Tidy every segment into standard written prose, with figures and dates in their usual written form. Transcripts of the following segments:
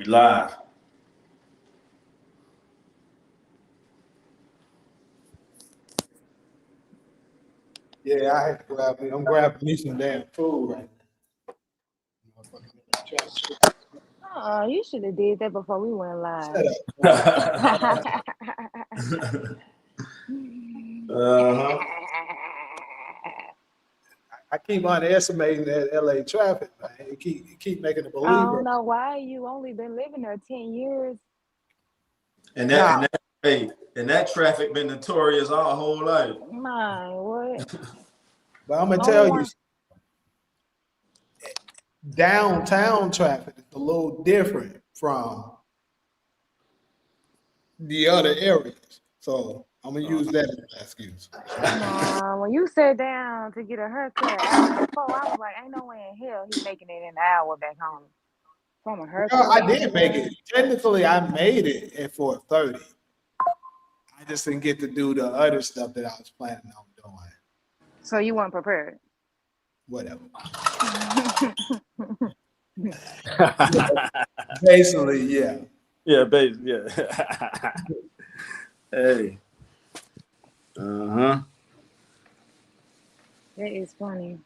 We live. Yeah, I had to grab me. I'm grabbing me some damn food right now. You should have did that before we went live. Shut up. Uh-huh. I keep underestimating that LA traffic, man. You keep making a I believer. don't know why you only been living there 10 years. And that traffic been notorious our whole life. My, what? But I'm gonna Only tell you, one. downtown traffic is a little different from the other areas. So I'm gonna use that as an excuse. When you sat down to get a haircut an hour before, I was like, ain't no way in hell he making it in an hour back home from a haircut. Well, I did make it. Technically, I made it at 4:30. I just didn't get to do the other stuff that I was planning on doing. So you weren't prepared. Whatever. Basically, yeah. Yeah, baby. Yeah. Hey. Uh-huh. That is funny.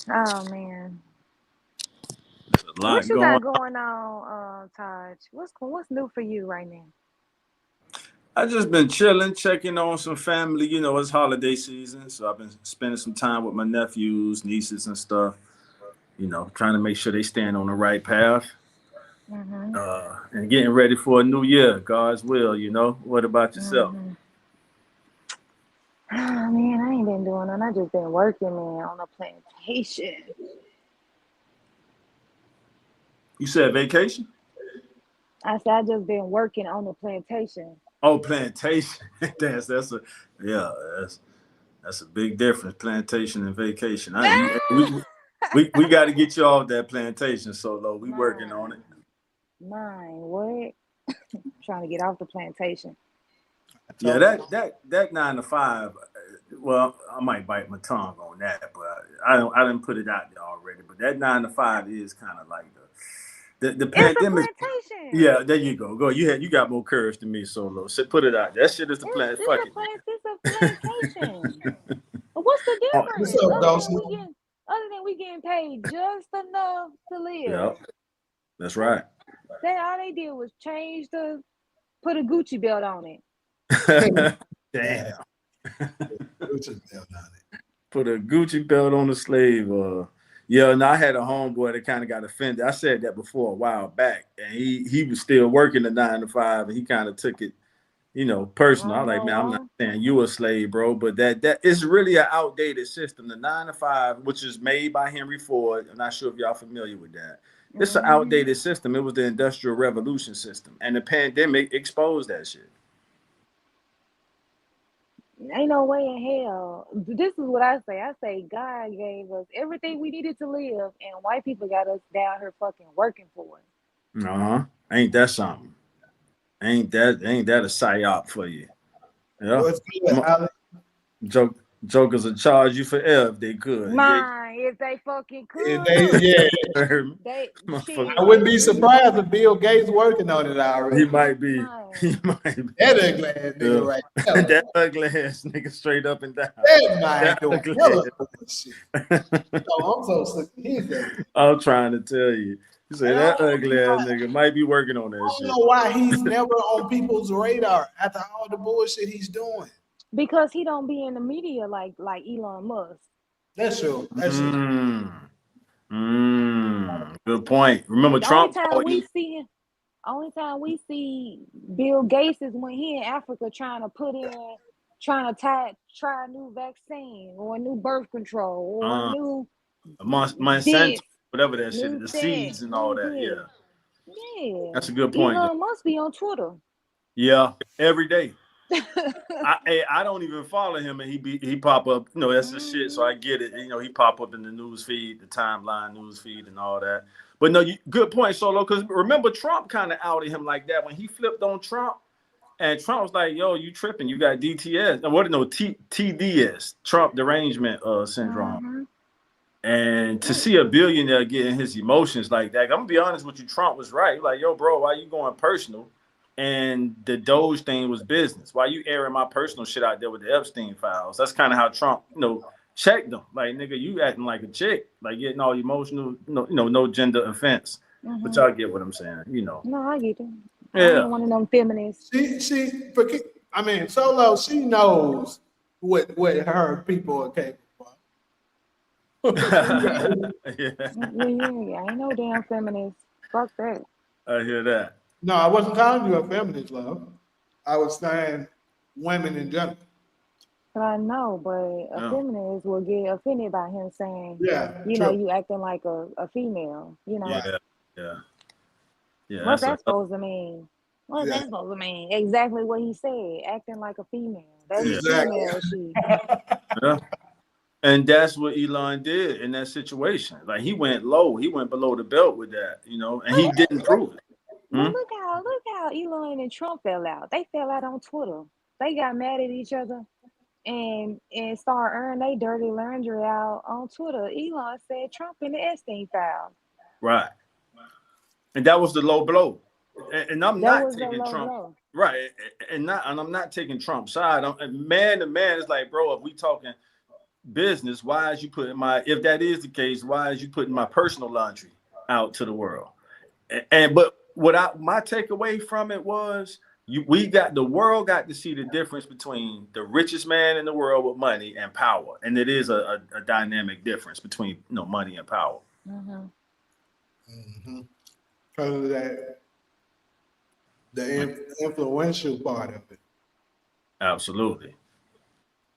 Oh man. A lot What you going. got going on, Taj? What's new for you right now? I just been chilling, checking on some family. You know, it's holiday season, so I've been spending some time with my nephews, nieces, and stuff. You know, trying to make sure they stand on the right path. Mm-hmm. And getting ready for a new year, God's will. You know, what about yourself? Mm-hmm. Oh, man, I ain't been doing nothing. I just been working, man, on a plantation. You said vacation? I said I just been working on the plantation. Oh, plantation. that's a yeah. That's a big difference. Plantation and vacation. We got to get you off that plantation, Solo. We working on it. Mine, what? Trying to get off the plantation. Yeah, that 9 to 5. Well, I might bite my tongue on that, but I didn't put it out there already. But that 9 to 5 is kind of like the pandemic. It's a plantation. Yeah, there you go. Go. You got more courage than me, Solo. So put it out. That shit is the plan. Fuck it. It's a plantation. What's the difference? What's up, Dawson? Other than we getting paid just enough to live. Yeah, that's right. All they did was put a Gucci belt on it. Damn. Gucci belt on it. Put a Gucci belt on the slave. Yeah, and I had a homeboy that kind of got offended. I said that before a while back, and he was still working the 9 to 5, and he kind of took it, you know, personal. I was like, man, I'm not saying you a slave, bro, but that is really an outdated system. The 9 to 5, which is made by Henry Ford. I'm not sure if y'all familiar with that. It's an outdated system. It was the Industrial Revolution system, and the pandemic exposed that shit. Ain't no way in hell. This is what I say. I say God gave us everything we needed to live, and white people got us down here fucking working for it. Ain't that something? Ain't that a psyop for you? Yeah. What's good, Alex? Jokers would charge you for air if they could. If they fucking could. I wouldn't be surprised if Bill Gates working on it already. He might be. That ugly ass nigga right there. That ugly ass nigga straight up and down. That man doing hella shit. I'm so sick of his ass. I'm trying to tell you. You say that ugly ass nigga might be working on that shit. I don't know why he's never on people's radar after all the bullshit he's doing. Because he don't be in the media like Elon Musk. That's true. Good point. Remember Trump? Only time we see Bill Gates is when he in Africa trying to try a new vaccine or a new birth control or a new Monsanto, whatever that shit is, the seeds and all that. Yeah, that's a good point. Elon must be on Twitter. Yeah, every day. I don't even follow him, and he pop up. You know, that's the shit. So I get it. You know, he pop up in the news feed, the timeline news feed, and all that. But no, good point, Solo. Because remember, Trump kind of outed him like that when he flipped on Trump, and Trump was like, "Yo, you tripping? You got DTS? TDS, Trump derangement syndrome." And to see a billionaire getting his emotions like that, I'm gonna be honest with you, Trump was right. Like, yo, bro, why you going personal? And the Doge thing was business. Why you airing my personal shit out there with the Epstein files? That's kind of how Trump, checked them. Like, nigga, you acting like a chick, like getting all emotional. No gender offense, but y'all get what I'm saying. No, I get it. I Yeah. ain't one of them feminists. Solo, she knows what her people are capable of. Yeah. Yeah. I ain't no damn feminist. Fuck that. I hear that. No, I wasn't calling you a feminist, love. I was saying women in general. But I know, but a Oh. feminist will get offended by him saying, Yeah, true. you acting like a female, Yeah. Yeah. Yeah. What's That's that supposed to mean? What's that supposed to mean? Exactly what he said, acting like a female. That's Exactly. female shit. yeah. And that's what Elon did in that situation. Like, he went low, he went below the belt with that, and he didn't prove it. But look how Elon and Trump fell out. They fell out on Twitter. They got mad at each other and started airing their dirty laundry out on Twitter. Elon said Trump in the Epstein files. Right. And that was the low blow. And I'm That not was the taking low Trump. blow. Right. And I'm not taking Trump's side. Man to man, it's like, bro, if we talking business, why is you putting if that is the case, why is you putting my personal laundry out to the world? But my takeaway from it was the world got to see the difference between the richest man in the world with money and power. And it is a dynamic difference between money and power. Because of the influential part of it. Absolutely.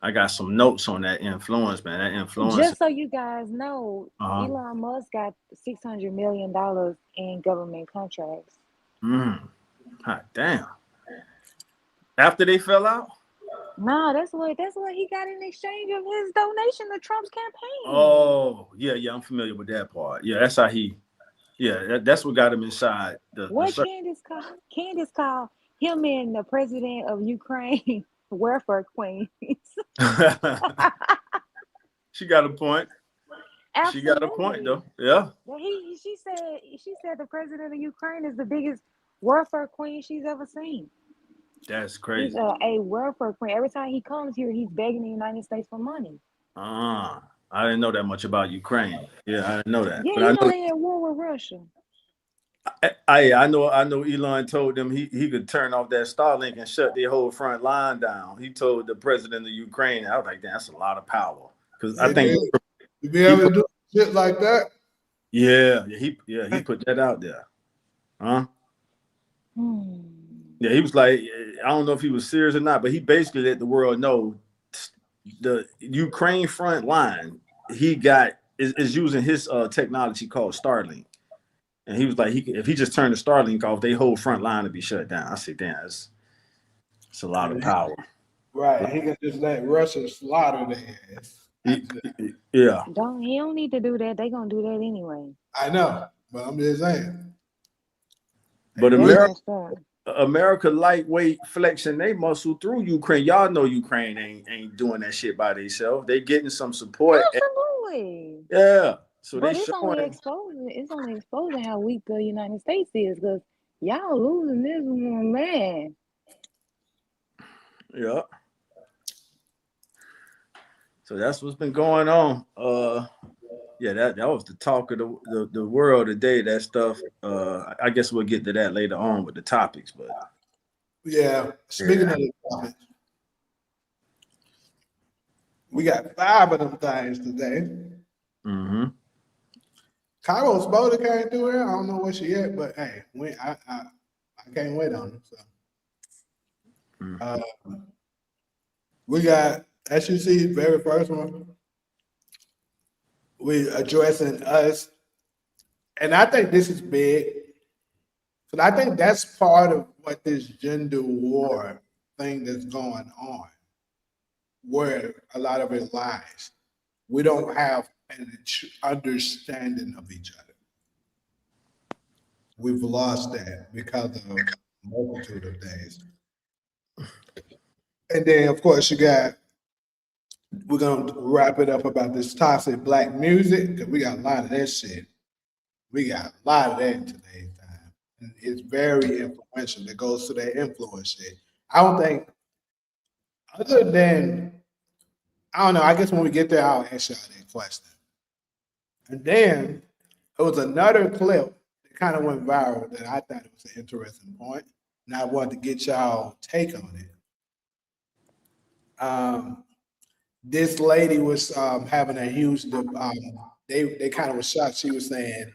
I got some notes on that influence, man. That influence. Just so you guys know, Elon Musk got $600 million in government contracts. Hot damn. After they fell out? No, that's what he got in exchange of his donation to Trump's campaign. Oh, yeah, I'm familiar with that part. Yeah, that's how that's what got him inside. Candace called him and the president of Ukraine welfare queens. She got a point. Absolutely. She got a point, though. Yeah. She said the president of Ukraine is the biggest welfare queen she's ever seen. That's crazy. He's a welfare queen. Every time he comes here, he's begging the United States for money. I didn't know that much about Ukraine. Yeah, I didn't know that. Yeah, but they had war with Russia. I know Elon told them he could turn off that Starlink and shut their whole front line down. He told the president of Ukraine. I was like, that's a lot of power. Because I think to be able to do shit like that. Yeah, he put that out there. Huh? Yeah, he was like, I don't know if he was serious or not, but he basically let the world know the Ukraine front line he got is using his technology called Starlink. And he was like, if he just turned the Starlink off, their whole front line would be shut down. I said, damn, it's a lot of power. Right. He can just let Russia slaughter their ass. Yeah. He don't need to do that. They gonna do that anyway. I know, but I'm just saying. But America lightweight flexing they muscle through Ukraine. Y'all know Ukraine ain't doing that shit by themselves. They getting some support. Absolutely. Yeah. So but it's only exposing how weak the United States is because y'all losing this one, man. Yeah. So that's what's been going on. Yeah, that was the talk of the world today. That stuff. I guess we'll get to that later on with the topics, but yeah. Speaking of the topics, we got 5 of them things today. Carlos Boda came through here. I don't know where she at, but hey, I can't wait on her. So. We got, as you see, very first one. We addressing us, and I think this is big. But I think that's part of what this gender war thing that's going on, where a lot of it lies. We don't have an understanding of each other. We've lost that because of a multitude of things. And then, of course, you got we're gonna wrap it up about this toxic black music because we got a lot of that shit. We got a lot of that in today's time. And it's very influential. That goes to that influence shit. I don't think, other than, I don't know, I guess when we get there, I'll answer that question. And then there was another clip that kind of went viral that I thought it was an interesting point, and I wanted to get y'all take on it. This lady was having a huge, they kind of was shocked. She was saying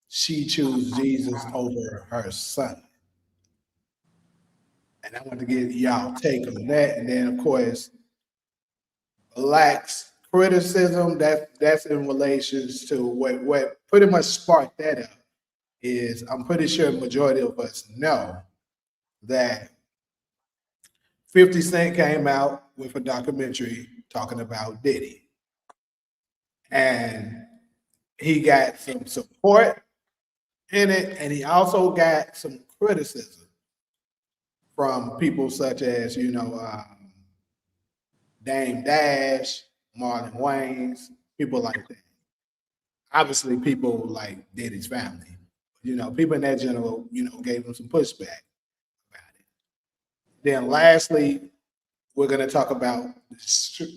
she chose Jesus over her son. And I want to get y'all take on that. And then, of course, lacks criticism. That's in relations to what pretty much sparked that up is I'm pretty sure the majority of us know that 50 Cent came out with a documentary talking about Diddy. And he got some support in it, and he also got some criticism from people such as, Dame Dash, Marlon Wayans, people like that. Obviously, people like Diddy's family. People in that general, gave him some pushback about it. Then lastly, we're going to talk about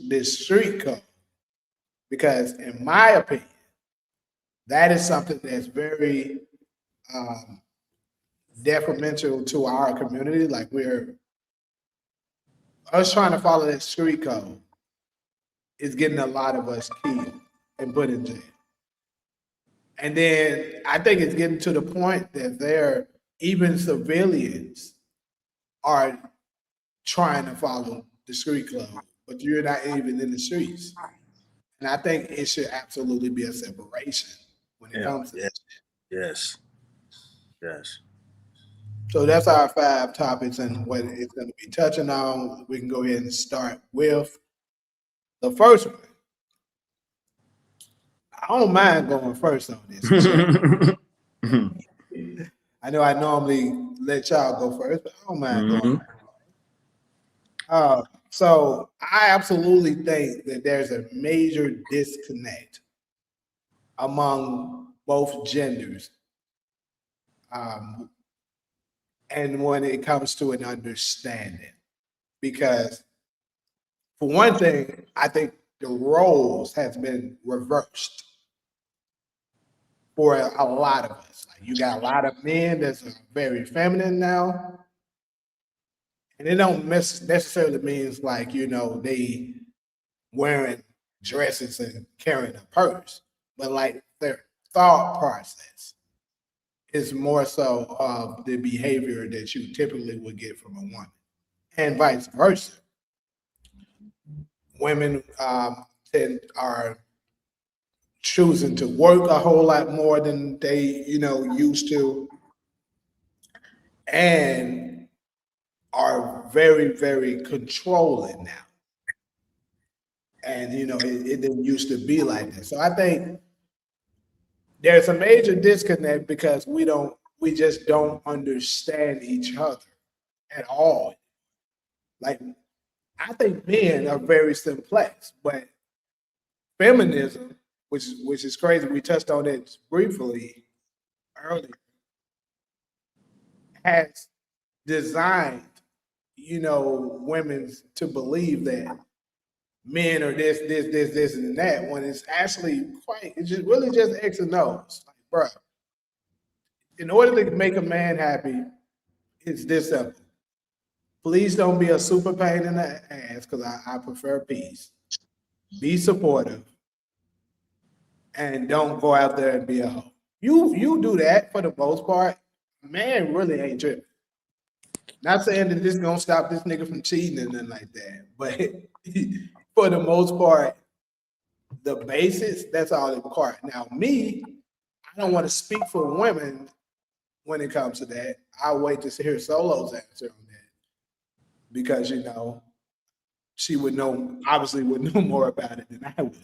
this street code because, in my opinion, that is something that's very detrimental to our community. Like us trying to follow that street code is getting a lot of us killed and put in jail. And then I think it's getting to the point that even civilians are trying to follow the street code, but you're not even in the streets. And I think it should absolutely be a separation when it Yeah. comes to that. Yes. Yes. So that's our 5 topics and what it's going to be touching on. We can go ahead and start with the first one. I don't mind going first on this. I know I normally let y'all go first, but I don't mind going first. So I absolutely think that there's a major disconnect among both genders. And when it comes to an understanding, because for one thing, I think the roles has been reversed for a lot of us. Like you got a lot of men that's very feminine now, and it don't necessarily means like they wearing dresses and carrying a purse, but like their thought process is more so of the behavior that you typically would get from a woman, and vice versa. Women are choosing to work a whole lot more than they used to, and are very very controlling now. And it didn't used to be like that. So I think there's a major disconnect because we just don't understand each other at all. Like I think men are very simplex, but feminism, which is crazy, we touched on it briefly earlier, has designed, women to believe that men are this, and that, when it's actually it's just really just X and O's. Like, bro, in order to make a man happy, it's this simple. Please don't be a super pain in the ass, because I prefer peace. Be supportive, and don't go out there and be a hoe. You do that for the most part, man really ain't tripping. Not saying that this is gonna stop this nigga from cheating and nothing like that, but for the most part, the basics, that's all it requires. Now, me, I don't want to speak for women when it comes to that. I'll wait to hear Solo's answer on that because she would obviously would know more about it than I would.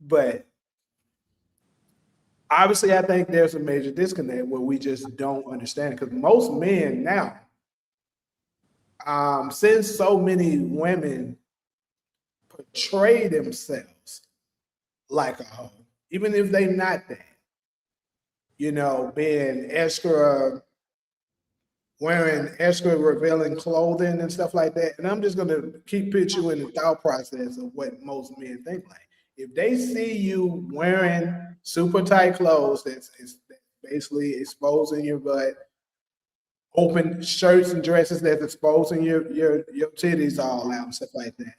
But obviously, I think there's a major disconnect where we just don't understand it because most men now, since so many women portray themselves like a hoe, even if they not that. You know, being extra, wearing extra revealing clothing and stuff like that. And I'm just gonna keep picturing the thought process of what most men think like. If they see you wearing super tight clothes that's basically exposing your butt, open shirts and dresses that's exposing your titties all out and stuff like that,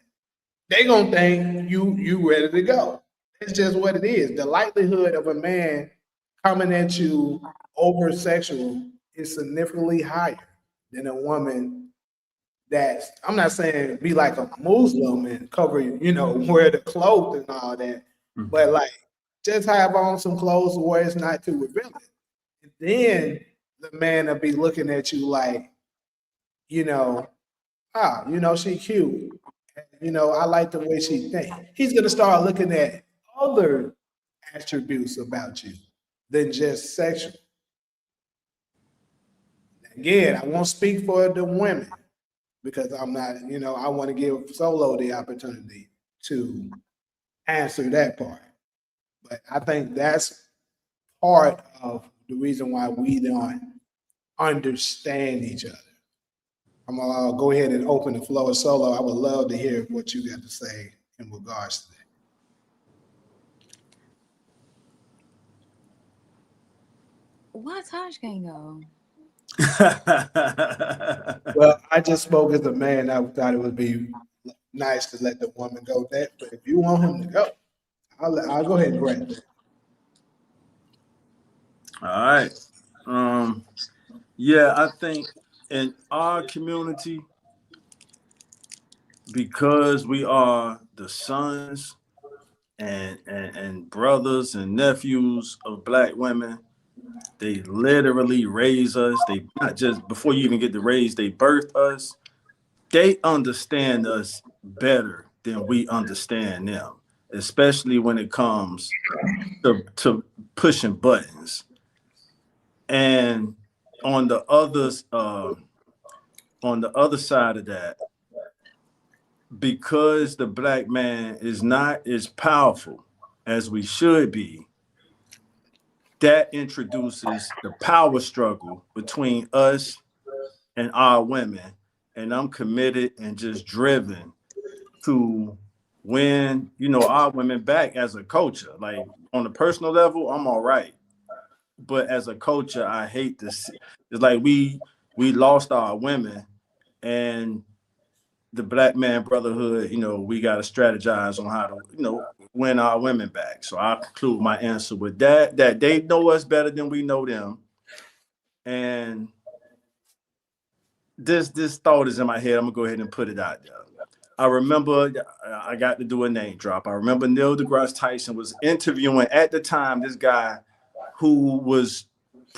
they gonna think you ready to go. It's just what it is. The likelihood of a man coming at you over sexual is significantly higher than a woman that's, I'm not saying be like a Muslim and cover, wear the cloak and all that, but like just have on some clothes where it's not too revealing. And then the man will be looking at you like, you know, she cute. I like the way she thinks. He's gonna start looking at other attributes about you than just sexual. Again, I won't speak for the women because I'm not, I want to give Solo the opportunity to answer that part. But I think that's part of the reason why we don't understand each other. I'm gonna go ahead and open the floor. Solo, I would love to hear what you got to say in regards to that. Why Taj can't go? Well, I just spoke as a man. I thought it would be nice to let the woman go that, but if you want him to go, I'll go ahead and grant it. All right. Yeah, I think in our community, because we are the sons and brothers and nephews of black women, they literally raise us. They not just before you even get to raise, they birth us. They understand us better than we understand them, especially when it comes to pushing buttons. And on the others, on the other side of that, because the black man is not as powerful as we should be, that introduces the power struggle between us and our women. And I'm committed and just driven to win, our women back as a culture. Like on a personal level, I'm all right. But as a culture, I hate to see it's like we lost our women and the black man brotherhood, we got to strategize on how to, win our women back. So I'll conclude my answer with that they know us better than we know them. And this thought is in my head. I'm gonna go ahead and put it out there. I remember I got to do a name drop. I remember Neil deGrasse Tyson was interviewing at the time this guy who was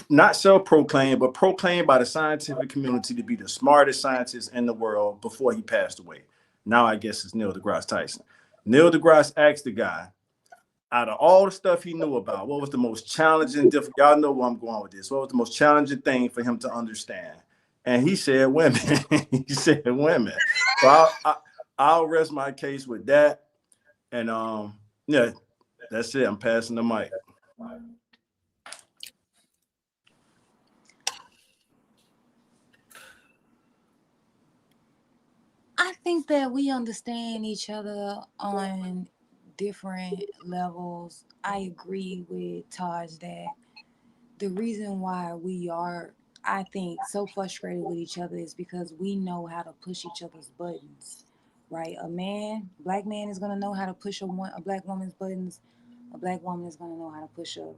not self-proclaimed, but proclaimed by the scientific community to be the smartest scientist in the world before he passed away. Now I guess it's Neil deGrasse Tyson. Neil deGrasse asked the guy, out of all the stuff he knew about, what was the most challenging, y'all know where I'm going with this. What was the most challenging thing for him to understand? And he said women. He said women. So I'll rest my case with that. And yeah, that's it. I'm passing the mic. I think that we understand each other on different levels. I agree with Taj that the reason why we are, I think, so frustrated with each other is because we know how to push each other's buttons, right? Black man is gonna know how to push a black woman's buttons. A black woman is gonna know how to push a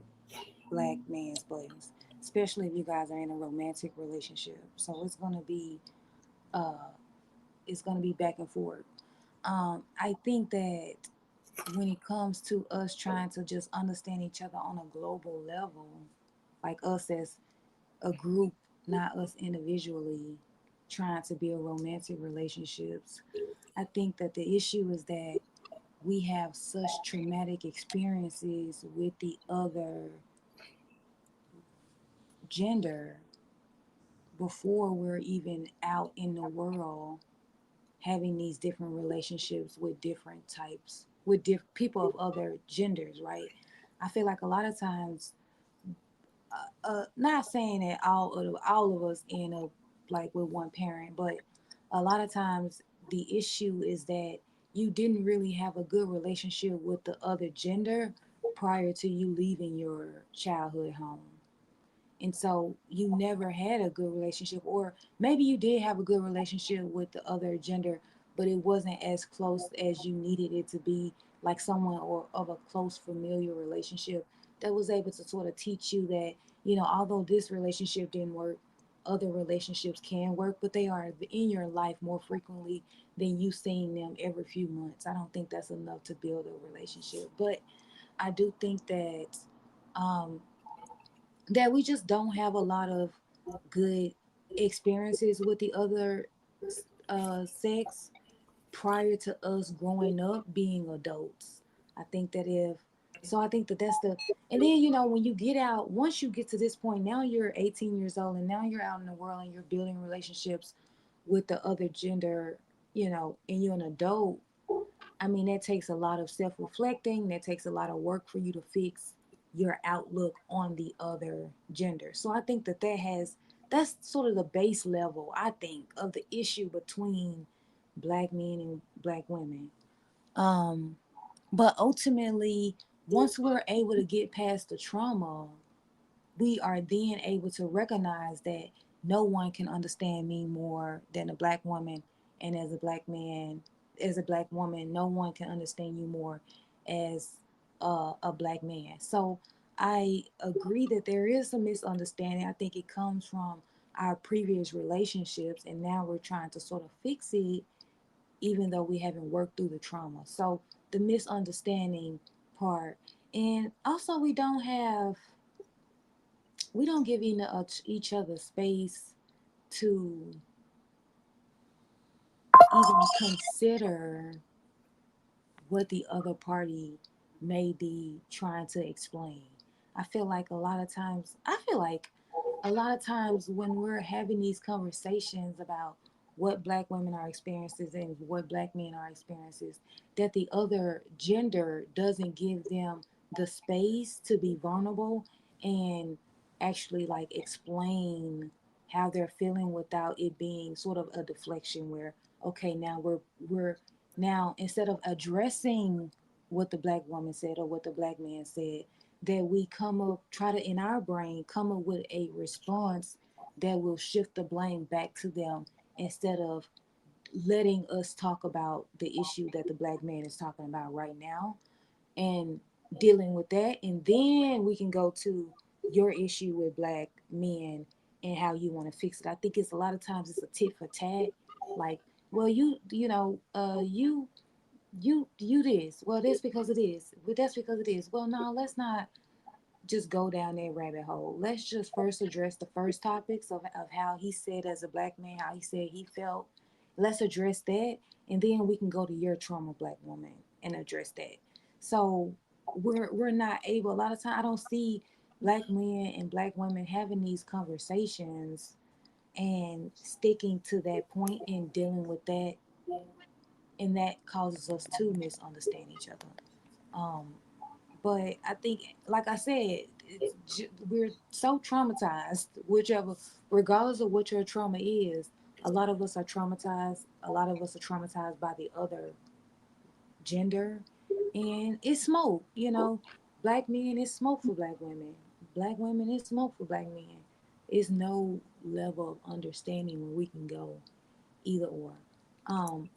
black man's buttons, especially if you guys are in a romantic relationship. So uh, it's gonna be back and forth. I think that when it comes to us trying to just understand each other on a global level, like us as a group, not us individually trying to build romantic relationships. I think that the issue is that we have such traumatic experiences with the other gender before we're even out in the world having these different relationships with different types, with people of other genders, right? I feel like a lot of times, not saying that all of us end up like with one parent, but a lot of times the issue is that you didn't really have a good relationship with the other gender prior to you leaving your childhood home. And so you never had a good relationship, or maybe you did have a good relationship with the other gender, but it wasn't as close as you needed it to be, like someone or of a close familiar relationship that was able to sort of teach you that, although this relationship didn't work, other relationships can work, but they are in your life more frequently than you seeing them every few months. I don't think that's enough to build a relationship, but I do think um, that we just don't have a lot of good experiences with the other sex prior to us growing up being adults. I think that if so, I think that that's the and then when you get out, once you get to this point, now you're 18 years old and now you're out in the world and you're building relationships with the other gender, and you're an adult. I mean, that takes a lot of self reflecting, that takes a lot of work for you to fix your outlook on the other gender. So I think that's sort of the base level, I think, of the issue between black men and black women. Um, but ultimately, once we're able to get past the trauma, we are then able to recognize that no one can understand me more than a black woman, and as a black man, as a black woman, no one can understand you more as a black man. So I agree that there is a misunderstanding. I think it comes from our previous relationships, and now we're trying to sort of fix it, even though we haven't worked through the trauma. So the misunderstanding part, and also we don't give each other space to even consider what the other party may be trying to explain. I feel like a lot of times when we're having these conversations about what black women are experiencing and what black men are experiencing, that the other gender doesn't give them the space to be vulnerable and actually like explain how they're feeling without it being sort of a deflection where, okay, now we're now, instead of addressing what the black woman said or what the black man said, that we come up, try to, in our brain, come up with a response that will shift the blame back to them instead of letting us talk about the issue that the black man is talking about right now and dealing with that. And then we can go to your issue with black men and how you want to fix it. I think it's a lot of times it's a tit for tat. Like, well, you this. Well, that's because it is. Well, that's because it is. Well, no, let's not just go down that rabbit hole. Let's just first address the first topics of how he said as a black man, how he said he felt. Let's address that. And then we can go to your trauma, black woman, and address that. So we're not able, a lot of time I don't see black men and black women having these conversations and sticking to that point and dealing with that, and that causes us to misunderstand each other. Um, but I think, like I said, we're so traumatized, whichever, regardless of what your trauma is. A lot of us are traumatized. A lot of us are traumatized by the other gender, and it's smoke. Black men is smoke for black women. Black women is smoke for black men. It's no level of understanding where we can go either or. Um,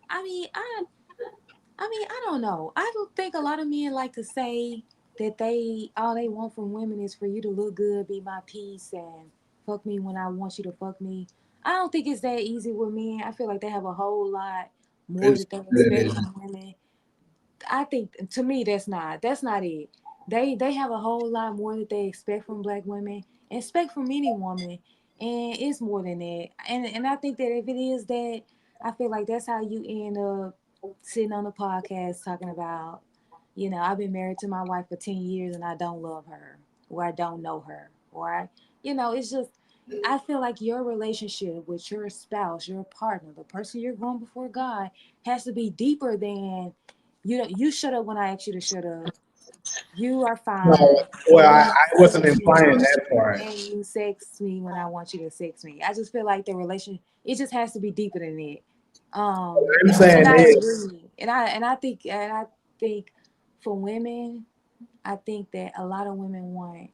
I mean, I don't know. I don't think a lot of men like to say that they all they want from women is for you to look good, be my piece, and fuck me when I want you to fuck me. I don't think it's that easy with men. I feel like they have a whole lot more It's that they expect from women. I think, to me, that's not it. They have a whole lot more that they expect from black women and expect from any woman, and it's more than that. And I think that if it is that, I feel like that's how you end up sitting on the podcast talking about, I've been married to my wife for 10 years and I don't love her, or I don't know her, or it's just I feel like your relationship with your spouse, your partner, the person you're going before God, has to be deeper than you. You shut up when I ask you to shut up. You are No, fine, well, and I you wasn't and you implying that part. and you sex me when I want you to sex me. I just feel like the relation, it just has to be deeper than that. I'm saying And I is, agree. And I think for women, I think that a lot of women want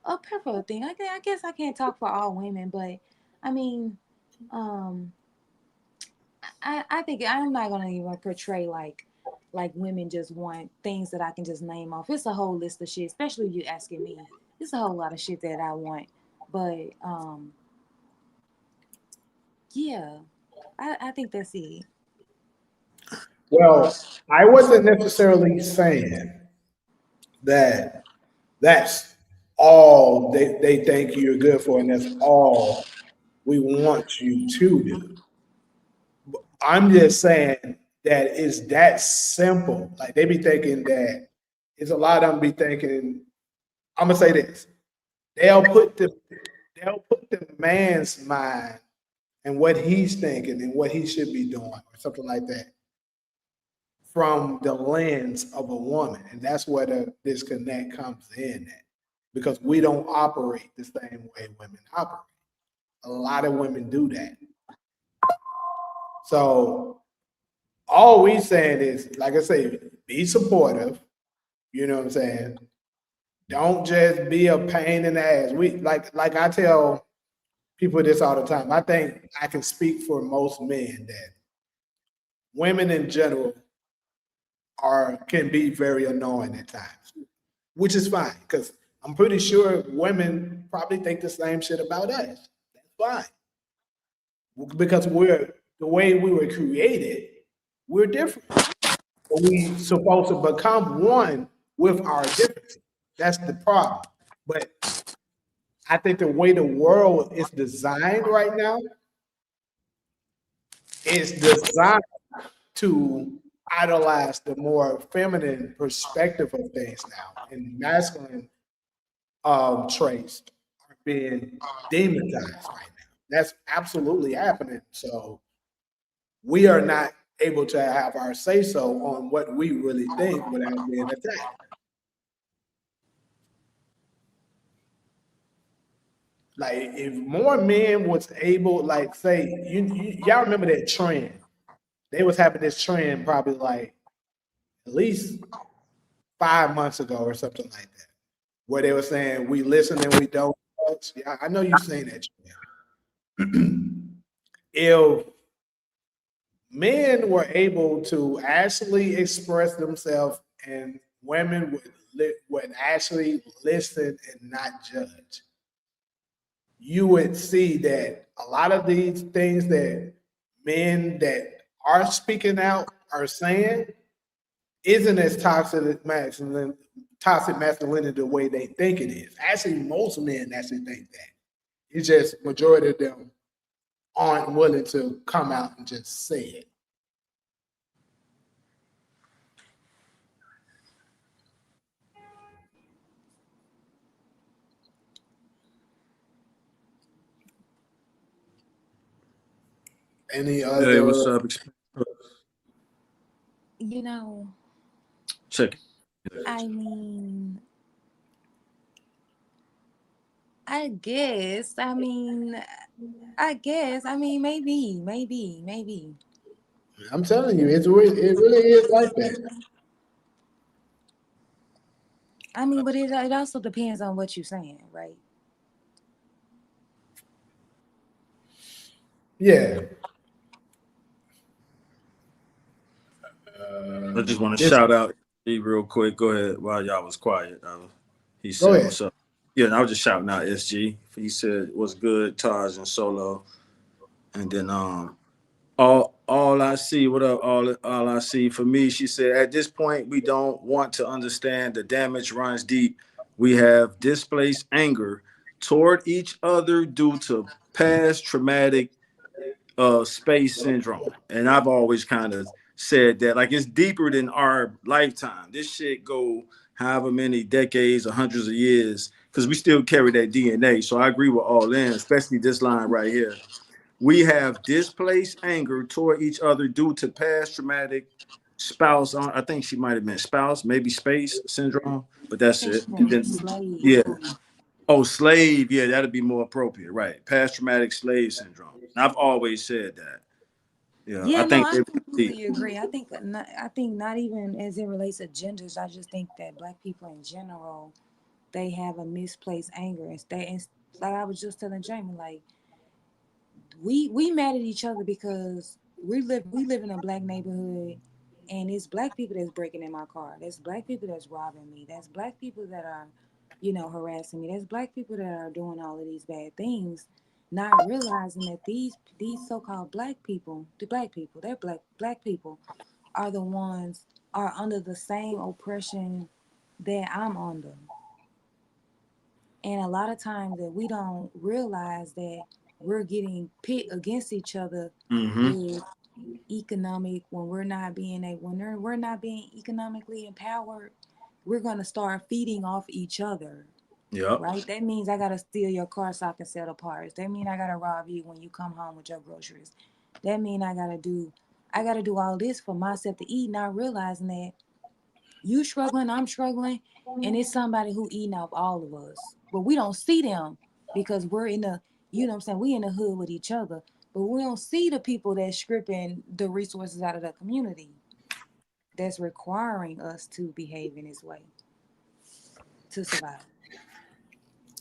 a preferable thing. I guess I can't talk for all women, but I mean, um I think I'm not gonna even portray like women just want things that I can just name off. It's a whole list of shit, especially you asking me. It's a whole lot of shit that I want. But yeah, I think that's it. well, I wasn't necessarily saying that that's all they think you're good for, and that's all we want you to do. I'm just saying that it's that simple. Like they be thinking that it's a lot of them be thinking. I'm gonna say this. They'll put the they'll put the man's mind and what he's thinking and what he should be doing or something like that from the lens of a woman. And that's where the disconnect comes in at. Because we don't operate the same way women operate. A lot of women do that. So all we saying is, like I say, be supportive. You know what I'm saying? Don't just be a pain in the ass. We like I tell people this all the time. I think I can speak for most men that women in general are can be very annoying at times, which is fine because I'm pretty sure women probably think the same shit about us. That's fine because we're the way we were created. We're different. We supposed to become one with our differences. That's the problem. But I think the way the world is designed right now is designed to idolize the more feminine perspective of things now, and masculine traits are being demonized right now. That's absolutely happening. So we are not able to have our say so on what we really think without being attacked. Like if more men was able, like say, y'all remember that trend? They was having this trend probably like at least 5 months ago or something like that, where they were saying we listen and we don't touch. Yeah, I know you've seen that trend. If men were able to actually express themselves and women would actually listen and not judge, you would see that a lot of these things that men that are speaking out are saying isn't as toxic masculinity the way they think it is. Actually, most men actually think that. It's just majority of them aren't willing to come out and just say it. Any Hey, what's other up? You know, Check. I mean, I guess. I mean, maybe. I'm telling you, it really is like that. I mean, but it also depends on what you're saying, right? Yeah. I just want to This shout out SG real quick. Go ahead while y'all was quiet. He go said, ahead. "What's up?" Yeah, and I was just shouting out SG. He said, "What's good, Taj and Solo?" And then all I see, what up? All I see for me, she said, at this point, we don't want to understand the damage runs deep. We have displaced anger toward each other due to past traumatic space syndrome. And I've always kind of said that like it's deeper than our lifetime. This shit go however many decades or hundreds of years. because we still carry that DNA. So I agree with all in, especially this line right here. We have displaced anger toward each other due to past traumatic spouse. I think she might have been spouse, maybe space syndrome, but I that's think it. she And meant then, slave. yeah. Oh, slave. Yeah, that'd be more appropriate. Right. Past traumatic slave syndrome. I've always said that. Yeah. I Yeah, no, think I they, completely agree. I think not even as it relates to genders. I just think that black people in general, they have a misplaced anger and stay. And like I was just telling Jamie, like we mad at each other because we live in a black neighborhood, and it's black people that's breaking in my car. There's black people that's robbing me. That's black people that are, harassing me. There's black people that are doing all of these bad things, not realizing that these so-called black people, the black people, they're black people, are the ones are under the same oppression that I'm under. And a lot of times that we don't realize that we're getting pit against each other mm-hmm. with economic when we're not being economically empowered, we're gonna start feeding off each other. Yep. Right? That means I gotta steal your car so I can sell the parts. That means I gotta rob you when you come home with your groceries. That means I gotta do all this for myself to eat, not realizing that you struggling, I'm struggling, and it's somebody who eating off all of us. But we don't see them because we're in the, you know what I'm saying, we in the hood with each other. But we don't see the people that's stripping the resources out of the community that's requiring us to behave in this way to survive.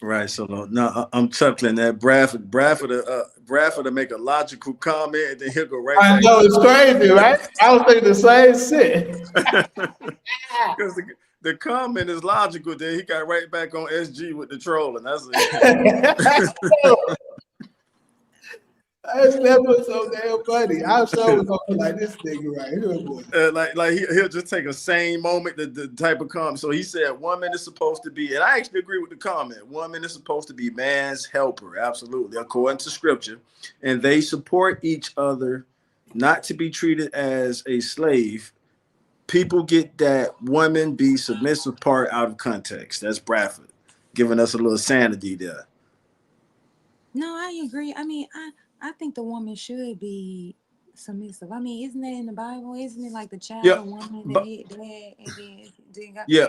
Right. So now I'm chuckling at Bradford to make a logical comment and then he'll go right I back. know it's crazy, right? I was thinking the same shit. Because the comment is logical. Then he got right back on SG with the trolling. That's it. That's never so damn funny. I sure was gonna be like this nigga right here, boy. Like he'll just take a same moment, the type of comment. So he said, woman is supposed to be, and I actually agree with the comment. Woman is supposed to be man's helper, absolutely, according to scripture, and they support each other, not to be treated as a slave. People get that women be submissive part out of context. That's Bradford giving us a little sanity there. No, I agree. I mean, I think the woman should be submissive. I mean, isn't that in the Bible? Isn't it like the child, Yeah, the woman, the but head, the head, and then God? yeah,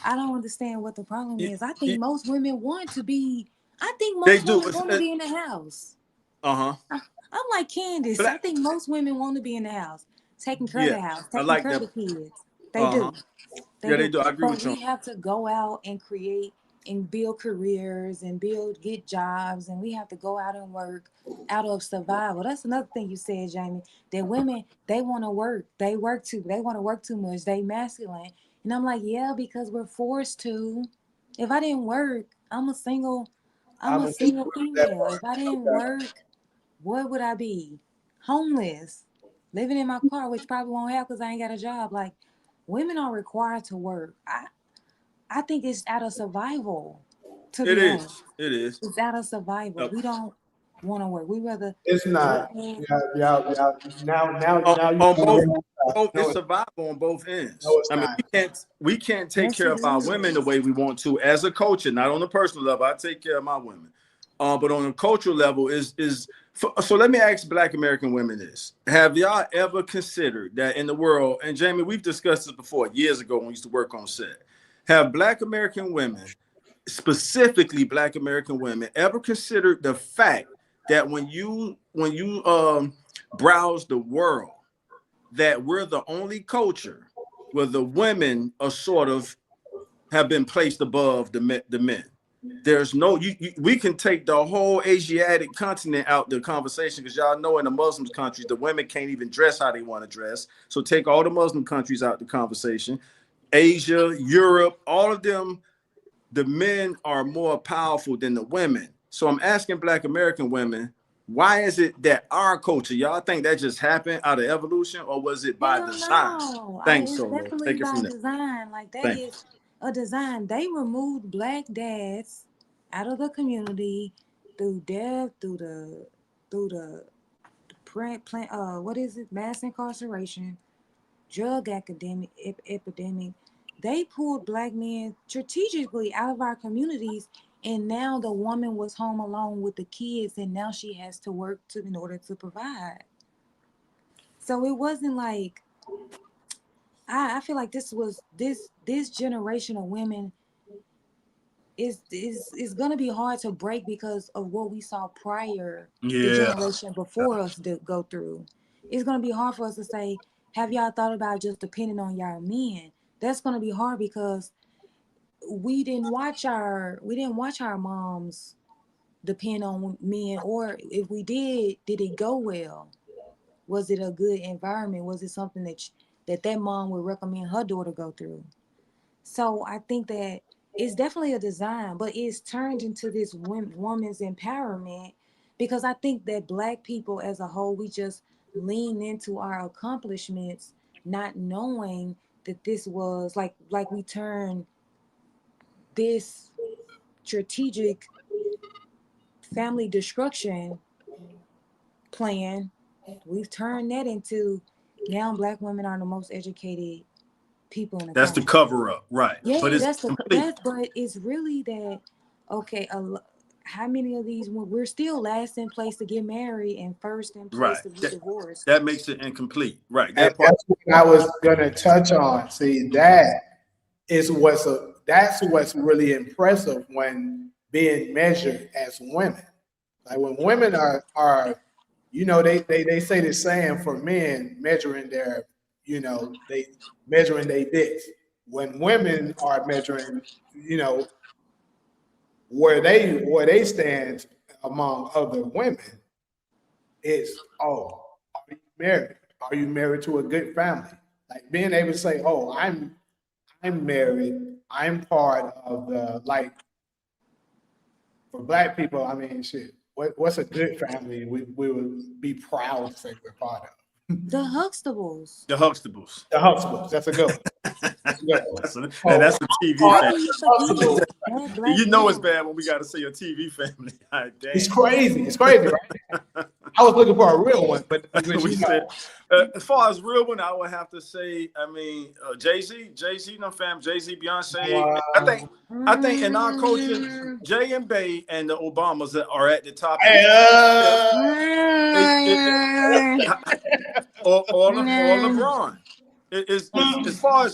I don't understand what the problem yeah, is. I think most women want to be. I think they most do. women want to be in the house. Uh-huh. I'm like Candace. I Black. think most women want to be in the house, taking care of Yeah, the house, I taking like care of that. the kids. They Uh-huh. do. They Yeah, they do. do. I agree But with you. we have to go out and create and build careers and get jobs, and we have to go out and work out of survival. That's another thing you said, Jamie. That women, they want to work. They want to work too much. They masculine. And I'm like, yeah, because we're forced to. If I didn't work, I'm I'm a gonna keep single that female. part. If I didn't work, what would I be? Homeless, living in my car, which probably won't happen because I ain't got a job. Like, women are required to work. I think it's out of survival. To It be is. honest, It is. it's out of survival. Yep. We don't want to work. We rather It's lay not. back. Yeah, yeah, yeah. Now you On going both, real fast. it's survival on both No, ends. it's I mean, not. we can't take Yes, care it of our women the is. way we want to as a culture, not on a personal level. I take care of my women, but on a cultural level so. Let me ask Black American women this: have y'all ever considered that in the world? And Jamie, we've discussed this before years ago when we used to work on set. Have Black American women, specifically Black American women, ever considered the fact that when you browse the world, that we're the only culture where the women are sort of have been placed above the men. There's no we can take the whole Asiatic continent out the conversation because y'all know in the Muslim countries the women can't even dress how they want to dress. So take all the Muslim countries out the conversation. Asia, Europe, all of them, the men are more powerful than the women. So I'm asking Black American women, why is it that our culture, y'all think that just happened out of evolution, or was it by Hell design? no. Thanks, It's Solo. definitely Take it by from there. design. Like that Thank you. is a design. They removed black dads out of the community through death, through the what is it? Mass incarceration, drug epidemic. They pulled black men strategically out of our communities And now the woman was home alone with the kids, and now she has to work to in order to provide. So it wasn't like I feel like this generation of women is gonna be hard to break because of what we saw prior, the Yeah. generation before us to go through. It's gonna be hard for us to say, have y'all thought about just depending on y'all men? That's gonna be hard because we didn't watch our moms depend on men, or if we did it go well? Was it a good environment? Was it something that mom would recommend her daughter go through? So I think that it's definitely a design, but it's turned into this woman's empowerment because I think that Black people as a whole, we just lean into our accomplishments, not knowing that this was like we turn this strategic family destruction plan, we've turned that into now Black women are the most educated people in the That's the country. cover up, right? But Yeah, it's complete. but it's really that okay. How many of these we're still last in place to get married and first in place Right. to be divorced? That makes it incomplete. Right. And That part. that's what I was gonna touch on. See, that's what's really impressive when being measured as women. Like when women are they say the saying for men measuring they measuring their dicks. When women are measuring, you know, where they stand among other women, it's are you married? Are you married to a good family? Like being able to say, oh, I'm married. I'm part of the like for Black people. I mean, shit. What's a good family? We would be proud to say we're part of. The Huxtables. The Huxtables. The Huxtables. That's a good one. That's a good one. And Oh, that's a TV How part of can family. you the forget Huxtables. that Black You know it's men? bad when we got to say a TV family. God It's damn. crazy. It's crazy, right? I was looking for a real one, but We said, as far as real one, I would have to say, I mean, Jay Z, no fam, Jay-Z, Beyonce. I think in our culture, Mm, Jay and Bay and the Obamas are at the top of the uh, mm, or mm. LeBron. It's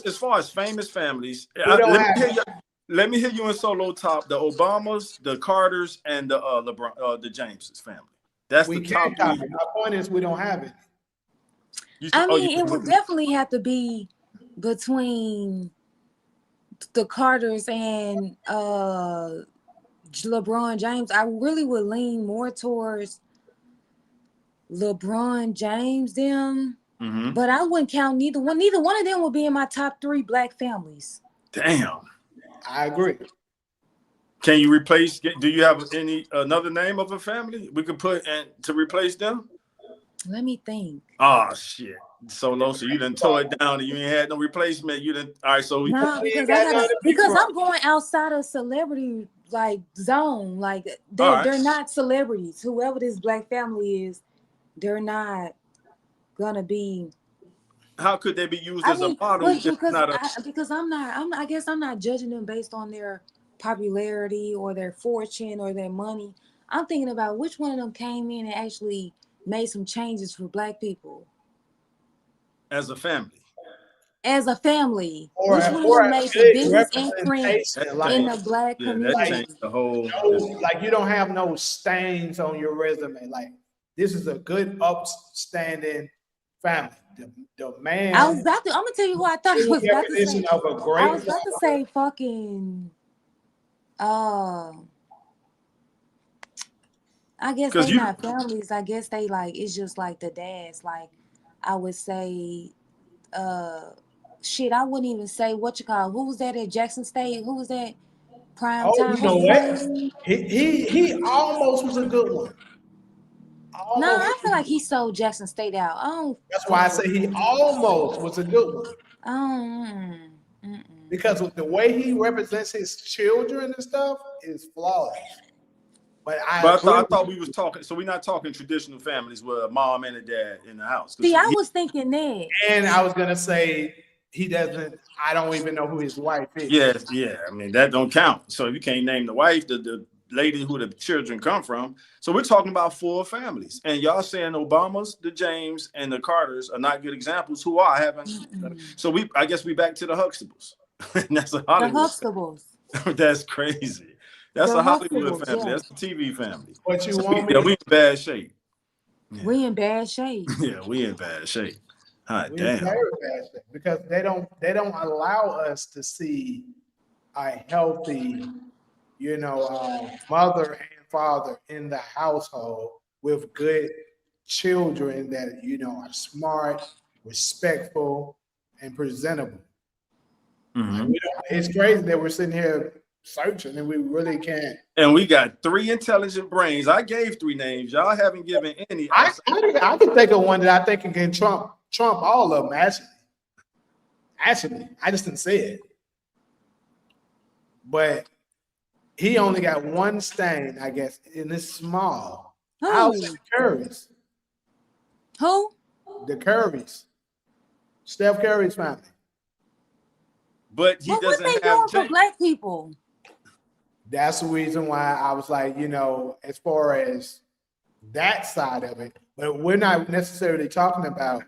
as far as famous families. we don't Let me have hear you. Let me hear you in solo top. The Obamas, the Carters, and the LeBron, the Jameses family. That's we the can't top copy. three. My point is we don't have it. I You mean, it would definitely have to be between the Carters and LeBron James. I really would lean more towards LeBron James them, hmm but I wouldn't count neither one. Neither one of them would be in my top three Black families. Damn. I agree. Can you replace? Do you have any another name of a family we could put and to replace them? Let me think. Oh shit. Solo, so you done tore it down and you ain't had no replacement. You done all right, so No, We ain't because got nothing to pick because from. I'm going outside of celebrity like zone. Like all they're right. they're not celebrities. Whoever this Black family is, they're not gonna be. How could they be used I as a mean, model but if it's not a because I guess I'm not judging them based on their popularity or their fortune or their money. I'm thinking about which one of them came in and actually made some changes for Black people as a family? as a family. Or Which one of or them a made the good biggest imprint That representation, in like the Black that like community? changed the whole. like you don't have no stains on your resume. Like this is a good upstanding family. The man I'm gonna tell you who I thought I true was about to definition say. of a I great was about to father. say fucking uh I guess Because they you not families. I guess they like it's just like the dads. Like I would say, uh, shit. I wouldn't even say what you call. Who was that at Jackson State? Who was that prime Oh, time? you What's know his what? name? He almost was a good one. No, Almost. I feel like he sold Jackson State out. I don't That's why I fuck with say he him. almost was a good one. I don't. Because of the way he represents his children and stuff is flawless. But I but agree I with thought we was talking so we're not talking traditional families with a mom and a dad in the house. Because See, I was thinking that. and I was gonna say he doesn't. I don't even know who his wife is. Yes, yeah. I mean, that don't count. So if you can't name the wife, the lady who the children come from. So we're talking about full families. And y'all saying Obamas, the James, and the Carters are not good examples. Who are? I haven't. So I guess we back to the Huxtables. That's a The Hollywood Huxtables. family. That's crazy. That's The a Hollywood Huxtables, family. yeah. That's a TV family. What you So want me yeah, to? we in bad shape. Yeah. We in bad shape. Yeah, we in bad shape. Hot We damn. very bad shape because they don't allow us to see a healthy, mother and father in the household with good children that are smart, respectful, and presentable. Like Hmm. it's crazy that we're sitting here searching and we really can't. And we got three intelligent brains. I gave three names. Y'all haven't given any I, outside. I can think of one that I think can trump all of them. Actually, I just didn't say it, but he only got one stain, I guess, in this small house. Who? The Currys, Who? the Currys, Steph Curry's family. But he But what doesn't they have doing for James. black people? That's the reason why I was like, as far as that side of it, but we're not necessarily talking about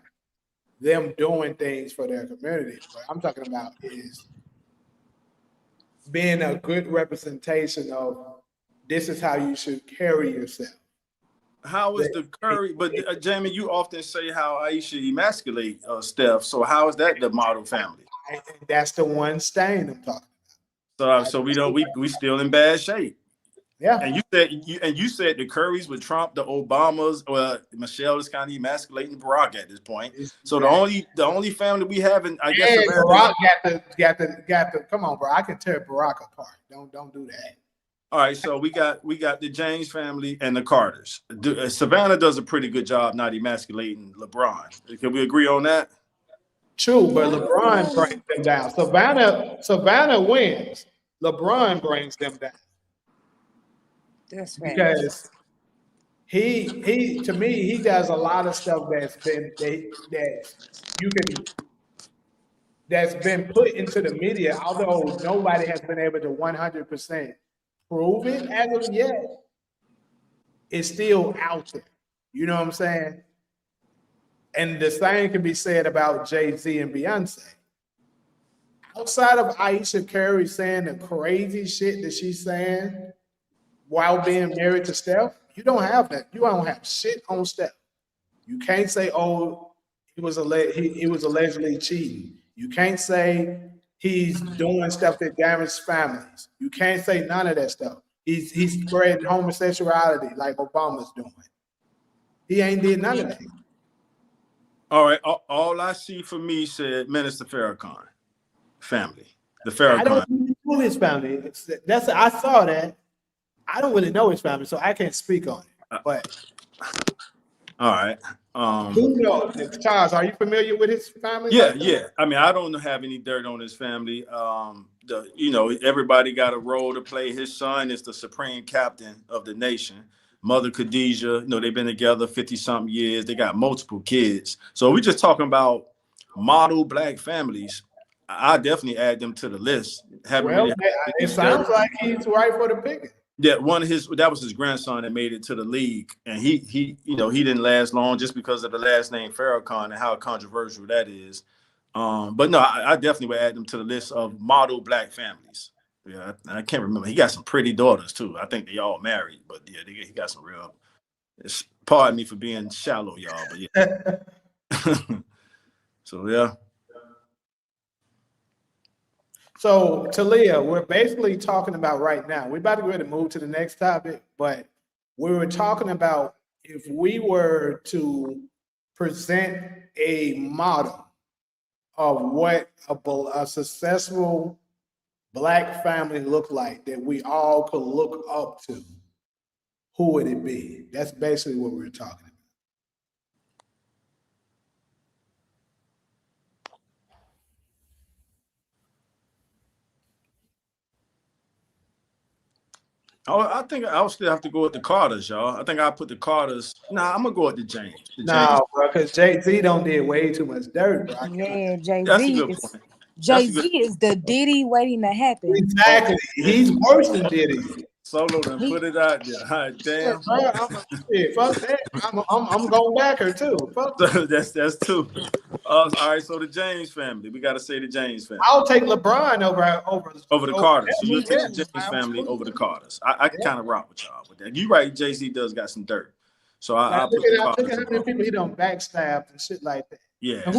them doing things for their community. What I'm talking about is being a good representation of this is how you should carry yourself. How is the Curry? But Jamie, you often say how Aisha emasculate Steph. So how is that the model family? That's the one stain I'm talking So we don't we still in bad shape. about. And Yeah. you said the Currys would trump the Obamas. Well, Michelle is kind of emasculating Barack at this point. So the only family we have, in I guess, And America. Barack got the come on, bro. I can tear Barack apart. Don't do that. All right, so we got the James family and the Carters. Savannah does a pretty good job not emasculating LeBron. Can we agree on that? True, but Yeah, LeBron absolutely. brings them down. Savannah wins. LeBron brings them down That's facts. because he to me he does a lot of stuff that's been put into the media, although nobody has been able to 100% prove it as of yet. It's still out there. You know what I'm saying? And the same can be said about Jay-Z and Beyonce. Outside of Aisha Curry saying the crazy shit that she's saying while being married to Steph, you don't have that. You don't have shit on Steph. You can't say, "Oh, he was allegedly cheating." You can't say he's doing stuff that damaged families. You can't say none of that stuff. He's spreading homosexuality like Obama's doing. He ain't did none of that. All right. All I see for me said Minister Farrakhan family. The I don't Farrakhan. really know his family. I saw that. I don't really know his family, so I can't speak on it. But All right. who knows? Charles, are you familiar with his family Yeah, like that? yeah. I mean, I don't have any dirt on his family. Everybody got a role to play. His son is the supreme captain of the nation. Mother Khadijah, they've been together 50 something years. They got multiple kids. So we just talking about model black families. I definitely add them to the list. Haven't Well, really heard it any dirt. sounds like he's right for the picking. Yeah, that was his grandson that made it to the league, and he didn't last long just because of the last name Farrakhan and how controversial that is. But no, I definitely would add them to the list of model black families. Yeah, I can't remember. He got some pretty daughters too. I think they all married, but yeah, he got some real. Pardon me for being shallow, y'all, but yeah. So yeah. So, Talia, we're basically talking about right now. We're about to go ahead and move to the next topic, but we were talking about if we were to present a model of what a successful black family looked like that we all could look up to, who would it be? That's basically what we were talking about. Oh, I think I'll still have to go with the Carters, y'all. I think I'll put the Carters. Nah, I'm gonna go with the James. The James. No, bro, because Jay-Z don't did way too much dirt, bro. Yeah, That's a good point. That's a good. Jay-Z is the Diddy waiting to happen. Exactly. Yeah. He's worse than Diddy. Solo done He put it out there. Hot Yeah, damn. bro, shit, fuck that. I'm going back her too. Fuck. So that's two. All right, so the James family. We gotta say the James family. I'll take LeBron Over the Carters. So you'll Me take too. the James family over the Absolutely. Carters. I can Yeah. kind of rock with y'all with that. You right, Jay-Z does got some dirt. So Now I'll put the look Carters at how many above. people he done backstabbed and shit like that. Yeah. And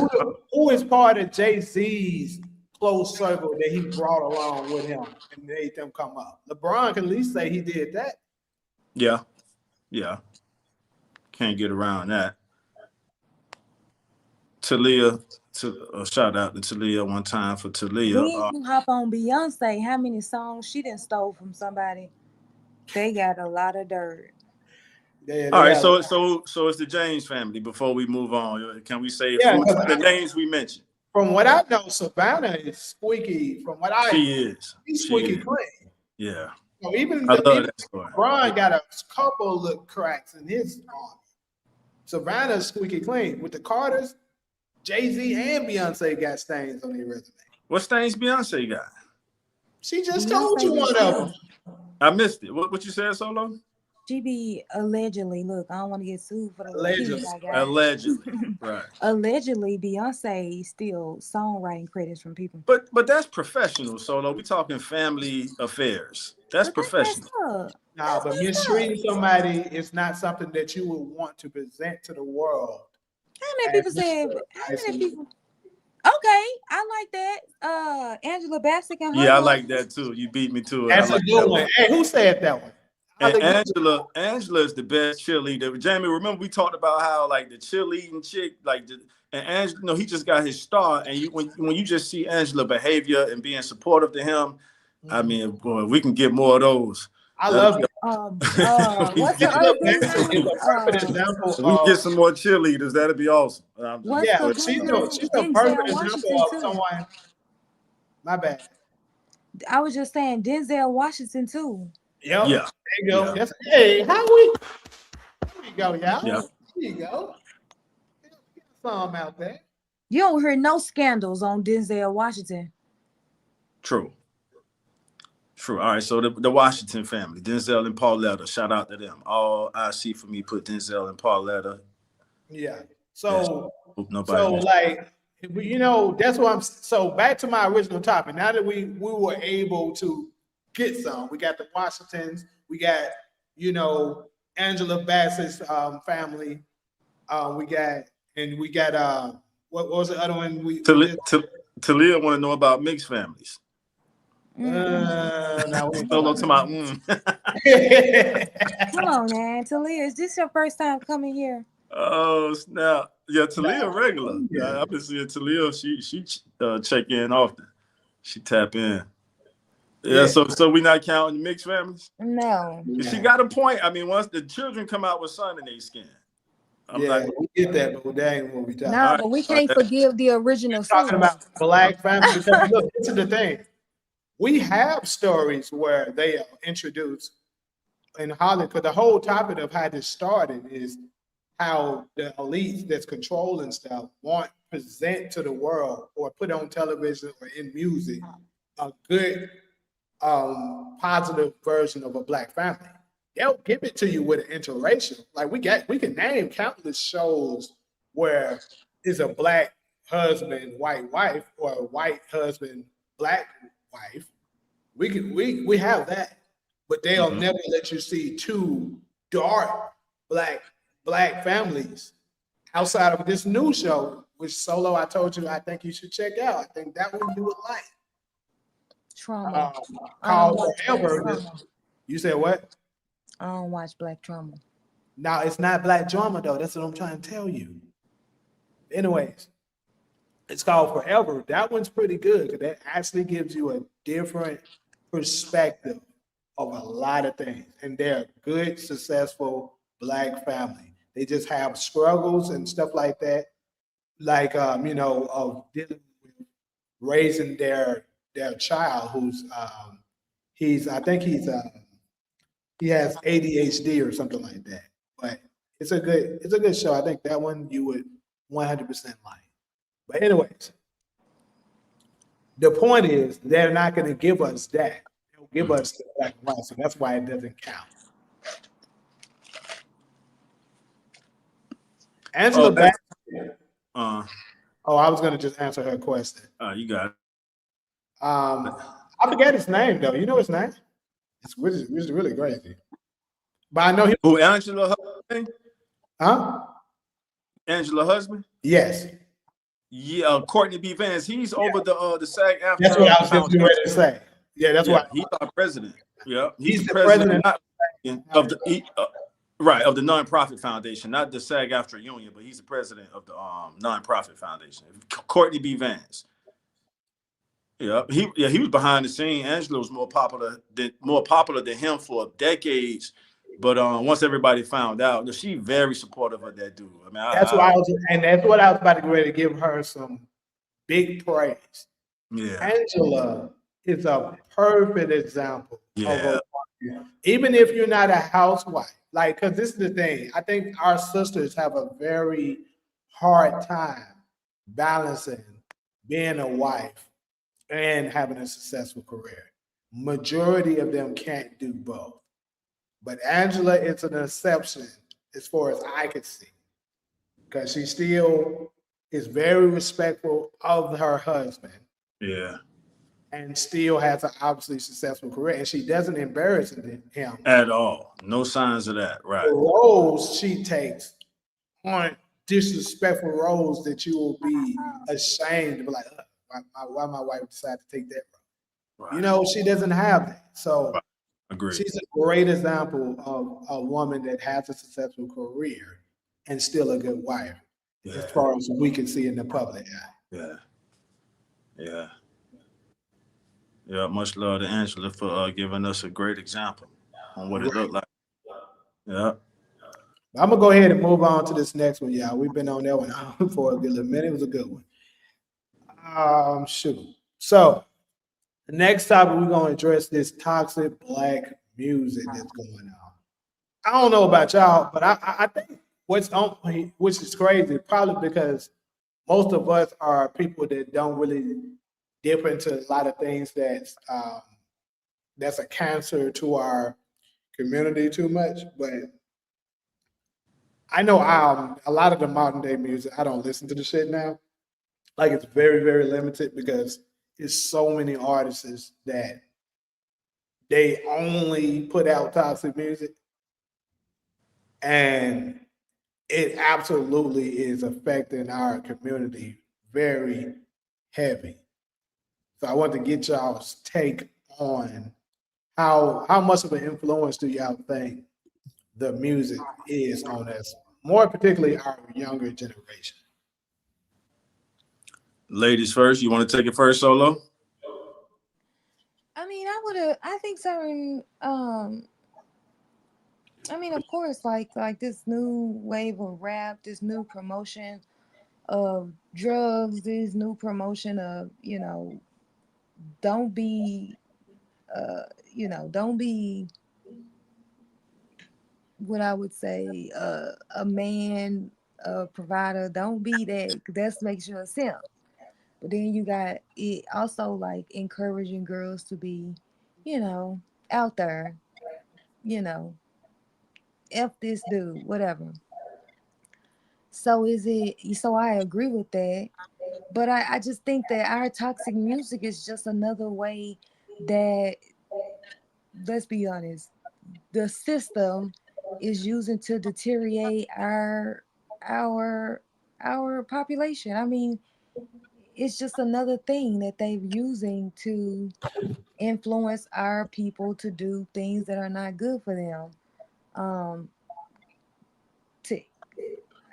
who is part of Jay-Z's close circle that he brought along with him and made them come up? LeBron can at least say he did that. Yeah. Yeah. Can't get around that. Talia, shout out to Talia one time for Talia. We can hop on Beyonce. How many songs she done stole from somebody? They got a lot of dirt. All right, so it's the James family. Before we move on, can we say the names we mentioned? From what I know, Savannah is squeaky. From what she's squeaky clean. Yeah. So even I love that story. Brian got a couple of cracks in his arm. Savannah's squeaky clean. With the Carters, Jay-Z and Beyonce got stains on their resume. What stains Beyonce got? She just told you one of them. I missed it. What you said, Solo? She be allegedly, look, I don't want to get sued for the allegedly. Allegedly, right. Allegedly, Beyonce steals songwriting credits from people. But that's professional, Solo. We talking family affairs. That's professional. No, but mistreating somebody is not something that you would want to present to the world. How many people said? How many people? Okay, I like that. Angela Bassett and her. Yeah, I like that too. You beat me to it. That's a good one. Hey, who said that one? And Angela is the best cheerleader. Jamie, remember we talked about how like the cheerleading chick, and Angela, he just got his star. And when you just see Angela behavior and being supportive to him, I mean, boy, we can get more of those. I love it. What's the other example? We get some more cheerleaders. That'd be awesome. She's a perfect example of someone. My bad. I was just saying Denzel Washington too. Yep. Yeah. There you go. Yeah. Hey, there you go, y'all. Yeah. There you go. Some out there. You don't hear no scandals on Denzel Washington. True. All right, so the Washington family, Denzel and Pauletta, shout out to them. All I see for me put Denzel and Pauletta. Yeah. So like, that's what I'm. So back to my original topic. Now that we were able to get some, we got the Washingtons, we got Angela Bassett's family, we got what was the other one? Talia want to know about mixed families. Now we Solo to my Come on, man. Talia, is this your first time coming here? Oh snap! Yeah, Talia regular. Yeah, I've been seeing Talia. She check in often. She tap in. Yeah, so we not counting mixed families? No. She got a point. I mean, once the children come out with sun in their skin. We get that, but that ain't what we talking about. No, but we can't forgive the original. Talking about black families. Look, this is the thing. We have stories where they are introduced in Hollywood, because the whole topic of how this started is how the elites that's controlling stuff want to present to the world or put on television or in music a good, positive version of a black family. They'll give it to you with an interracial. Like we can name countless shows where it's a black husband, white wife, or a white husband, black wife. We have that, but they'll never let you see two dark black families outside of this new show, which Solo I told you I think you should check out. I think that one you would like. Trauma. Called Forever. You said what? I don't watch Black Trauma. No, it's not Black Drama though. That's what I'm trying to tell you. Anyways, it's called Forever. That one's pretty good because that actually gives you a different perspective of a lot of things. And they're a good, successful black family. They just have struggles and stuff like that, like of dealing with raising their child, who's he's he has ADHD or something like that. But it's a good show. I think that one you would 100% like. But anyways, the point is they're not going to give us that. They'll give us the black and white, so that's why it doesn't count. Angela Oh, Bassett. uh, Oh, I was going to just answer her question. you got it. I forget his name though. You know his name? It's really crazy. But I know he. Who, Angela husband? Huh? Angela husband? Yes. Yeah, Courtney B. Vance. He's over the SAG That's what I after was just getting ready to say. Yeah, that's Yeah, why he's our president. Yeah, he's the the president president. not of right of the nonprofit foundation, not the SAG after union, but he's the president of the nonprofit foundation. Courtney B. Vance. He was behind the scene. Angela was more popular than him for decades. But once everybody found out, she very supportive of that dude. I mean, That's why that's what I was about to get ready to give her some big praise. yeah, Angela is a perfect example of yeah, a even if you're not a housewife, like, because this is the thing, I think our sisters have a very hard time balancing being a wife and having a successful career. Majority of them can't do both. But Angela is an exception as far as I could see, because she still is very respectful of her husband yeah. and still has an obviously successful career, and she doesn't embarrass him. At all. No signs of that. The Right. roles she takes aren't disrespectful roles that you will be ashamed to be like, why my wife decided to take that role? Right. You know, she doesn't have that. So Right. Agreed. she's a great example of a woman that has a successful career and still a good wife, as far as we can see in the public eye. Yeah. Yeah. Yeah. Much love to Angela for giving us a great example on what it looked like. Yeah. I'm gonna go ahead and move on to this next one, y'all. We've been on that one for a good little minute. It was a good one. Shoot. So the next topic we're gonna address this toxic black music that's going on. I don't know about y'all, but I think what's on, which is crazy, probably because most of us are people that don't really dip into a lot of things that's a cancer to our community too much. But I know a lot of the modern day music, I don't listen to the shit now. Like, it's very, very limited because it's so many artists that they only put out toxic music, and it absolutely is affecting our community very heavy. So I want to get y'all's take on how much of an influence do y'all think the music is on us, more particularly our younger generation. Ladies first. You want to take it first, Solo? I mean, I think certain, I mean, of course, like this new wave of rap, this new promotion of drugs, this new promotion of, don't be, don't be what I would say, a man, a provider. Don't be that. That makes you a simp. But then you got it also like encouraging girls to be, you know, out there, you know, F this dude, whatever. So I agree with that. But I just think that our toxic music is just another way that, let's be honest, the system is using to deteriorate our our population. I mean, it's just another thing that they're using to influence our people to do things that are not good for them. Um, to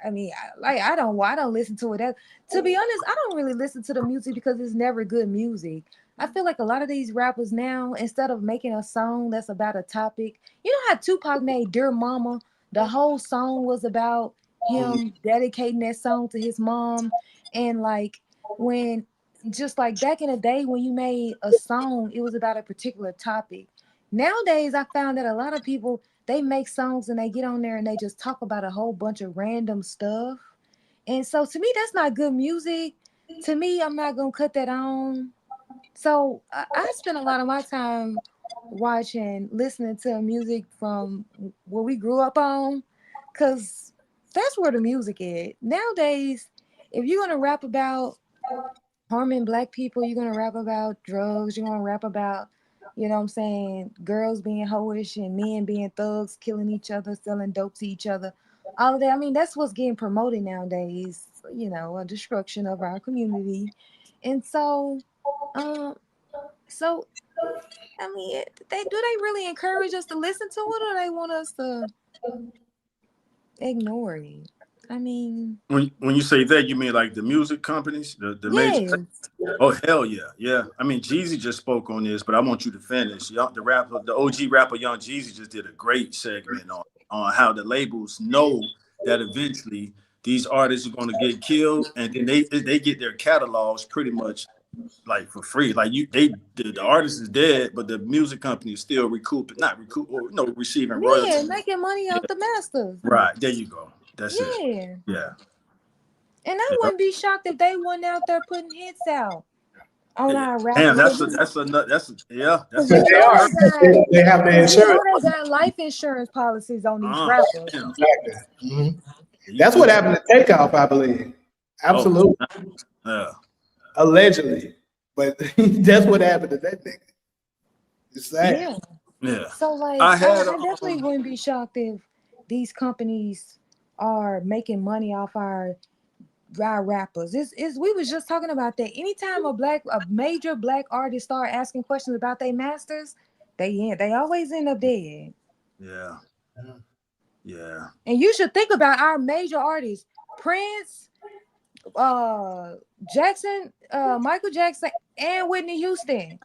I mean, I don't listen to it. To be honest, I don't really listen to the music because it's never good music. I feel like a lot of these rappers now, instead of making a song that's about a topic, you know how Tupac made "Dear Mama," the whole song was about Mhm. him dedicating that song to his mom, and like when, just like back in the day when you made a song, it was about a particular topic. Nowadays, I found that a lot of people they make songs and they get on there and they just talk about a whole bunch of random stuff. And so to me, that's not good music. To me, I'm not gonna cut that on. So I spend a lot of my time watching, listening to music from what we grew up on, cause that's where the music is. Nowadays, if you're gonna rap about harming black people, you're gonna rap about drugs, you're gonna rap about, you know what I'm saying, girls being hoish and men being thugs, killing each other, selling dope to each other. All of that. I mean, that's what's getting promoted nowadays, a destruction of our community. And um, so I mean, they really encourage us to listen to it, or they want us to ignore it? I mean, When you say that, you mean like the music companies, the major. yes, Oh hell yeah, yeah. I mean, Jeezy just spoke on this, but I want you to finish. The rapper, the OG rapper, Young Jeezy, just did a great segment on how the labels know that eventually these artists are going to get killed, and then they get their catalogs pretty much like for free. Like the artist is dead, but the music company is still receiving yeah, royalties. making money Yeah, off the masters. right. There you go. That's it. Yeah. Yeah. And I Yeah. wouldn't be shocked if they went out there putting hits out on our Damn, rappers. that's Because that's a you They know are. job. they got, They have the cause you know insurance. they got life insurance policies on these Uh, rappers. damn. Exactly. You That's you what happened to Takeoff, I believe. oh Absolutely. yeah. Allegedly. But that's what happened to that nigga. It's sad. Yeah. Yeah. So like I had I definitely wouldn't be shocked if these companies are making money off our rappers. It's we was just talking about that. Anytime a major black artist start asking questions about their masters, they always end up dead. yeah. Yeah. And you should think about our major artists, Prince, uh Jackson, Michael Jackson, and Whitney Houston.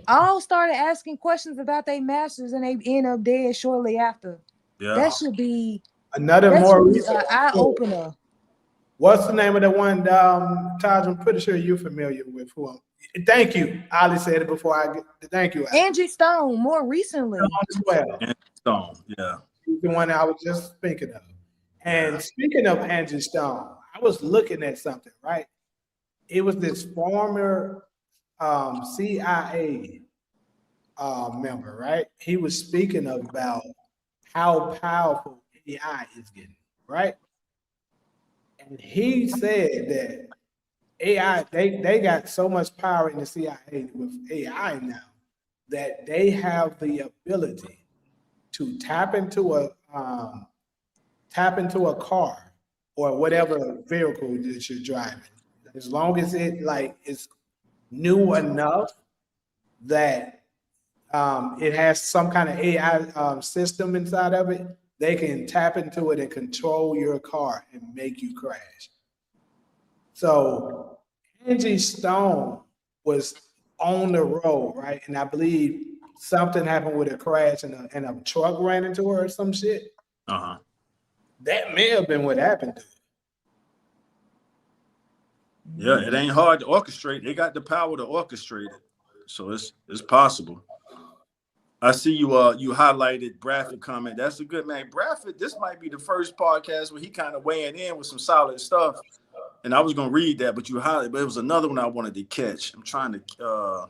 All started asking questions about their masters and they end up dead shortly after. Yeah. That should be Another that more should be recent. an eye opener. What's the name of the one, Taj? I'm pretty sure you're familiar with who thank you. Ali said it before I get thank you, Ali. Angie Stone, more recently. As well. And Stone. Yeah. He's the one I was just speaking of. Yeah. And speaking of Angie Stone, I was looking at something, right? It was this former CIA member, right? He was speaking about how powerful AI is getting, right? And he said that AI, they got so much power in the CIA with AI now that they have the ability to tap into a car or whatever vehicle that you're driving, as long as it like is new enough that it has some kind of AI system inside of it, they can tap into it and control your car and make you crash. So Angie Stone was on the road, right? And I believe something happened with a crash and a truck ran into her or some shit. Uh-huh. That may have been what happened to her. Yeah. It ain't hard to orchestrate. They got the power to orchestrate it. So it's possible. I see you highlighted Bradford comment. That's a good man. Bradford, this might be the first podcast where he kind of weighing in with some solid stuff. And I was gonna read that, but you highlighted, but it was another one I wanted to catch. I'm trying to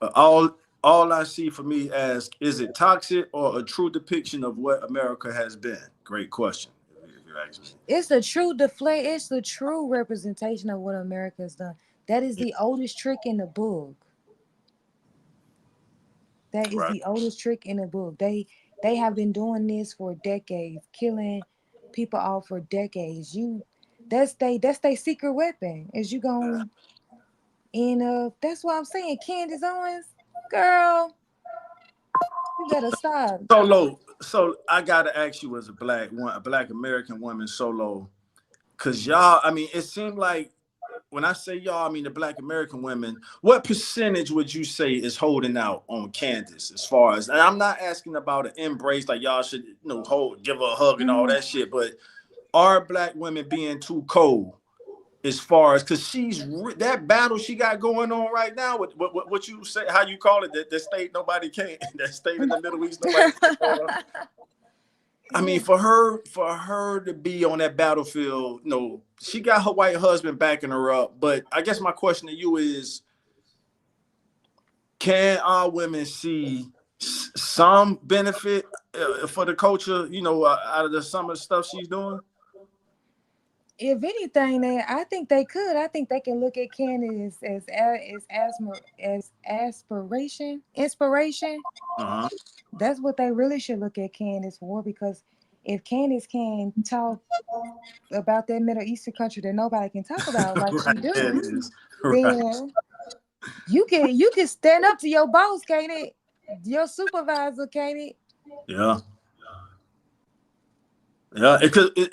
all I see for me as is it toxic or a true depiction of what America has been? Great question. If you ask me. It's the true representation of what America's done. That is the oldest trick in the book. That is Right. the oldest trick in the book. They have been doing this for decades, killing people off for decades. That's they secret weapon. Is you going end up that's what I'm saying. Candace Owens, girl, you better stop. Solo. So I gotta ask you as a black American woman, Solo, because y'all, I mean, it seemed like when I say y'all, I mean the black American women, what percentage would you say is holding out on Candace as far as, and I'm not asking about an embrace, like y'all should, give her a hug and all Mhm. that shit, but are black women being too cold as far as because that battle she got going on right now with what you say, how you call it, that state nobody can, that state in the Middle East nobody can. I mean, for her to be on that battlefield, she got her white husband backing her up. But I guess my question to you is, can our women see some benefit for the culture, out of some of the stuff she's doing? If anything, I think they could. I think they can look at Candace as inspiration. Uh-huh. That's what they really should look at Candace for, because if Candace can talk about that Middle Eastern country that nobody can talk about like she do, then you can stand up to your boss, can't it? Your supervisor, can't it? Yeah. Yeah,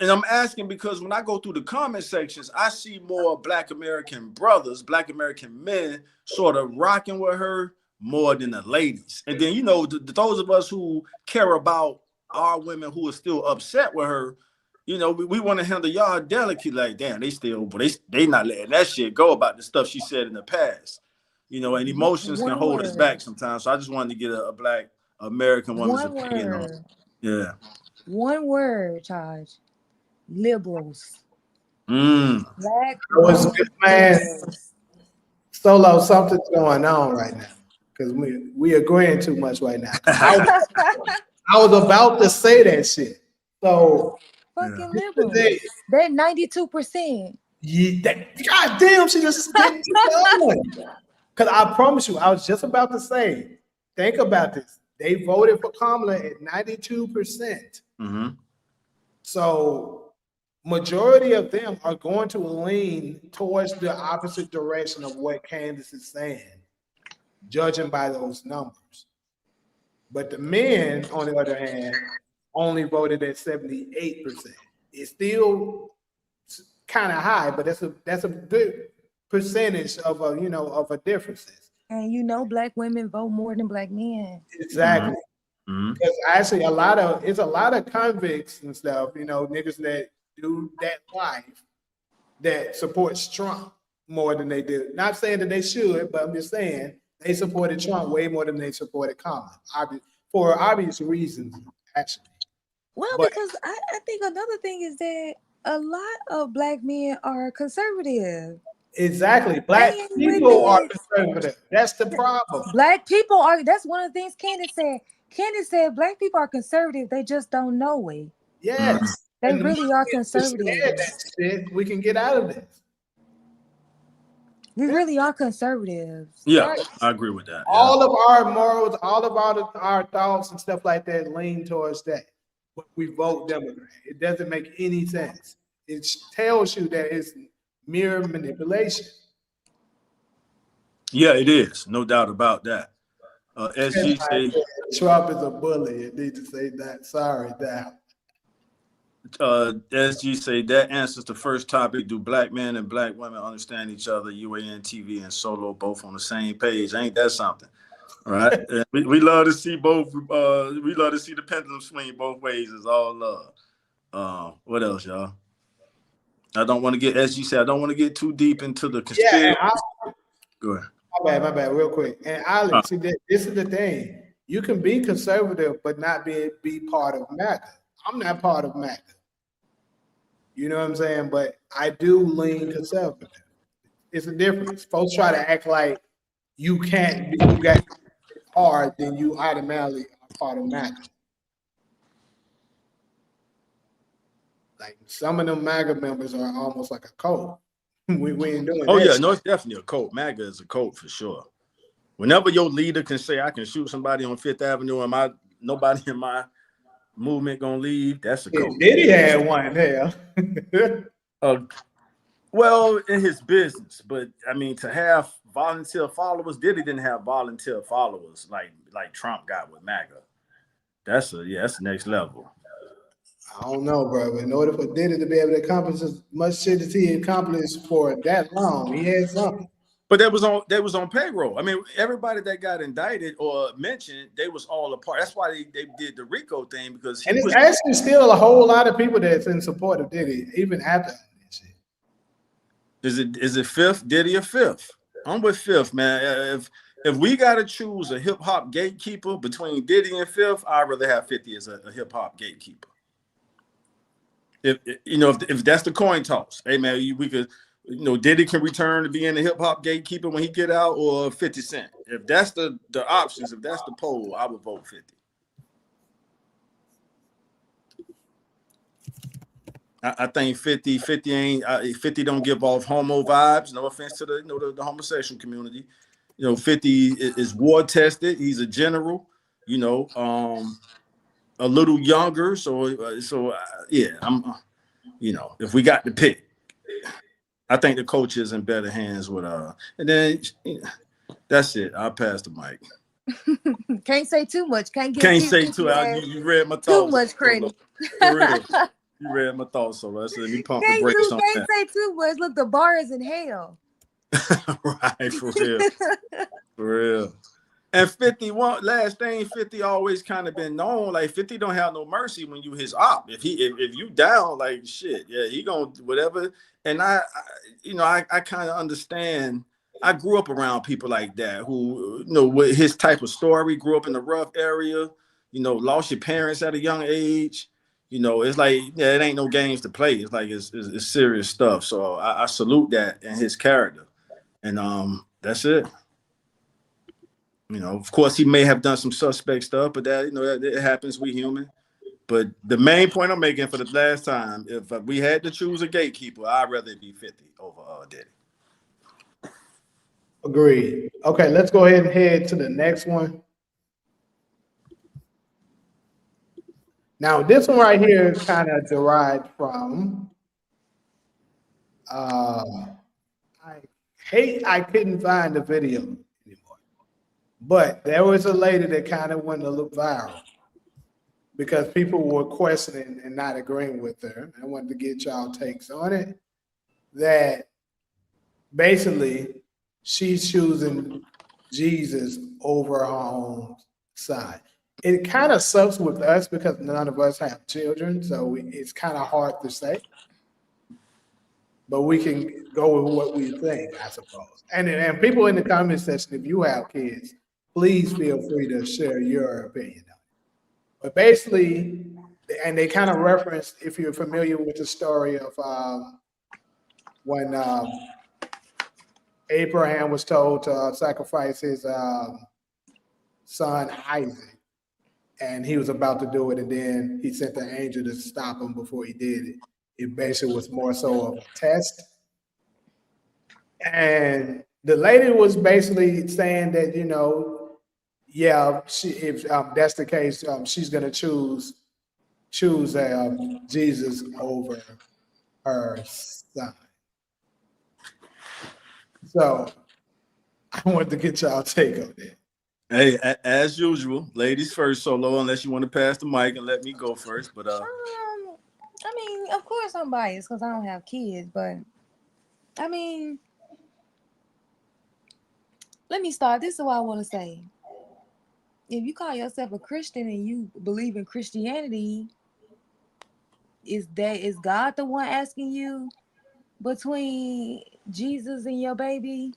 and I'm asking because when I go through the comment sections, I see more Black American brothers, Black American men sort of rocking with her more than the ladies. And then, those of us who care about our women who are still upset with her, we want to handle y'all delicately. Like, damn, they not letting that shit go about the stuff she said in the past. And emotions can hold us back sometimes. So I just wanted to get a Black American woman's opinion on it. Yeah. One word, Taj. Liberals. Black liberals. Solo, something's going on right now because we agreeing too much right now. I was about to say that shit. So fucking liberals. They're 92%. Yeah, God damn, she just getting done. Because I promise you, I was just about to say, think about this. They voted for Kamala at 92%. Mm-hmm. So majority of them are going to lean towards the opposite direction of what Candace is saying, judging by those numbers. But the men, on the other hand, only voted at 78%. It's still kind of high, but that's a good percentage of a differences. And Black women vote more than Black men. Exactly. Mm-hmm. Because actually it's a lot of convicts and stuff, niggas that do that life that supports Trump more than they do. Not saying that they should, but I'm just saying they supported Trump way more than they supported Kamala, for obvious reasons, actually. Well, because I think another thing is that a lot of Black men are conservative. Exactly. Black people are conservative. That's the problem. Black people are, that's one of the things Candace said. Candace said Black people are conservative. They just don't know it. Yes. They really are conservative. That shit, we can get out of this. We really are conservatives. Yeah, right. I agree with that. All of our morals, all of our thoughts and stuff like that lean towards that. But we vote Democrat. It doesn't make any sense. It tells you that it's mere manipulation. Yeah, it is. No doubt about that. SG say Trump is a bully. You need to say that. Sorry, that. SG say that answers the first topic. Do Black men and Black women understand each other? UAN TV and Solo both on the same page. Ain't that something? All right. we love to see both. We love to see the pendulum swing both ways. It's all love. What else, y'all? I don't want to get, as you said, I don't want to get too deep into the conspiracy. Yeah, go ahead. My bad, real quick. And Alex, see, this is the thing. You can be conservative, but not be part of MAGA. I'm not part of MAGA. You know what I'm saying? But I do lean conservative. It's a difference. Folks try to act like you can't be, you got hard, then you automatically are part of MAGA. Like some of them MAGA members are almost like a cult. We ain't doing Oh, that. yeah, no, it's definitely a cult. MAGA is a cult for sure. Whenever your leader can say, I can shoot somebody on Fifth Avenue and nobody in my movement gonna leave, that's a cult. Diddy had one there. Well, in his business, but I mean, to have volunteer followers, Diddy didn't have volunteer followers like Trump got with MAGA. That's the next level. I don't know, bro. But in order for Diddy to be able to accomplish as much shit as he accomplished for that long, he had something. But they was on payroll. I mean, everybody that got indicted or mentioned, they was all a part. That's why they did the RICO thing, because it's actually still a whole lot of people that's in support of Diddy, even after that shit. Is it fifth? Diddy or fifth? I'm with fifth, man. If we gotta choose a hip hop gatekeeper between Diddy and Fifth, I'd rather have 50 as a hip hop gatekeeper. If that's the coin toss, hey man, we could, Diddy can return to being the hip hop gatekeeper when he get out, or 50 Cent. If that's the options, if that's the poll, I would vote 50. I think 50 ain't 50 don't give off homo vibes. No offense to the homosexual community. 50 is war tested. He's a general. A little younger. So yeah, if we got to pick, I think the coach is in better hands with and then that's it. I'll pass the mic. Can't say too much. Can't say too. You read my thoughts. Too much credit. For real. You read my thoughts, so let me pump the brakes on that. Can't say too much. Look, the bar is in hell. Right, for real. For real. And 51, last thing, 50 always kind of been known. Like 50 don't have no mercy when you his op. If you down, like shit, yeah, he gonna whatever. And I kind of understand. I grew up around people like that who, with his type of story, grew up in a rough area, lost your parents at a young age. It's like, yeah, it ain't no games to play. It's like it's serious stuff. So I salute that in his character. And that's it. Of course he may have done some suspect stuff, but that, that it happens, we human. But the main point I'm making for the last time, if we had to choose a gatekeeper, I'd rather it be 50 over Diddy. Agreed. Okay, let's go ahead and head to the next one. Now, this one right here is kind of derived from, I couldn't find the video anymore. But there was a lady that kind of went a little viral because people were questioning and not agreeing with her. I wanted to get y'all takes on it. That basically she's choosing Jesus over her own side. It kind of sucks with us because none of us have children, so it's kind of hard to say. But we can go with what we think, I suppose. And people in the comment section, if you have kids, please feel free to share your opinion on it. But basically, and they kind of referenced, if you're familiar with the story of when Abraham was told to sacrifice his son Isaac, and he was about to do it, and then he sent the angel to stop him before he did it. It basically was more so of a test. And the lady was basically saying that, yeah, if that's the case, she's going to choose Jesus over her son. So I wanted to get y'all take on that. Hey, as usual, ladies first, Solo, unless you want to pass the mic and let me go first. But I mean, of course I'm biased because I don't have kids, but I mean, let me start. This is what I want to say. If you call yourself a Christian and you believe in Christianity, is God the one asking you between Jesus and your baby?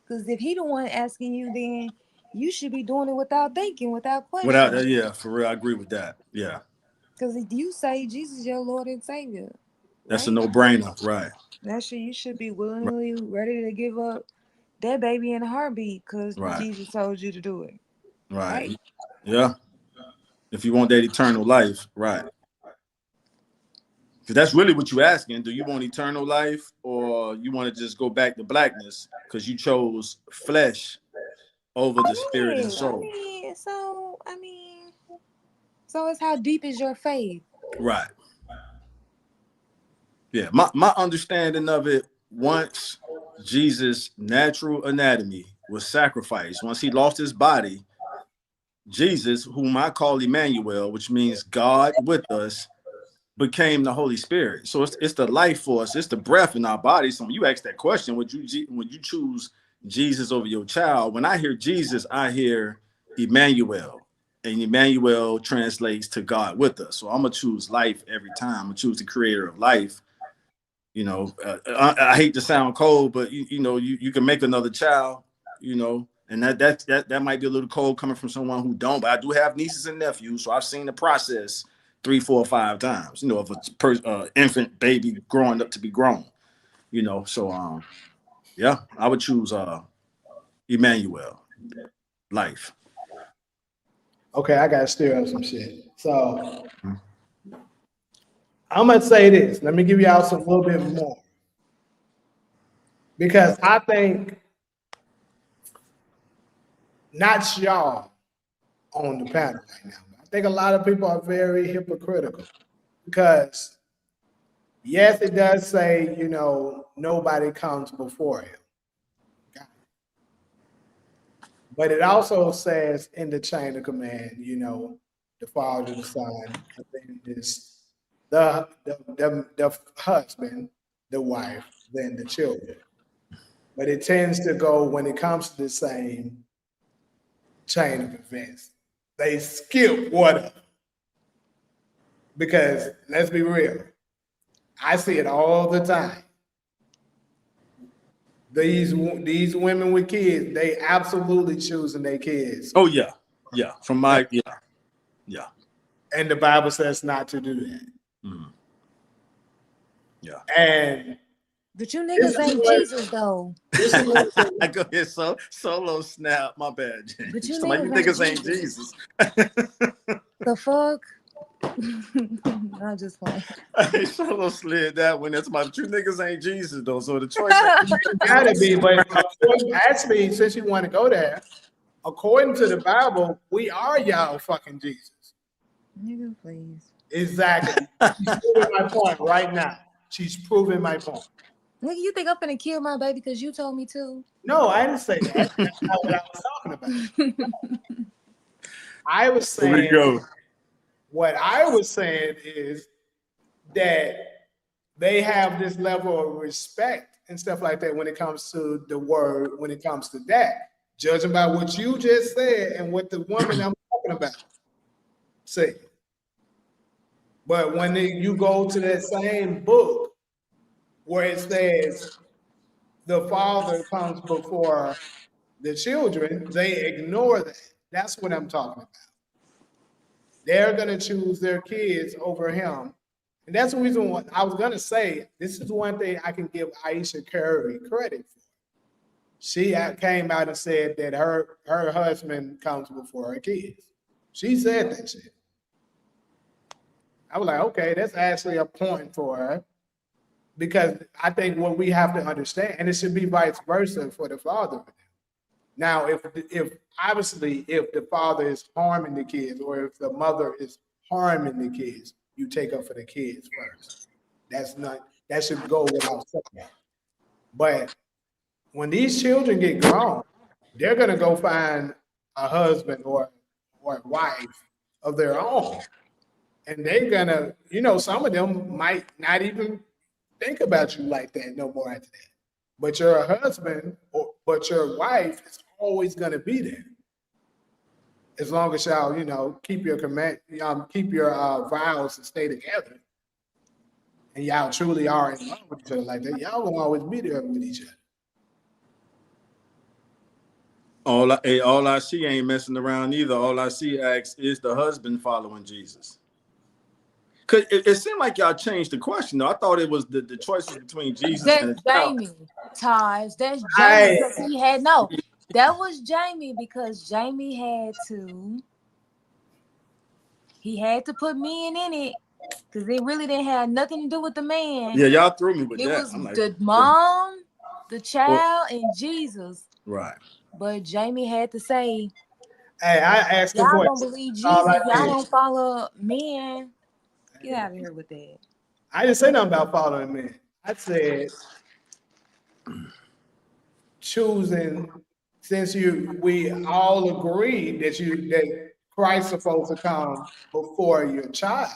Because if he the one asking you, then you should be doing it without thinking, without question. Yeah, for real, I agree with that. Yeah. Because if you say Jesus is your Lord and Savior, that's right? A no-brainer, right? You should be willingly ready to give up that baby in a heartbeat because Jesus told you to do it. Right. Yeah. If you want that eternal life, right. Because that's really what you're asking. Do you want eternal life, or you want to just go back to blackness because you chose flesh over the spirit and soul? So it's how deep is your faith? Right. Yeah. My understanding of it, once Jesus' natural anatomy was sacrificed, once he lost his body, Jesus, whom I call Emmanuel, which means God with us, became the Holy Spirit. So it's the life force, it's the breath in our body. So when you ask that question, when you choose Jesus over your child, when I hear Jesus, I hear Emmanuel, and Emmanuel translates to God with us. So I'm gonna choose life every time. I'm gonna choose the creator of life You know, I hate to sound cold, but you know, you can make another child. You know, and that might be a little cold coming from someone who don't. But I do have nieces and nephews, so I've seen the process 3, 4, 5 times. You know, of a infant baby growing up to be grown. You know, so yeah, I would choose Emmanuel life. Okay, I gotta stir up some shit. So I'm gonna say this. Let me give y'all some little bit more. Because I think not y'all on the panel right now. I think a lot of people are very hypocritical because yes, it does say, you know, nobody comes before him. But it also says in the chain of command, you know, the father, the son, and then this the husband, the wife, then the children. But it tends to go when it comes to the same chain of events. They skip what? Because let's be real, I see it all the time. These women with kids, they absolutely choosing their kids. Oh yeah, yeah. From my yeah. And the Bible says not to do that. Mm-hmm. Yeah. And but you niggas ain't Jesus though. I go ahead, solo snap. My bad, James. But you Somebody, you niggas ain't Jesus. The fuck? I'm just playing. Hey, solo slid that one. That's my you niggas ain't Jesus though. So the choice gotta be, but actually, since you want to go there, according to the Bible, we are y'all fucking Jesus. Nigga, please. Exactly. She's proving my point right now. She's proving my point. Nigga, you think I'm gonna kill my baby because you told me to? No, I didn't say that. That's not what I was talking about. I was saying what I was saying is that they have this level of respect and stuff like that when it comes to the word, when it comes to that. Judging by what you just said and what the woman I'm talking about said. But when you go to that same book where it says the father comes before the children, they ignore that. That's what I'm talking about. They're going to choose their kids over him. And that's the reason why I was going to say, this is one thing I can give Aisha Curry credit for. She came out and said that her husband comes before her kids. She said that shit. I was like, okay, that's actually a point for her. Because I think what we have to understand, and it should be vice versa for the father. Now, if obviously if the father is harming the kids or if the mother is harming the kids, you take up for the kids first. That should go without saying. But when these children get grown, they're gonna go find a husband or a wife of their own. And they're gonna, some of them might not even think about you like that no more after that. But your husband but your wife is always gonna be there. As long as y'all, keep your keep your vows and stay together. And y'all truly are in love with each other like that, y'all will always be there with each other. All I see ain't messing around either. All I see is the husband following Jesus. Cause it seemed like y'all changed the question though. I thought it was the choices between Jesus and the child. Jamie, Taj. That's Jamie because he had that was Jamie because Jamie had to put men in it because it really didn't have nothing to do with the man. Yeah, y'all threw me with that. It was the mom, the child, and Jesus. Right. But Jamie had to say, "Hey, I asked the y'all don't believe Jesus. Y'all don't follow men. Get out of here with that." I didn't say nothing about following men. I said choosing, since we all agreed that Christ is supposed to come before your child.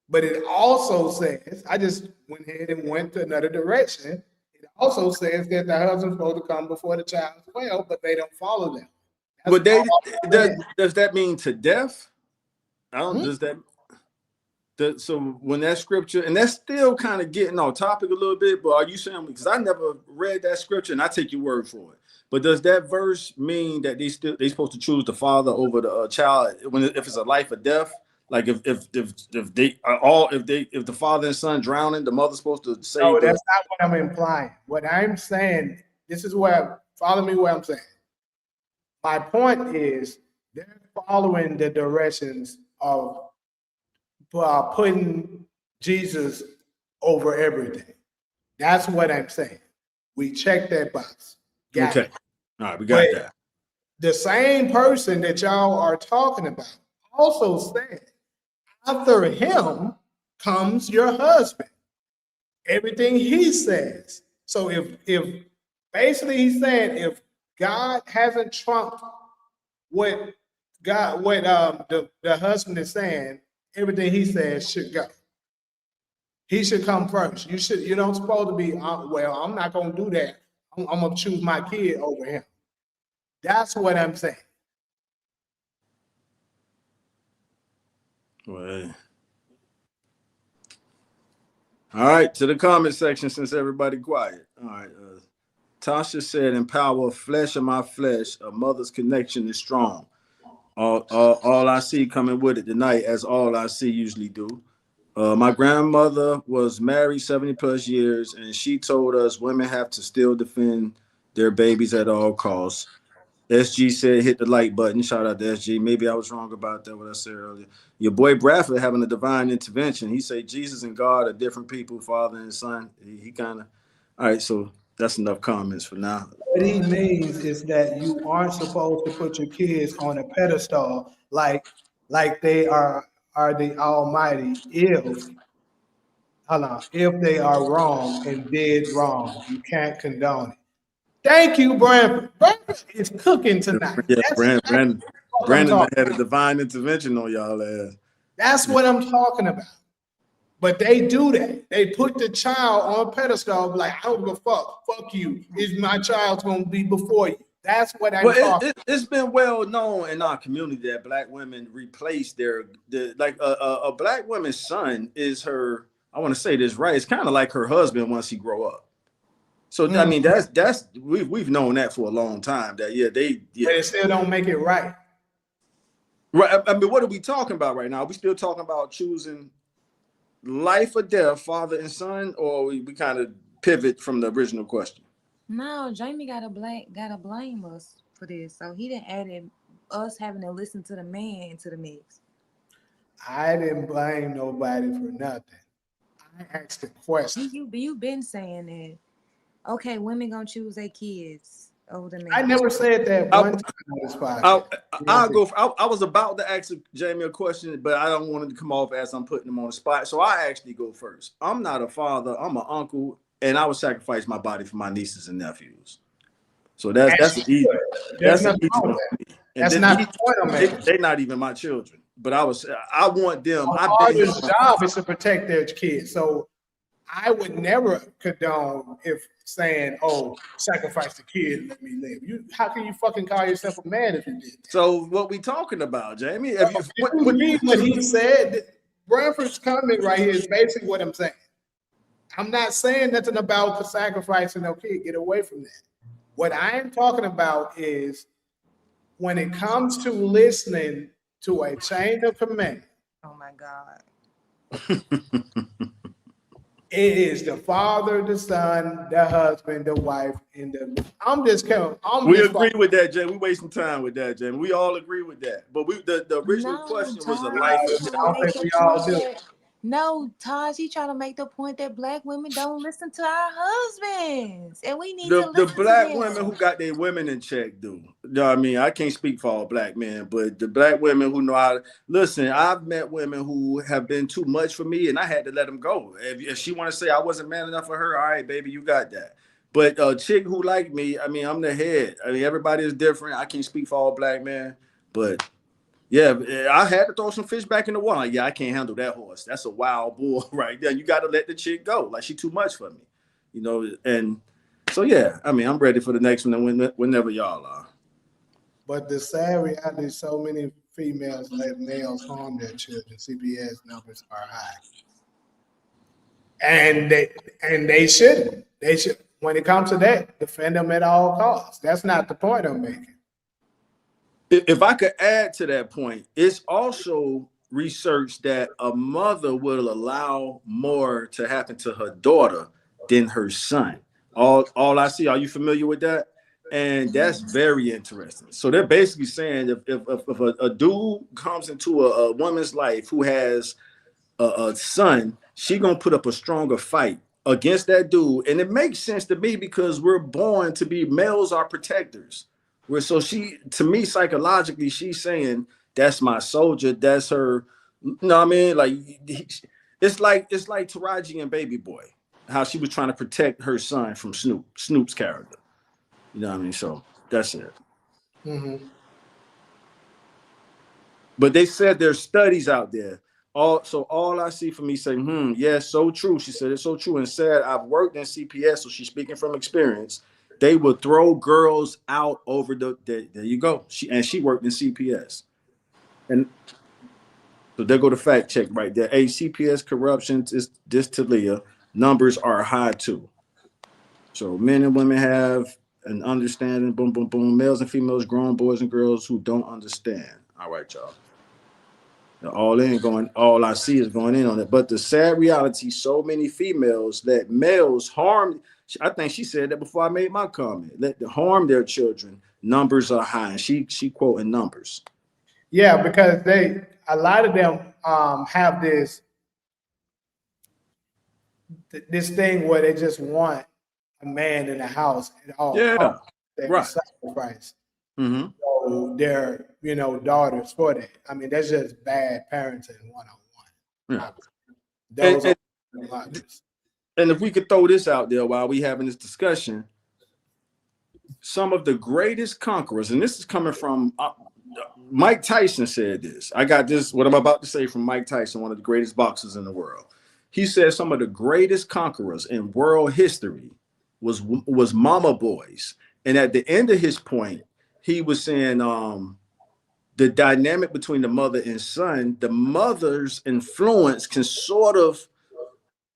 But it also says, I just went ahead and went to another direction. It also says that the husband's supposed to come before the child as well, but they don't follow them. But does that mean to death? I don't. Does that? So when that scripture, and that's still kind of getting off topic a little bit, but are you saying, because I never read that scripture and I take your word for it, but does that verse mean that they supposed to choose the father over the child if it's a life or death? Like if the father and son drowning, the mother's supposed to No, save the. that's not what I'm implying. What I'm saying, this is where, follow me where I'm saying. My point is they're following the directions of putting Jesus over everything. That's what I'm saying. We check that box. Got Okay. it. All right, we got But that. the same person that y'all are talking about also said, after him comes your husband. Everything he says. So if basically he's saying if God hasn't trumped what the husband is saying, everything he says should go. He should come first. You don't supposed to be well, I'm not gonna do that. I'm gonna choose my kid over him. That's what I'm saying. Well, all right, to the comment section since everybody quiet. All right. Tasha said, "In power of flesh of my flesh, a mother's connection is strong. All I see coming with it tonight, as all I see usually do. My grandmother was married 70 plus years, and she told us women have to still defend their babies at all costs. SG said, hit the like button. Shout out to SG. Maybe I was wrong about that, what I said earlier. Your boy Bradford having a divine intervention. He said Jesus and God are different people, father and son. He kind of, all right, so that's enough comments for now. What he means is that you aren't supposed to put your kids on a pedestal like they are the Almighty. If they are wrong and did wrong, you can't condone it. Thank you, Brandon. Brandon is cooking tonight. Yeah, That's exactly what I'm Brandon talking had a about. divine intervention on y'all ass. That's what I'm talking about. But they do that. They put the child on a pedestal, like, I don't give a fuck. Fuck you. Is my child's gonna be before you? That's what I'm Well, talking it's been well known in our community that black women replace like a black woman's son is her. I want to say this right. It's kind of like her husband once he grow up. So I about. mean that's we've known that for a long time. That But it still don't make it right. right. I mean, what are we talking about right now? Are we still talking about choosing life or death, father and son, or we kind of pivot from the original question? No, Jamie gotta blame us for this. So he didn't add us having to listen to the man into the mix. I didn't blame nobody for nothing. I asked the question. You've been saying that. Okay, women gonna choose their kids over the I man. never said that one time on this podcast. I was about to ask Jamie a question, but I don't want it to come off as I'm putting him on the spot. So I actually go first. I'm not a father. I'm an uncle, and I would sacrifice my body for my nieces and nephews. So that's an easy. There's That's an nothing easy wrong one with for that. me. And That's then not the point I'm making. they're not even my children. But I want them. A I father's job is to protect their kids. So I would never condone if saying, "Oh, sacrifice the kid, let me live." How can you fucking call yourself a man if you did that? So what we talking about, Jamie? Did you read what he said? Bradford's comment right here is basically what I'm saying. I'm not saying nothing about sacrificing no kid. Get away from that. What I am talking about is when it comes to listening to a chain of command. Oh my God. It is the father, the son, the husband, the wife, and the. We agree with that, Jamie. We wasting time with that, Jamie. We all agree with that. But the original No, question was a Taj, life he or trying death. to I don't make think the we all point do. that no, Taj, he trying to make the point that black women don't listen to our husbands, and we need to The listen to black women who them. got their women in check do. You know what I mean? I can't speak for all black men, but the black women who know how to listen, I've met women who have been too much for me and I had to let them go. If she want to say I wasn't man enough for her, all right, baby, you got that. But a chick who like me, I mean, I'm the head. I mean, everybody is different. I can't speak for all black men, but yeah, I had to throw some fish back in the water. Like, yeah, I can't handle that horse. That's a wild bull right there. You got to let the chick go. Like she too much for me, you know. And so yeah, I mean, I'm ready for the next one whenever y'all are. But the sad reality is so many females let males harm their children, CPS numbers are high. And they shouldn't. They should, when it comes to that, defend them at all costs. That's not the point I'm making. If I could add to that point, it's also research that a mother will allow more to happen to her daughter than her son. All I see, are you familiar with that? And that's very interesting. So they're basically saying if a dude comes into a woman's life who has a son, she gonna put up a stronger fight against that dude. And it makes sense to me because we're born to be, males are protectors. So she, to me, psychologically, she's saying that's my soldier, that's her. You know what I mean? Like it's like Taraji and Baby Boy, how she was trying to protect her son from Snoop's character. You know what I mean? So that's it. Mm-hmm. But they said there's studies out there. All I see for me saying, yes, so true. She said it's so true, and said I've worked in CPS, so she's speaking from experience. They would throw girls out over there you go. She worked in CPS. And so there go the fact check right there. Hey, CPS corruption is this to Leah. Numbers are high too. So men and women have an understanding, boom, boom, boom. Males and females, grown boys and girls who don't understand. All right, y'all. All I see is going in on it. But the sad reality, so many females let males harm. I think she said that before I made my comment. Let them harm their children. Numbers are high. And she quoting numbers. Yeah, because a lot of them have this thing where they just want a man in the house at all costs. They right. Sacrifice. Mm-hmm. So their daughters for that. I mean, that's just bad parenting 101. Yeah. Those are and if we could throw this out there while we having this discussion, some of the greatest conquerors, and this is coming from Mike Tyson said this. I got this, what I'm about to say, from Mike Tyson, one of the greatest boxers in the world. He said some of the greatest conquerors in world history was mama boys. And at the end of his point, he was saying the dynamic between the mother and son, the mother's influence can sort of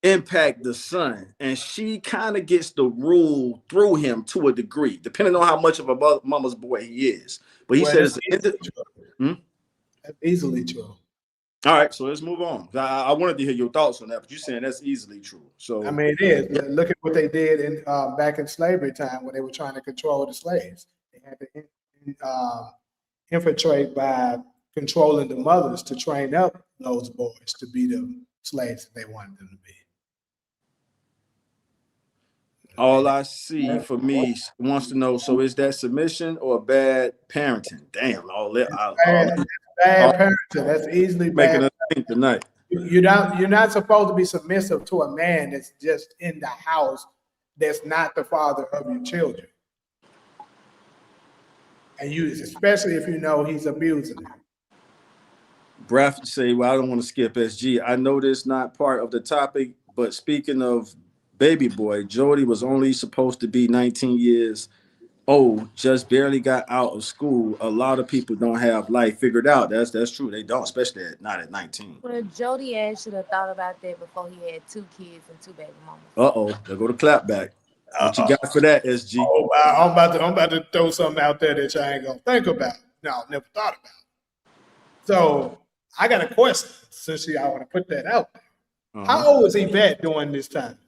impact the son, and she kind of gets the rule through him to a degree, depending on how much of a mama's boy he is. But he says that's easily true. All right, so let's move on. I wanted to hear your thoughts on that, but you're saying that's easily true. So I mean, it is. Yeah. Look at what they did in back in slavery time when they were trying to control the slaves. They had to infiltrate by controlling the mothers to train up those boys to be the slaves that they wanted them to be. All I see for me wants to know, so is that submission or bad parenting? Damn, bad parenting. That's easily making bad. us think tonight. You're not supposed to be submissive to a man that's just in the house, that's not the father of your children. And especially if you know he's abusing them. Braff say, well, I don't want to skip SG. I know this not part of the topic, but speaking of Baby Boy, Jody was only supposed to be 19 years old, just barely got out of school. A lot of people don't have life figured out. That's true. They don't, especially not at 19. Well, Jody should have thought about that before he had 2 kids and 2 baby mamas. There go the clap back. What you got for that, SG? Oh, I'm about to throw something out there that I ain't gonna think about. No, never thought about. So I got a question, since I want to put that out there. How old was Yvette during this time?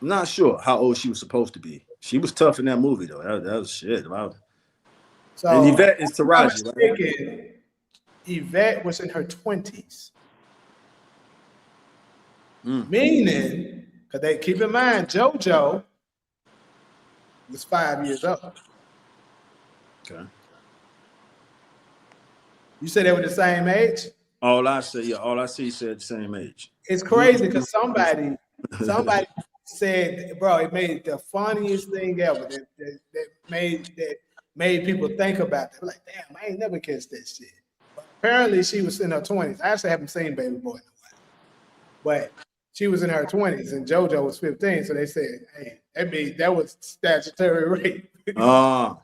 I'm not sure how old she was supposed to be. She was tough in that movie, though. That was shit. Wow. So, and Yvette is Taraji, right? Yvette was in her 20s. Meaning, because they keep in mind, JoJo was 5 years old. Okay. You said they were the same age? All I see said the same age. It's crazy because somebody said, bro, it made the funniest thing ever that made people think about it. Like, damn, I ain't never kissed that shit. But apparently she was in her 20s. I actually haven't seen Baby Boy in a while. But she was in her 20s and JoJo was 15. So they said, hey, that was statutory rape. That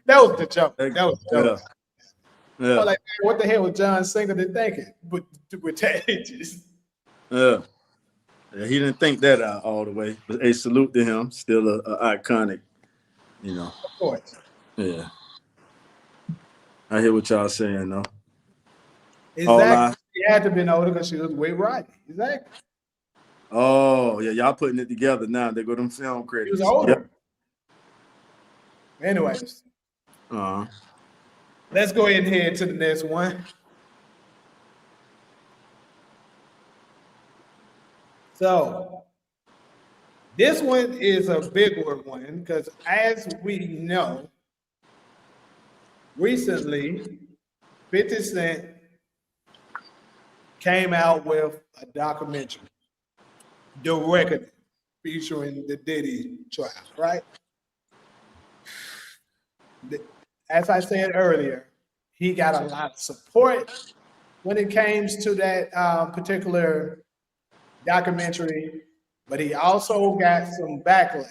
was the joke. That was the joke. Yeah, I'm like, man, what the hell was John Singleton thinking? But with that, it just, yeah. Yeah, he didn't think that out all the way. But a salute to him. Still a iconic, you know. of course. Yeah. I hear what y'all saying though. All Exactly. I She had to have been older because she was with Rodney. Exactly. Oh, yeah, y'all putting it together now. They go them film He was credits. Yep. older. Anyways, Uh, let's go ahead and head to the next one. So this one is a bigger one because, as we know, recently 50 Cent came out with a documentary, The Reckoning, featuring the Diddy trial, right? As I said earlier, he got a lot of support when it came to that particular documentary, but he also got some backlash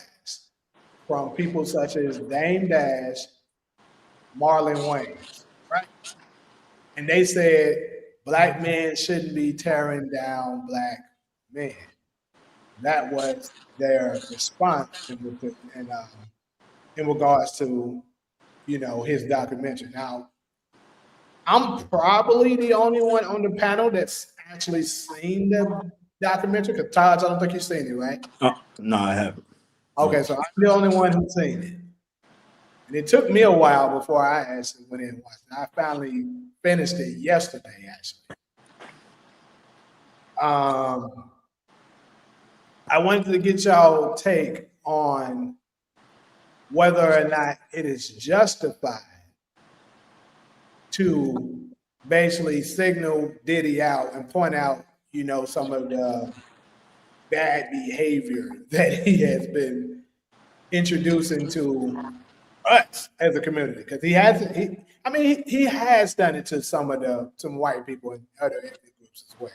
from people such as Dame Dash, Marlon Wayans, right? And they said black men shouldn't be tearing down black men. That was their response in regards to his documentary. Now, I'm probably the only one on the panel that's actually seen the documentary. Because Taj, I don't think you've seen it, right? no, I haven't. No. Okay, so I'm the only one who's seen it. And it took me a while before I actually went in and watched it. I finally finished it yesterday, actually. Um, I wanted to get y'all take on whether or not it is justified to basically signal Diddy out and point out, some of the bad behavior that he has been introducing to us as a community. Because he has done it to some white people and other ethnic groups as well.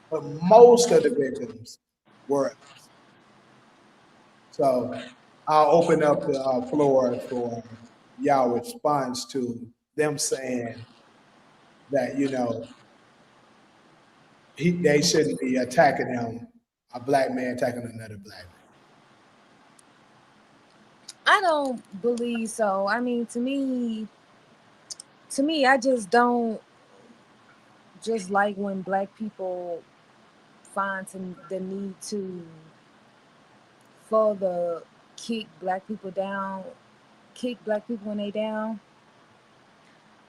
But most of the victims were us. So I'll open up the floor for y'all response to them saying that they shouldn't be attacking him, a black man attacking another black man. I don't believe so. I mean, to me, I just don't just like when black people find the need to further kick black people when they down.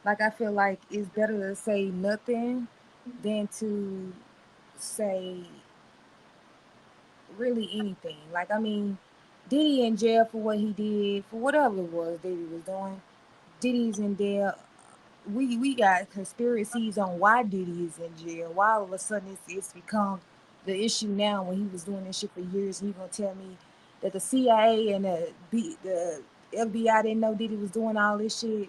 Like I feel like it's better to say nothing than to say really anything. Like I mean, Diddy in jail for what he did, for whatever it was Diddy was doing. Diddy's in there. We got conspiracies on why Diddy is in jail. Why all of a sudden it's become the issue now when he was doing this shit for years. And you gonna tell me that the CIA and the FBI didn't know Diddy was doing all this shit?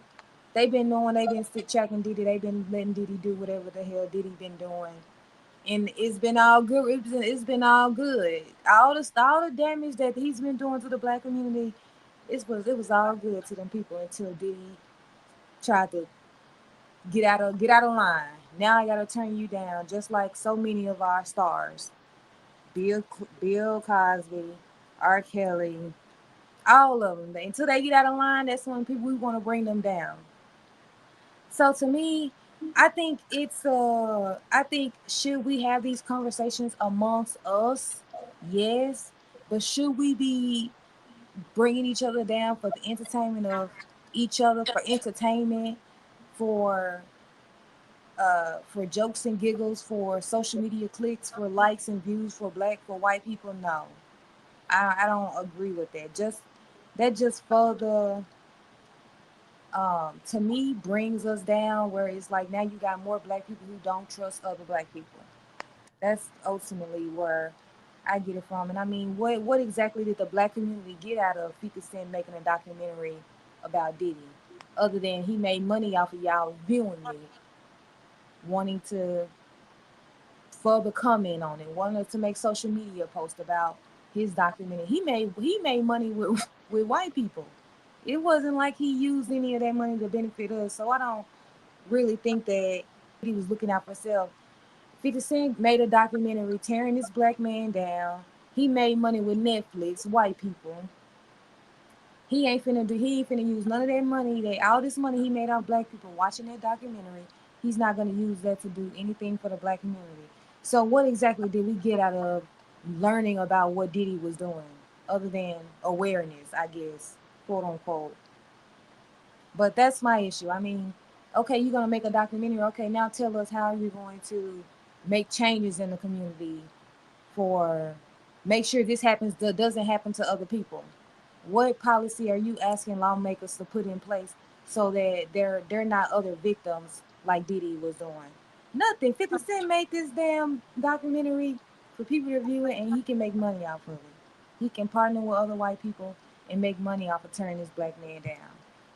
They've been knowing. They've been tracking Diddy. They've been letting Diddy do whatever the hell Diddy been doing, and it's been all good. It's been all good. All the damage that he's been doing to the black community, it was all good to them people until Diddy tried to get out of line. Now I gotta turn you down, just like so many of our stars, Bill Cosby, R. Kelly, all of them. Until they get out of line, that's when people we want to bring them down. So to me, I think should we have these conversations amongst us? Yes, but should we be bringing each other down for the entertainment of each other, for entertainment, for for jokes and giggles, for social media clicks, for likes and views, for white people? No, I don't agree with that. Just further, to me, brings us down where it's like now you got more black people who don't trust other black people. That's ultimately where I get it from. And I mean, what exactly did the black community get out of 50 Cent making a documentary about Diddy, other than he made money off of y'all viewing it, wanting to further comment on it, wanted to make social media post about his documentary. He made money with with white people. It wasn't like he used any of that money to benefit us. So I don't. really think that he was looking out for himself. 50 Cent made a documentary tearing this black man down. He made money with Netflix, white people. He ain't finna use none of that money, that all this money he made off black people watching that documentary. He's not gonna use that to do anything for the black community. So what exactly did we get out of learning about what Diddy was doing? Other than awareness, I guess, quote unquote. But that's my issue. I mean, okay, you're gonna make a documentary. Okay, now tell us how you're going to make changes in the community for make sure this happens doesn't happen to other people. What policy are you asking lawmakers to put in place so that they're not other victims like Diddy was doing? Nothing. 50 Cent made this damn documentary for people to view it, and he can make money off of it. He can partner with other white people and make money off of turning this black man down.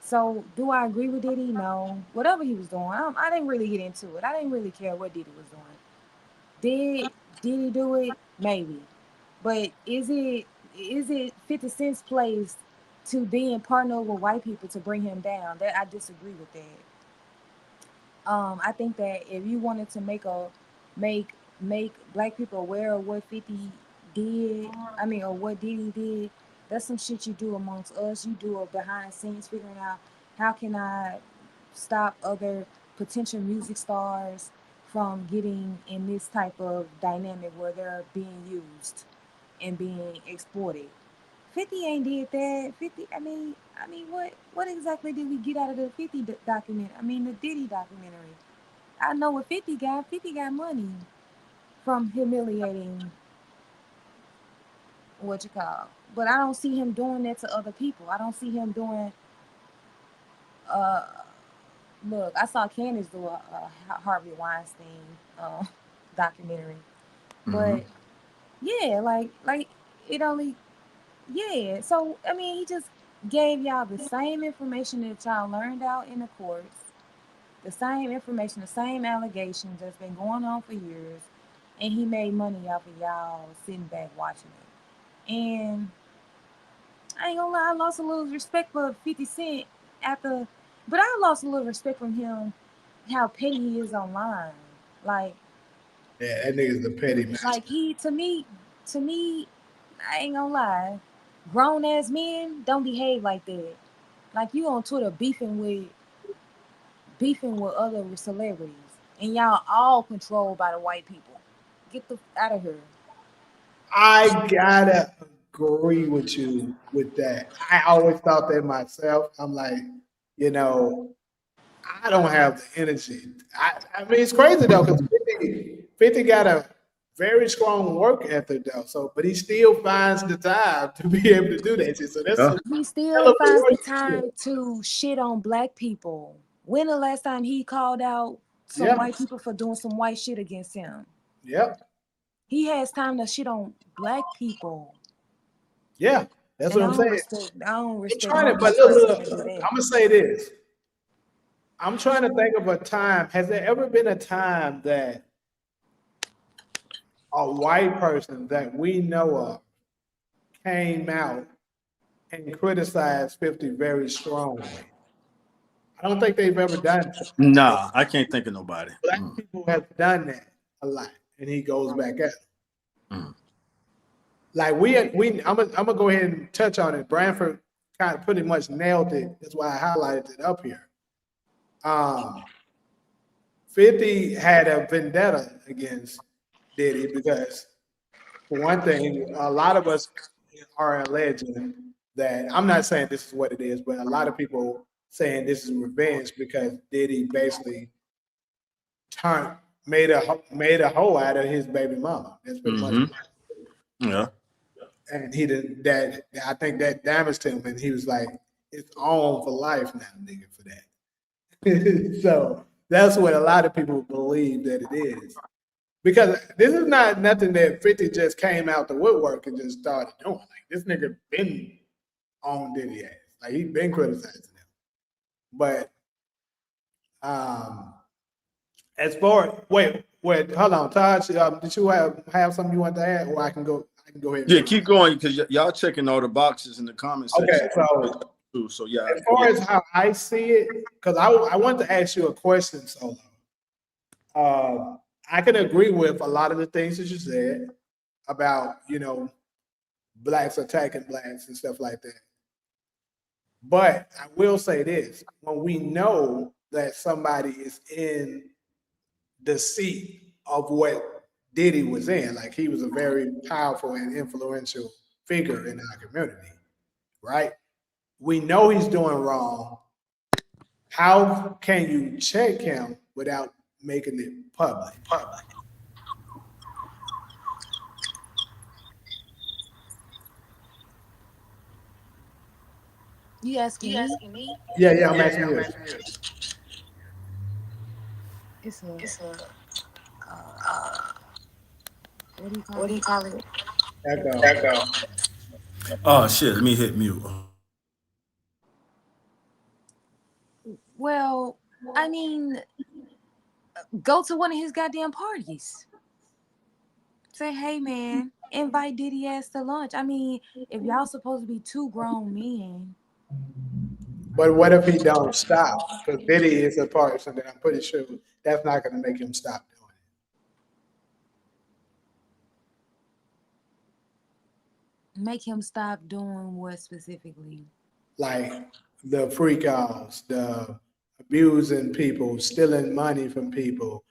So, do I agree with Diddy? No. Whatever he was doing, I didn't really get into it. I didn't really care what Diddy was doing. Did he do it? Maybe. But is it 50 Cent's place to be in partner with white people to bring him down? That I disagree with that. I think that if you wanted to make black people aware of what 50 did, I mean, or what Diddy did, that's some shit you do amongst us. You do it behind the scenes, figuring out how can I stop other potential music stars from getting in this type of dynamic where they're being used and being exploited. 50 ain't did that. 50, I mean, what exactly did we get out of the 50 document? I mean, the Diddy documentary. I know what 50 got. 50 got money from humiliating what you call. But I don't see him doing that to other people. I don't see him doing. Uh, Look, I saw Candace do a Harvey Weinstein documentary, Mm-hmm. but yeah, like it only yeah. So I mean, he just gave y'all the same information that y'all learned out in the courts, the same information, the same allegations that's been going on for years, and he made money off of y'all sitting back watching it. And I ain't gonna lie, I lost a little respect for 50 Cent after, but I lost a little respect from him, how petty he is online. Like, Yeah, that nigga's the petty like master. to me, I ain't gonna lie, grown ass men don't behave like that. Like you on Twitter beefing with other celebrities, and y'all all controlled by the white people. Get the out of here. I gotta agree with you with that. I always thought that myself. I'm like, you know, I don't have the energy. I mean, it's crazy though, because 50 got a very strong work ethic though. So, but he still finds the time to be able to do that shit. So that's Yeah. some He hell still of a finds the work ethic. time to shit on black people. When the last time he called out some Yeah, white people for doing some white shit against him? yeah, He has time to shit on black people. yeah. That's And what I I'm don't saying. respect I don't I'm respect trying no to, but black look, person look, that do that. I'm gonna say this. I'm trying to think of a time. Has there ever been a time that a white person that we know of came out and criticized 50 very strongly? I don't think they've ever done so. But Nah, I can't think of nobody. black Mm, people have done that a lot, and he goes back at it. mm. Like I'm gonna go ahead and touch on it. Branford kind of pretty much nailed it. That's why I highlighted it up here. Um, 50 had a vendetta against Diddy because, for one thing, a lot of us are alleging that I'm not saying this is what it is, but a lot of people saying this is revenge because Diddy basically turned made a hoe out of his baby mama. That's pretty much, Mm-hmm. Yeah. and he didn't. That I think that damaged him, and he was like, "It's on for life now, nigga, for that." So that's what a lot of people believe that it is. Because this is not nothing that 50 just came out the woodwork and just started doing. Like this nigga been on Diddy ass. Like he been criticizing him. But um as far wait, hold on, Todd. Did you have something you want to add, or I can go ahead and Yeah, finish. keep going because y'all checking all the boxes in the comment Okay, section. so too. So yeah, As far yeah. as how I see it, because I want to ask you a question, Solo. I can agree with a lot of the things that you said about, blacks attacking blacks and stuff like that. But I will say this: when we know that somebody is in the seat of what Diddy was in, like he was a very powerful and influential figure in our community, right? We know he's doing wrong. How can you check him without making it public? You asking me? Yeah, yeah, I'm asking you. It's a what do you call it? Echo. Oh shit, let me hit mute. Well, I mean, go to one of his goddamn parties. Say, hey man, invite Diddy ass to lunch. I mean, if y'all supposed to be two grown men, But what if he don't stop? Because Diddy is a person that I'm pretty sure that's not going to make him stop doing make him stop doing what specifically? it. Like the freak outs, the abusing people, stealing money from people,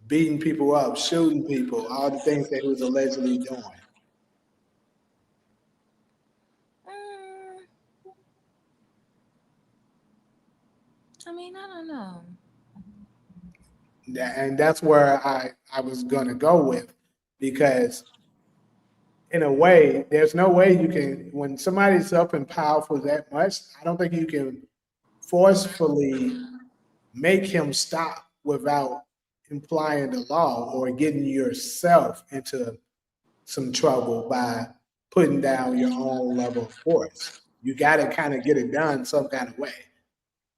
beating people up, shooting people, all the things that he was allegedly doing. Mm, I mean, I don't know. And that's where I was going to go with, because in a way, there's no way you can, when somebody's up and powerful that much, I don't think you can forcefully make him stop without implying the law or getting yourself into some trouble by putting down your own level of force. You got to kind of get it done some kind of way.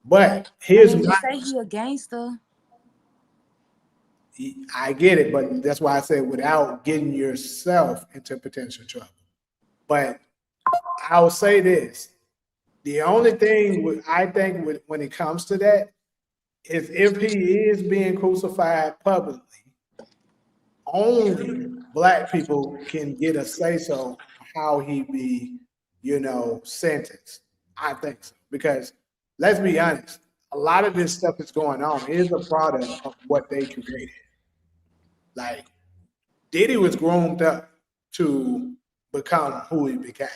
But I here's mean, my, just say he a gangster. I get it, but that's why I said without getting yourself into potential trouble. But I'll say this: the only thing I think when it comes to that is if he is being crucified publicly, only black people can get a say so how he be, sentenced. I think so. Because let's be honest, a lot of this stuff that's going on is a product of what they created. Like Diddy was groomed up to become who he became.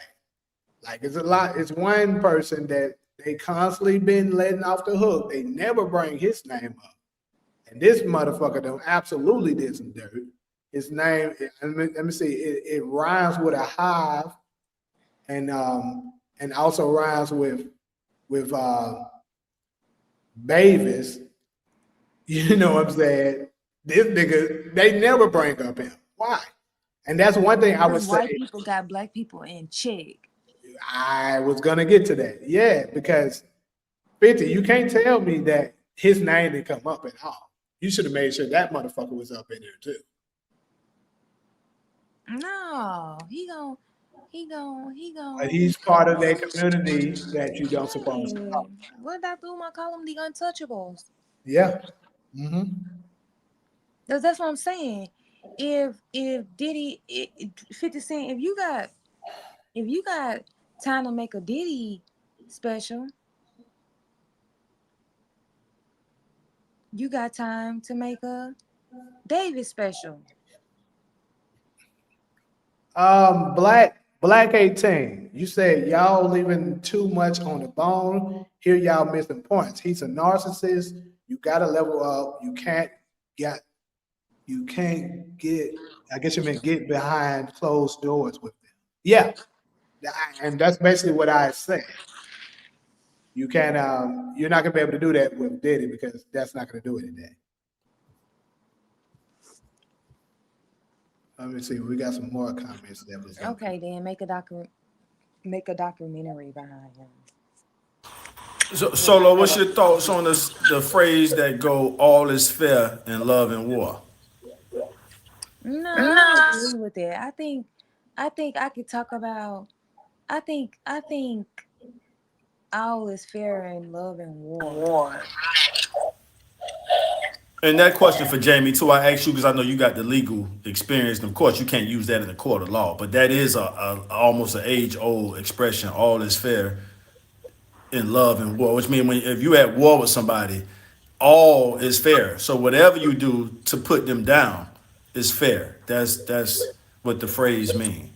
Like it's a lot, it's one person that they constantly been letting off the hook. They never bring his name up. And this motherfucker done absolutely did some dirt. His name, let me see, it rhymes with a hive, and also rhymes with Bavis. You know what I'm saying? This nigga, they never bring up him. Why? And that's one thing I would Because say. white people got black people in check. I was gonna get to that. Yeah, because 50, you can't tell me that his name didn't come up at all. You should have made sure that motherfucker was up in there too. No, he But gon' he's part of that community that you don't suppose to yeah. know. What Dr. Umar call them the untouchables? Yeah. Hmm. That's what I'm saying. If Diddy 50 Cent, if you got time to make a Diddy special, you got time to make a David special. Black 18. You said y'all leaving too much on the bone. Here y'all missing points. He's a narcissist. You gotta level up. Get you can't get, I guess you meant get behind closed doors with them. Yeah. And that's basically what I said. You can't you're not gonna be able to do that with Diddy because that's not gonna do it today. Let me see. We got some more comments that was in Okay, then make a documentary behind him. So, Solo, what's your thoughts on the phrase that go "all is fair in love and war"? No, I don't agree with that. I think I could talk about I think All is fair in love and war. War. And that question for Jamie too, I asked you because I know you got the legal experience, and of course you can't use that in a court of law. But that is a almost an age old expression. All is fair in love and war, which means when if you at war with somebody, all is fair. So whatever you do to put them down is fair. That's what the phrase means.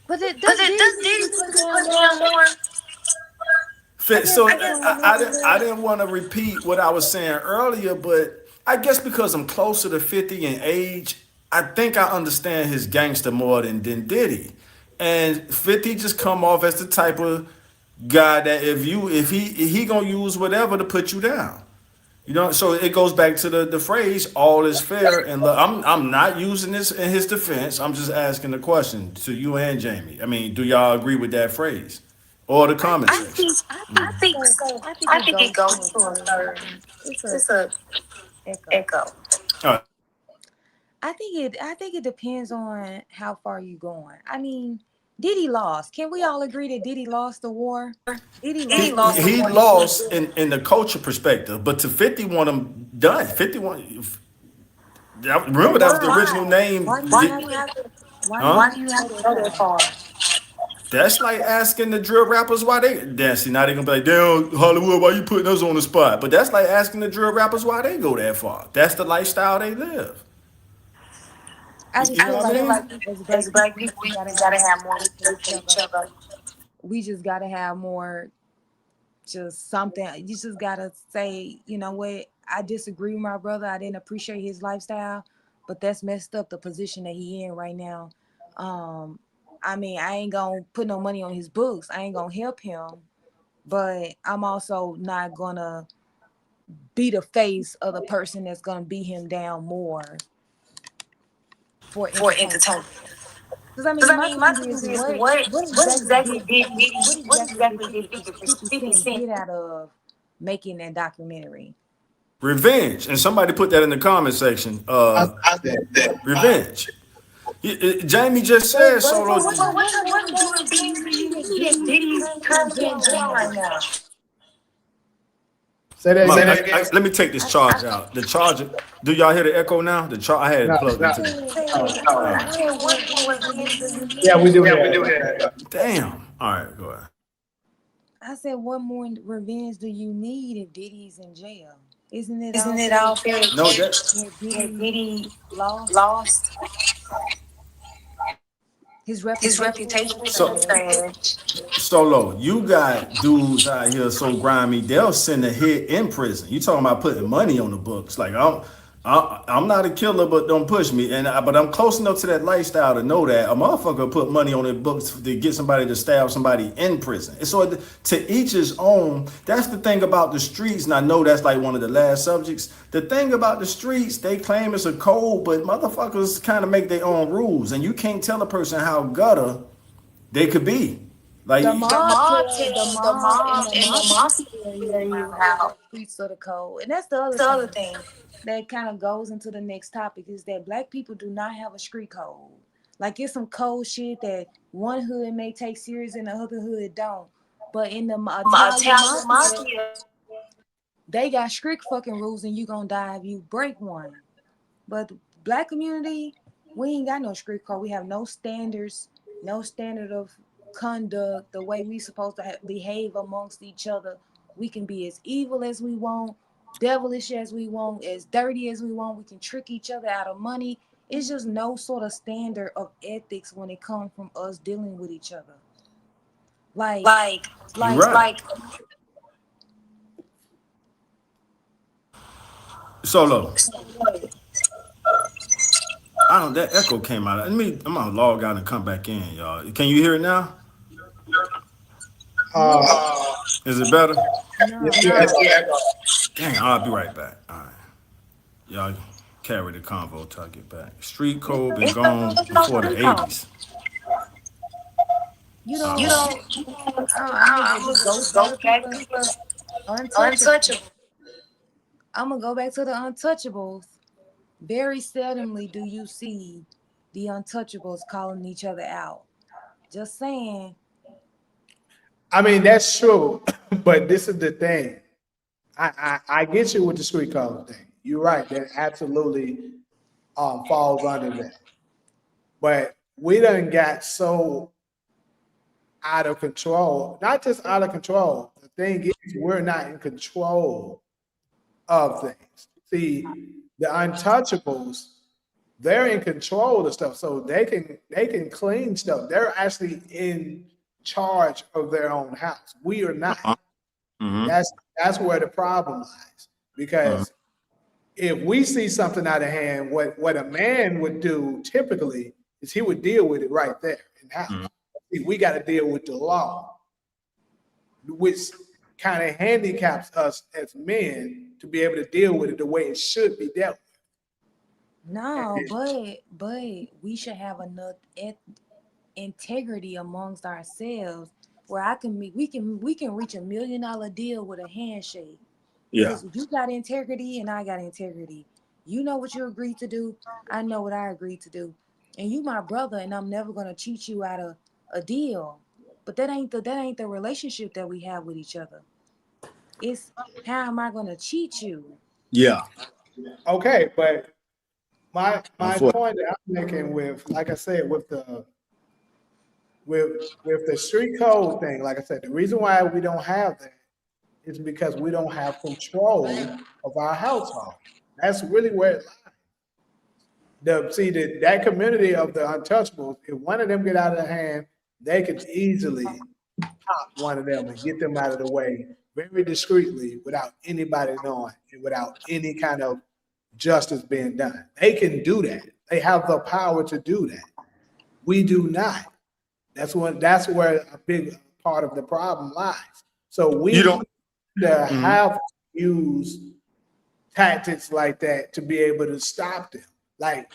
But it But does it Diddy does usually Diddy put usually down put down more. more. I guess So he put down more than I that. didn't want to repeat what I was saying earlier, but I guess because I'm closer to 50 in age, I think I understand his gangster more than Diddy. And 50 just come off as the type of guy that if he gonna use whatever to put you down. You know, so it goes back to the phrase "all is fair." And I'm not using this in his defense. I'm just asking the question to you and Jamie. I mean, do y'all agree with that phrase or the comment I section? think I I think think so. so. I think I it think it goes to goes a to a third. third. It's a It's a echo. echo. All right. I think it depends on how far you going. I mean, Diddy lost. Can we all agree that Diddy lost the war? Diddy He lost the lost war. the He war. lost in the culture perspective, but to 50 want him done. 51. But Remember that was the why? original name. Why do you have to? Why do you Huh? Why have do you to have go to that go that far? far? That's like asking the drill rappers why they dancing. Now they gonna be like, damn, Hollywood, why you putting us on the spot? But that's like asking the drill rappers why they go that far. That's the lifestyle they live. I just You know feel what I Feel like like mean? as as black black people, we people, just gotta we have gotta more have more respect for respect each for each other. other. We just gotta have more, just something. You just gotta say, you know what? I disagree with my brother. I didn't appreciate his lifestyle, but that's messed up the position that he in right now. Um, I mean, I ain't gonna put no money on his books. I ain't gonna help him, but I'm also not gonna be the face of the person that's gonna beat him down more for For entertainment. entertainment. Because I Because mean, I my mean, my thing thing is, is, what what exactly exactly did did Diddy, Diddy? what What exactly did exactly did 50 50 Cent Cent get out of making that documentary? Revenge. And somebody put that in the comment section. I said that. Revenge. Jamie just said So solo. what So kind what what kind kind of what revenge kind do do you you need if need if Diddy's Diddy's currently in currently jail in right jail right now? now? Say that My, again. let me take this I, charge out. The charger. Do y'all hear the echo now? I had it No, plugged I into said, the. I said, I what said, more what more revenge do you revenge do you need? yeah, we need? do Yeah, we have do that. have that. Damn. All right, go ahead. I said, what more revenge do you need if Diddy's in jail? Isn't it Isn't all it fair all fair No, that that that Diddy Diddy lost? lost? His His reputation is reputation so is so bad. trash. Solo, you got dudes out here so grimy, they'll send a hit in prison. You talking about putting money on the books? Like I'm not a killer, but don't push me. But I'm close enough to that lifestyle to know that a motherfucker put money on their books to get somebody to stab somebody in prison. And so to each his own. That's the thing about the streets, and I know that's like one of the last subjects. The thing about the streets, they claim it's a code, but motherfuckers kind of make their own rules, and you can't tell a person how gutter they could be. Like, The mob The tell the mob and mob the and the mafia mafia tell tell you you how how. the streets of the code. And that's the That's other the other thing thing. that kind of goes into the next topic is that black people do not have a street code. Like it's some code shit that one hood may take serious and the other hood don't. But in the Italian Italian mafia, mafia. they got strict fucking rules and you gonna die if you break one. But the black community, we ain't got no street code. We have no standards, no standard of conduct, the way we supposed to behave amongst each other. We can be as evil as we want, devilish as we want, as dirty as we want. We can trick each other out of money. It's just no sort of standard of ethics when it comes from us dealing with each other. Like, Like, you're right. like, Solo. I don't. That echo came out. Let me. I'm gonna log out and come back in, y'all. Can you hear it now? no, Is it better? Yes, no. we echo. Dang, I'll be right back. All right, y'all carry the convo till I get back. Street It's code no, been it's gone no before the street code. '80s. you You don't. don't, I'm gonna I'm just gonna go just back go to back the to the untouchable. untouchable. I'm gonna go back to the untouchables. Very seldomly do you see the untouchables calling each other out. Just saying. I mean, that's true. But this is the thing. I get you with the street code thing. You're right. That absolutely falls under that. But we done got so out of control. Not just out of control. The thing is, we're not in control of things. See, the untouchables, they're in control of stuff, so they can clean stuff. They're actually in charge of their own house. We are not. Uh-huh. Mm-hmm. That's where the problem lies. Uh-huh. Because if we see something out of hand, what a man would do typically is he would deal with it right there in the Mm-hmm. house. See, we got to deal with the law, which kind of handicaps us as men to be able to deal with it the way it should be dealt No, with. but we should have enough integrity amongst ourselves where we can reach $1 million deal with a handshake. Yeah. Because you got integrity and I got integrity. You know what you agreed to do. I know what I agreed to do. And you my brother, and I'm never gonna cheat you out of a deal. But that ain't the relationship that we have with each other. It's how am I gonna cheat you? Yeah. Okay, but my Unfortunately. point that I'm making with, like I said, with the street code thing, like I said, the reason why we don't have that is because we don't have control of our household. That's really where it lies. That community of the untouchables, if one of them get out of the hand, they could easily pop one of them and get them out of the way very discreetly without anybody knowing and without any kind of justice being done. They can do that. They have the power to do that. We do not. That's where a big part of the problem lies. So You don't. we Mhm. have to use tactics like that to be able to stop them. Like,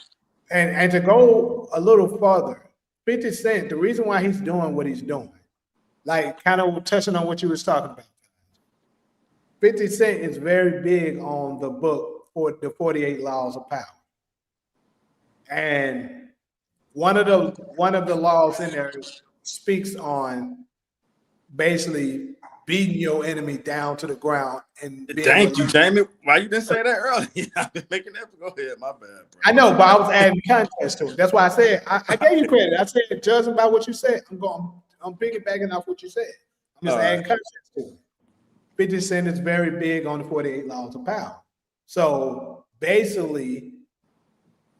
and to go a little further, 50 Cent, the reason why he's doing what he's doing, like kind of touching on what you was talking about. 50 Cent is very big on the book for the 48 Laws of Power. And one of the laws in there speaks on basically beating your enemy down to the ground and being Thank you, relentless. Jamie. Why you didn't say that earlier? I've been making that. Go ahead. My bad, bro. I know, but I was adding context to it. That's why I said I gave you credit. I said, judging by what you said, I'm piggybacking off what you said. I'm All just right. adding context to it. 50 Cent is very big on the 48 laws of power. So basically,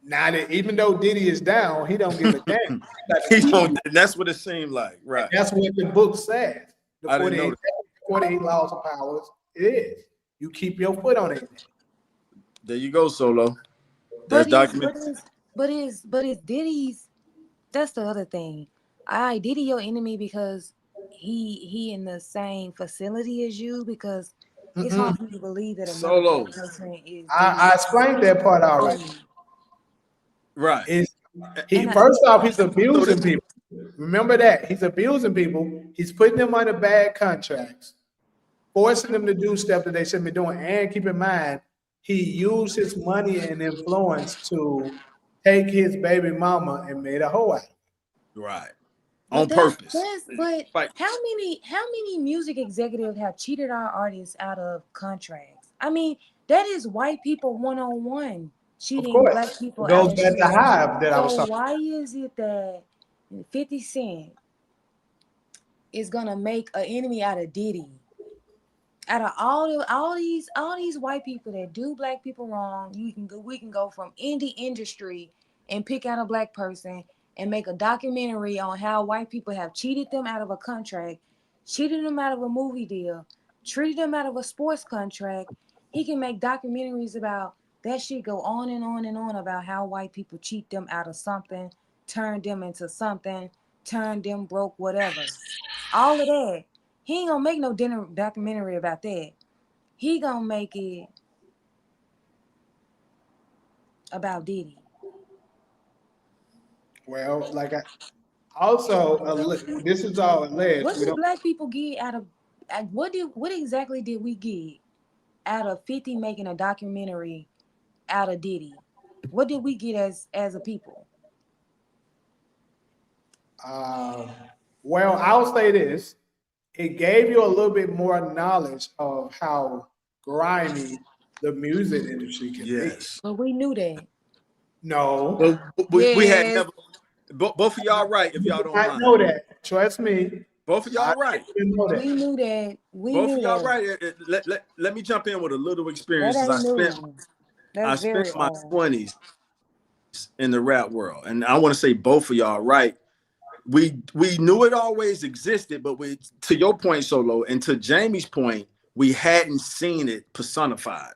now that even though Diddy is down, he don't give a damn. He got to He keep don't, you. that's what it seemed like. And Right. that's what the book says. The I didn't know 48, that. 48 laws of powers, it is. You keep your foot on it. There you go, Solo. That's But is document. but is but is Diddy's that's the other thing. I Diddy your enemy because he in the same facility as you because it's hard Mm-mm. for me to believe that another black Solo. person is I Diddy's explained that part already. enemy. Right. Is he And I, first off he's So abusing this. people. Remember that he's abusing people. He's putting them under bad contracts, forcing them to do stuff that they shouldn't be doing. And keep in mind, he used his money and influence to take his baby mama and made a hoe out of Right. but On purpose. Like, how many music executives have cheated our artists out of contracts? I mean, that is white people one on one it. Of cheating course, black people it out goes of back to shit. Hive that I was So talking. why is it that 50 Cent is gonna make an enemy out of Diddy? Out of all these white people that do black people wrong, we can go from indie industry and pick out a black person and make a documentary on how white people have cheated them out of a contract, cheated them out of a movie deal, treated them out of a sports contract. He can make documentaries about that shit, go on and on and on about how white people cheat them out of something, turn them into something, turn them broke, whatever. All of that. He ain't gonna make no dinner documentary about that. He gonna make it about Diddy. Well, like I also this is all alleged. What We did don't. black people get out of? What exactly did we get out of 50 making a documentary out of Diddy? What did we get as a people? Uh, well, I'll say this. it gave you a little bit more knowledge of how grimy the music industry can be. Yes. But we knew that. No, Well, we had Yes. never. Both of y'all right, if you y'all did don't not mind. know that. Trust me, Both of I y'all right. didn't know that. We knew that. We Both of knew y'all that. right. Let me jump in with a little That experiences. ain't new. I That's spent very my old. 20s in the rap world, and I want to say both of y'all right. We knew it always existed, but we, to your point, Solo, and to Jamie's point, we hadn't seen it personified.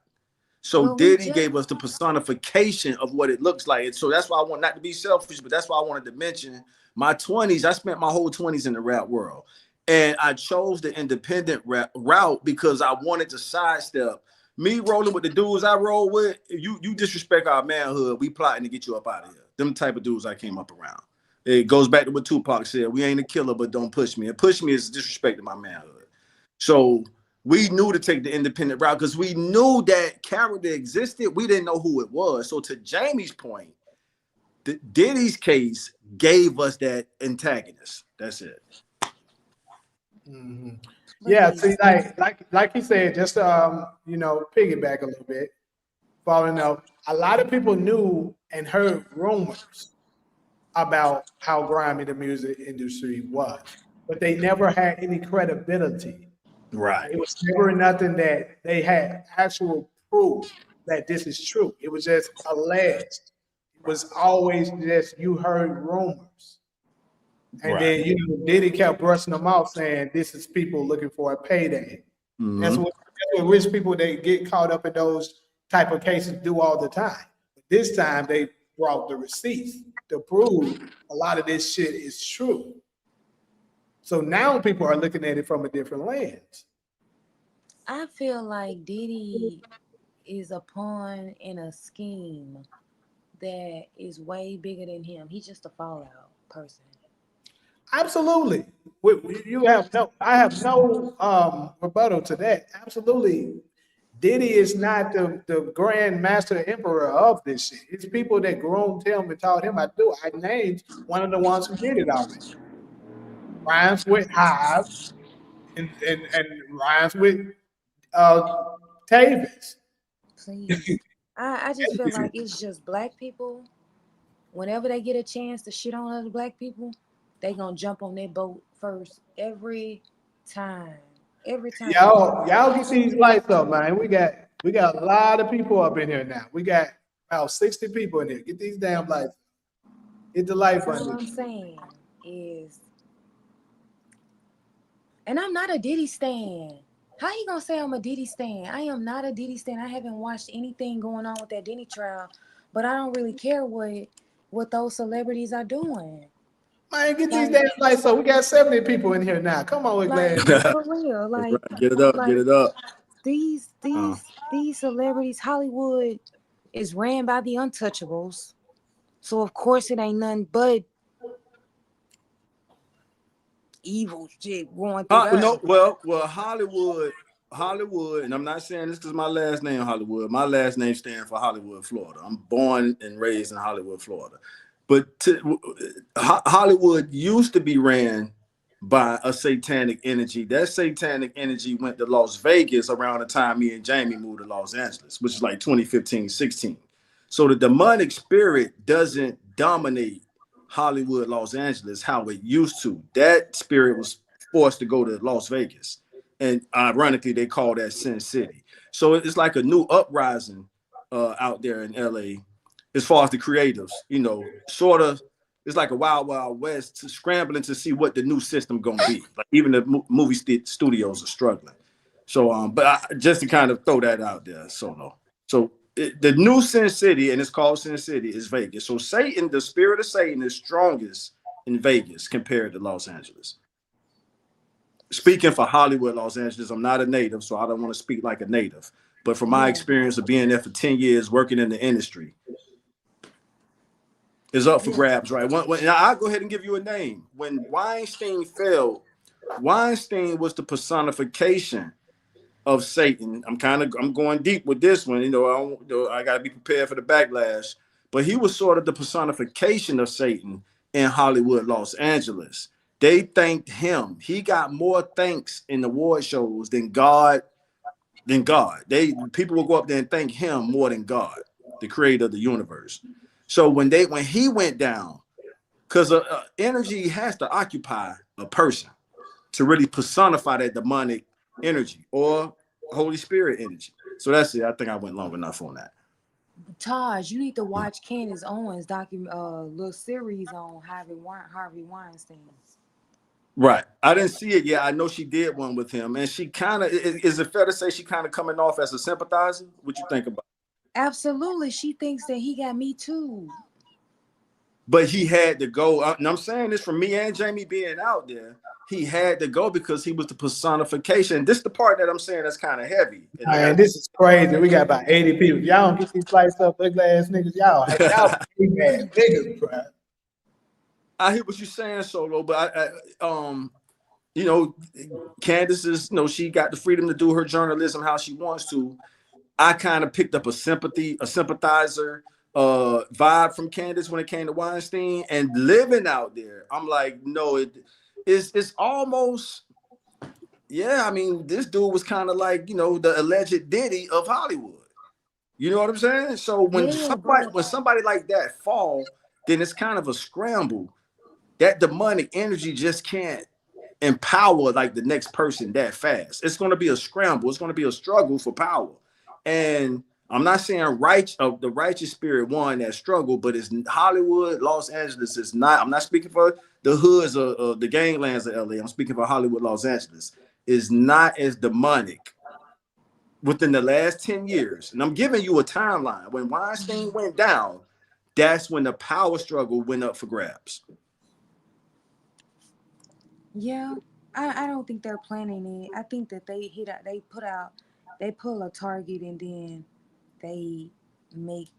So But we Diddy just gave us the personification of what it looks like. And so that's why I want not to be selfish, but that's why I wanted to mention my 20s. I spent my whole 20s in the rap world. And I chose the independent rap route because I wanted to sidestep me rolling with the dudes I roll with. You disrespect our manhood, we plotting to get you up out of here. Them type of dudes I came up around. It goes back to what Tupac said: "We ain't a killer, but don't push me." And push me is disrespecting my manhood. So we knew to take the independent route because we knew that character existed. We didn't know who it was. So to Jamie's point, Diddy's case gave us that antagonist. That's it. Mhm. but Yeah, listen. see, like he said, just piggyback a little bit. Following up, a lot of people knew and heard rumors about how grimy the music industry was, but they never had any credibility. Right. It was never nothing that they had actual proof that this is true. It was just alleged. It was always just you heard rumors. And Right. then Diddy kept brushing them off, saying this is people looking for a payday. That's Mm-hmm. what that's what rich people they get caught up in those type of cases do all the time. But this time they brought the receipts to prove a lot of this shit is true. So now people are looking at it from a different lens. I feel like Diddy is a pawn in a scheme that is way bigger than him. He's just a fallout person. Absolutely. You have no, I have no rebuttal to that. Absolutely. Diddy is not the grand master emperor of this shit. It's people that groomed him and taught him how to do it. I named one of the ones who did it already. Rhymes with Hive and rhymes with uh, Tavis. Please. I just feel like it's just black people. Whenever they get a chance to shit on other black people, they gonna jump on their boat first every time. Every time. Y'all get these lights up, man. We got a lot of people up in here now. We got about 60 people in here. Get these damn lights. Hit the light So what button. I'm saying is, and I'm not a Diddy stan. How you gonna say I'm a Diddy stan? I am not a Diddy stan. I haven't watched anything going on with that Diddy trial, but I don't really care what those celebrities are doing. Man, get these Like, damn lights up. We got 70 people in here now. Come on, we're like glad. for real. That's right. Get it up. Get Like it up. these Uh, these these celebrities. Hollywood is ran by the untouchables, so of course it ain't nothing but evil shit going through no, there. well, Hollywood, and I'm not saying this because my last name Hollywood. My last name stands for Hollywood, Florida. I'm born and raised in Hollywood, Florida. But Hollywood used to be ran by a satanic energy. That satanic energy went to Las Vegas around the time me and Jamie moved to Los Angeles, which is like 2015, 16. So the demonic spirit doesn't dominate Hollywood, Los Angeles, how it used to. That spirit was forced to go to Las Vegas. And ironically, they call that Sin City. So it's like a new uprising out there in LA as far as the creatives, sort of. It's like a wild, wild west scrambling to see what the new system gonna be. Like even the movie studios are struggling. So, just to kind of throw that out there, So the new Sin City, and it's called Sin City, is Vegas. So Satan, the spirit of Satan, is strongest in Vegas compared to Los Angeles. Speaking for Hollywood, Los Angeles, I'm not a native, so I don't want to speak like a native. But from my Yeah. experience of being there for 10 years, working in the industry, is up for Yeah. grabs, right? Now I'll go ahead and give you a name. When Weinstein fell, Weinstein was the personification of Satan. I'm going deep with this one. I got to be prepared for the backlash. But he was sort of the personification of Satan in Hollywood, Los Angeles. they thanked him. He got more thanks in the award shows than God. People will go up there and thank him more than God, the creator of the universe. So when he went down, because energy has to occupy a person to really personify that demonic energy or Holy Spirit energy. So that's it. I think I went long enough on that. Taj, you need to watch Candace Owens little series on Harvey Weinstein. Right. I didn't see it yet. I know she did one with him, and she kind of is it fair to say she kind of coming off as a sympathizer? What you think about? Absolutely, she thinks that he got me too. But he had to go. And I'm saying this from me and Jamie being out there. He had to go because he was the personification. This is the part that I'm saying that's kind of heavy. Man, this is crazy. We got about 80 people. Y'all don't get these flights up, ugly ass niggas. Y'all big ass niggas, bro. I hear what you're saying, Solo, but you know, Candace is, she got the freedom to do her journalism how she wants to. I kind of picked up a sympathizer vibe from Candace when it came to Weinstein, and living out there, I'm like, no, it's almost, yeah. I mean, this dude was kind of like, the alleged Diddy of Hollywood. You know what I'm saying? So when somebody like that fall, then it's kind of a scramble. That demonic energy just can't empower like the next person that fast. It's going to be a scramble. It's going to be a struggle for power. And I'm not saying the righteous spirit won that struggle, but it's Hollywood, Los Angeles is not. I'm not speaking for the hoods of the ganglands of LA. I'm speaking for Hollywood, Los Angeles. Is not as demonic within the last 10 years. And I'm giving you a timeline. When Weinstein went down, that's when the power struggle went up for grabs. Yeah, I don't think they're planning it. I think that they pull a target and then they make,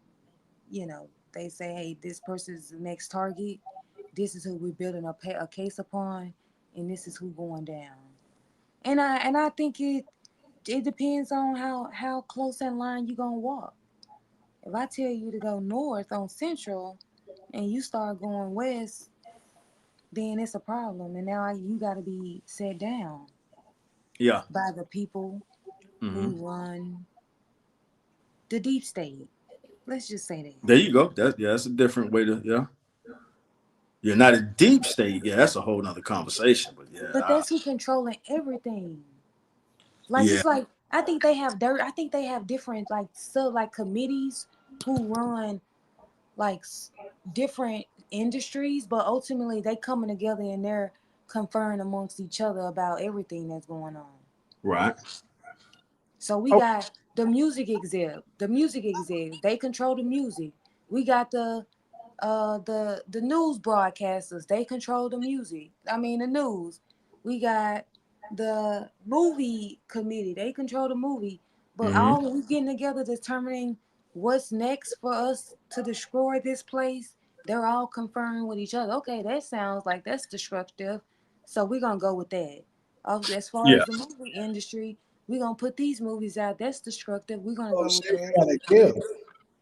they say, hey, this person's the next target. This is who we're building a case upon, and this is who going down. And I think it depends on how close in line you gonna walk. If I tell you to go north on Central, and you start going west, then it's a problem, and now you got to be set down. Yeah. By the people who run the deep state. Let's just say that. There you go. That's a different way to, yeah. You're not a deep state. Yeah, that's a whole nother conversation. But yeah. But that's who controlling everything. Like, yeah. it's like, I think they have different committees who run like different industries, but ultimately they coming together and they're conferring amongst each other about everything that's going on. Right. So we got the music exec. They control the music. We got the news broadcasters. They control the music. I mean the news. We got the movie committee. They control the movie. But all we getting together determining what's next for us to destroy this place. They're all conferring with each other. Okay, that sounds like that's destructive. So we're gonna go with that. As far as the movie industry, we're gonna put these movies out. That's destructive. We're gonna go with that. Got a gift.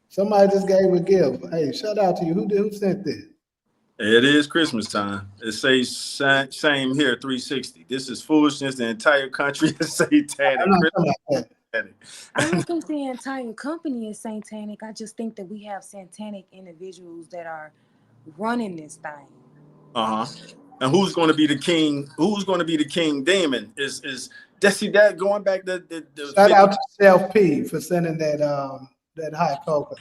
Somebody just gave a gift. Hey, shout out to you. Who sent this? It is Christmas time. It says same here, 360. This is foolishness. The entire country is satanic. I don't think the entire company is satanic. I just think that we have satanic individuals that are running this thing. And who's going to be the king? Who's going to be the king demon? Is that going back the shout out to Self P for sending that hot cocoa.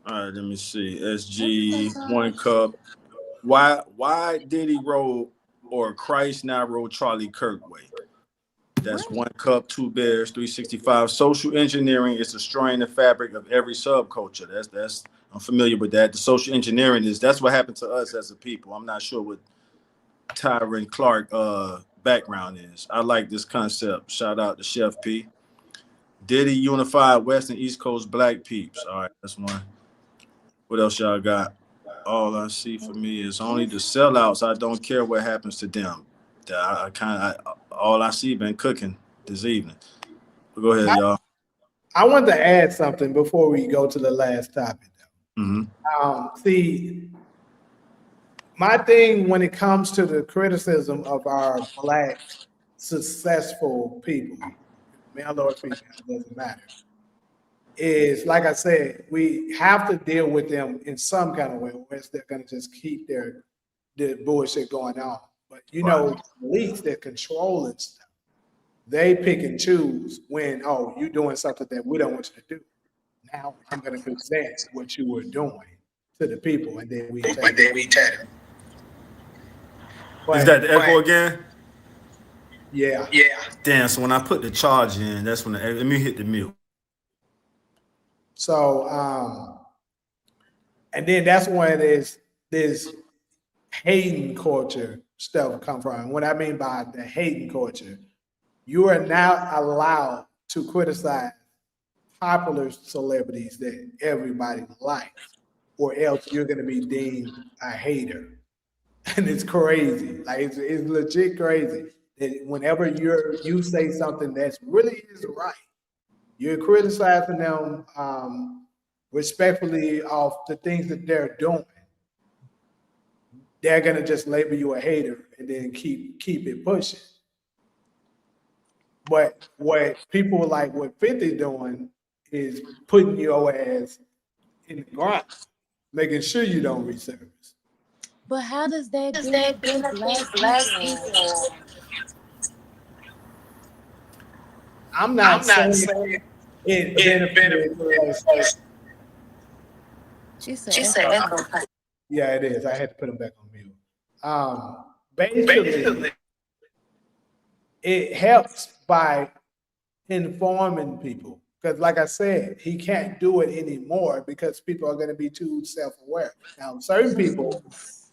All right, let me see. SG 1 cup. Why did he roll or Christ now roll Charlie Kirk way? That's 1 cup, 2 bears, 365. Social engineering is destroying the fabric of every subculture. That's I'm familiar with that. The social engineering that's what happened to us as a people. I'm not sure what Tyron Clark background is. I like this concept. Shout out to Chef P. Diddy unified West and East Coast black peeps. All right, that's one. What else y'all got? All I see for me is only the sellouts. I don't care what happens to them. All I see been cooking this evening. Go ahead, y'all. I want to add something before we go to the last topic. Mm-hmm. See, My thing when it comes to the criticism of our black successful people, male or female, doesn't matter, is like I said, we have to deal with them in some kind of way, or else they're going to just keep their bullshit going on. But you Right. know, elites that controlling stuff, they pick and choose when, oh, you're doing something that we don't want you to do. Now I'm going to present what you were doing to the people, and then we tell But them. then we tell them, Is But that the echo again? yeah, yeah. Damn. So when I put the charge in, that's when let me hit the mute. so and then that's when this hating culture stuff come from. What I mean by the hating culture, you are now allowed to criticize popular celebrities that everybody likes, or else you're going to be deemed a hater. And it's crazy. Like it's legit crazy that whenever you say something that's really is right, you're criticizing them respectfully of the things that they're doing. They're gonna just label you a hater and then keep it pushing. But what people like what 50 doing is putting your ass in the ground, making sure you don't resurface. But how does that Does that benefit benefit black black people? people? I'm not I'm not saying saying it it benefits us. benefits. She said She said echo. echo. Yeah, it is. I had to put them back on mute. Basically, Basically, it helps by informing people. Because, like I said, he can't do it anymore because people are going to be too self aware. Now, certain people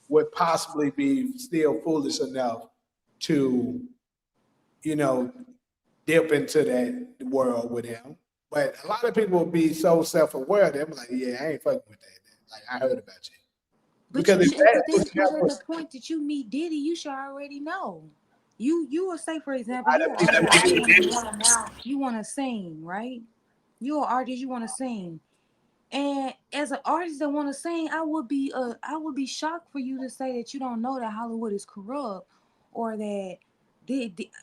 would possibly be still foolish enough to, you know, dip into that world with him. But a lot of people will be so self aware that I'm like, yeah, I ain't fucking with that. Like, I heard about you. But Because you if should. that But was then, but at never, the point that you meet Diddy, you should already know. You will say, for a example, lot you're of an people artist. You did. want to now. You want to sing, right? You're an artist. You want to sing. And as an artist that want to sing, I would be shocked for you to say that you don't know that Hollywood is corrupt, or that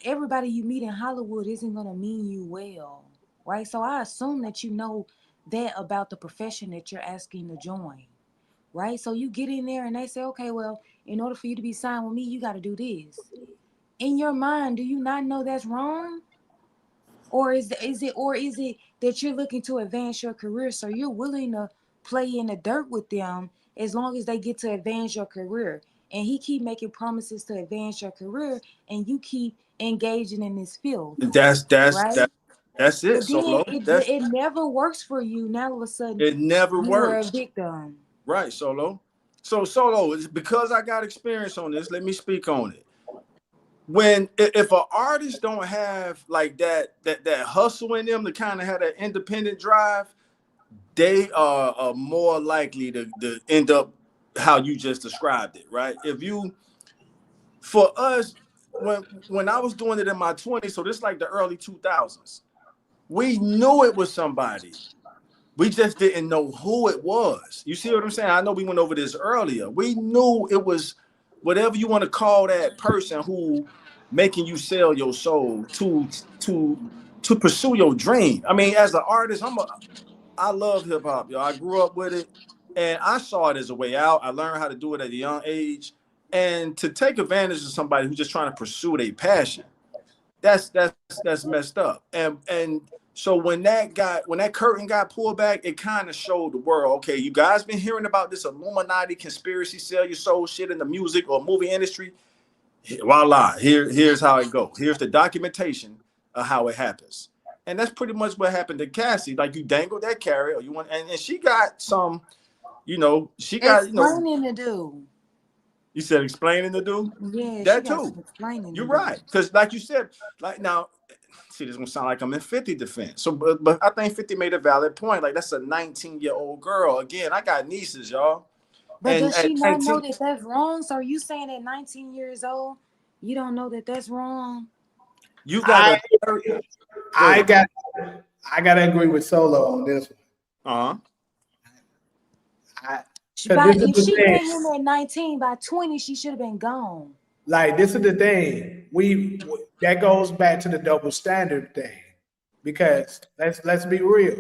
everybody you meet in Hollywood isn't gonna mean you well, right? So I assume that you know that about the profession that you're asking to join, right? So you get in there and they say, okay, well, in order for you to be signed with me, you got to do this. In your mind, do you not know that's wrong? Or is it that you're looking to advance your career, so you're willing to play in the dirt with them as long as they get to advance your career? And he keep making promises to advance your career, and you keep engaging in this field, That's that's right? that that's it, But then Solo. That's it never works for you. Now all of a sudden it never you are a works. victim. Right, Solo. So Solo, it's because I got experience on this, let me speak on it. When if an artist don't have like that hustle in them to kind of have that independent drive, they are more likely to end up how you just described it, right? If you for us, when I was doing it in my 20s, so this like the early 2000s, we knew it was somebody. We just didn't know who it was. You see what I'm saying? I know we went over this earlier. We knew it was whatever you want to call that person who making you sell your soul to to pursue your dream. I mean, as an artist, I love hip hop, yo. I grew up with it, and I saw it as a way out. I learned how to do it at a young age, and to take advantage of somebody who's just trying to pursue their passion, that's messed up. And so when that curtain got pulled back, it kind of showed the world, okay, you guys been hearing about this Illuminati conspiracy, sell your soul shit in the music or movie industry. Voila, here's how it go. Here's the documentation of how it happens. And that's pretty much what happened to Cassie. Like you dangled that carrot, or you want, and she got some, she got, Explaining to do. you said explaining to do Yeah, she that got too. some explaining to You're do. right, because like you said, like now, see, this is gonna sound like I'm in 50 defense. So, but I think 50 made a valid point. Like that's a 19-year-old girl. Again, I got nieces, y'all, But and does she at not know 19, that that's wrong? So are you saying at 19 years old, you don't know that that's wrong? you got I a. Go I ahead. got I gotta agree with Solo on this one. Uh huh. I Because this is If the she thing. met him at 19, by 20, she should have been gone. Like, this is the thing. That goes back to the double standard thing. Because let's be real.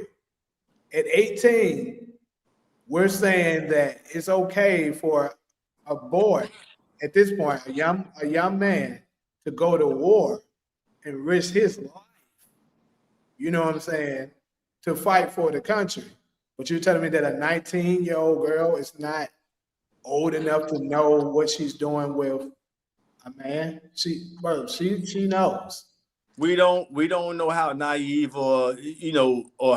At 18, we're saying that it's okay for a boy at this point, a young man, to go to war and risk his life. You know what I'm saying? To fight for the country. But you're telling me that a 19-year-old girl is not old enough to know what she's doing with a man? She knows. We don't know how naive or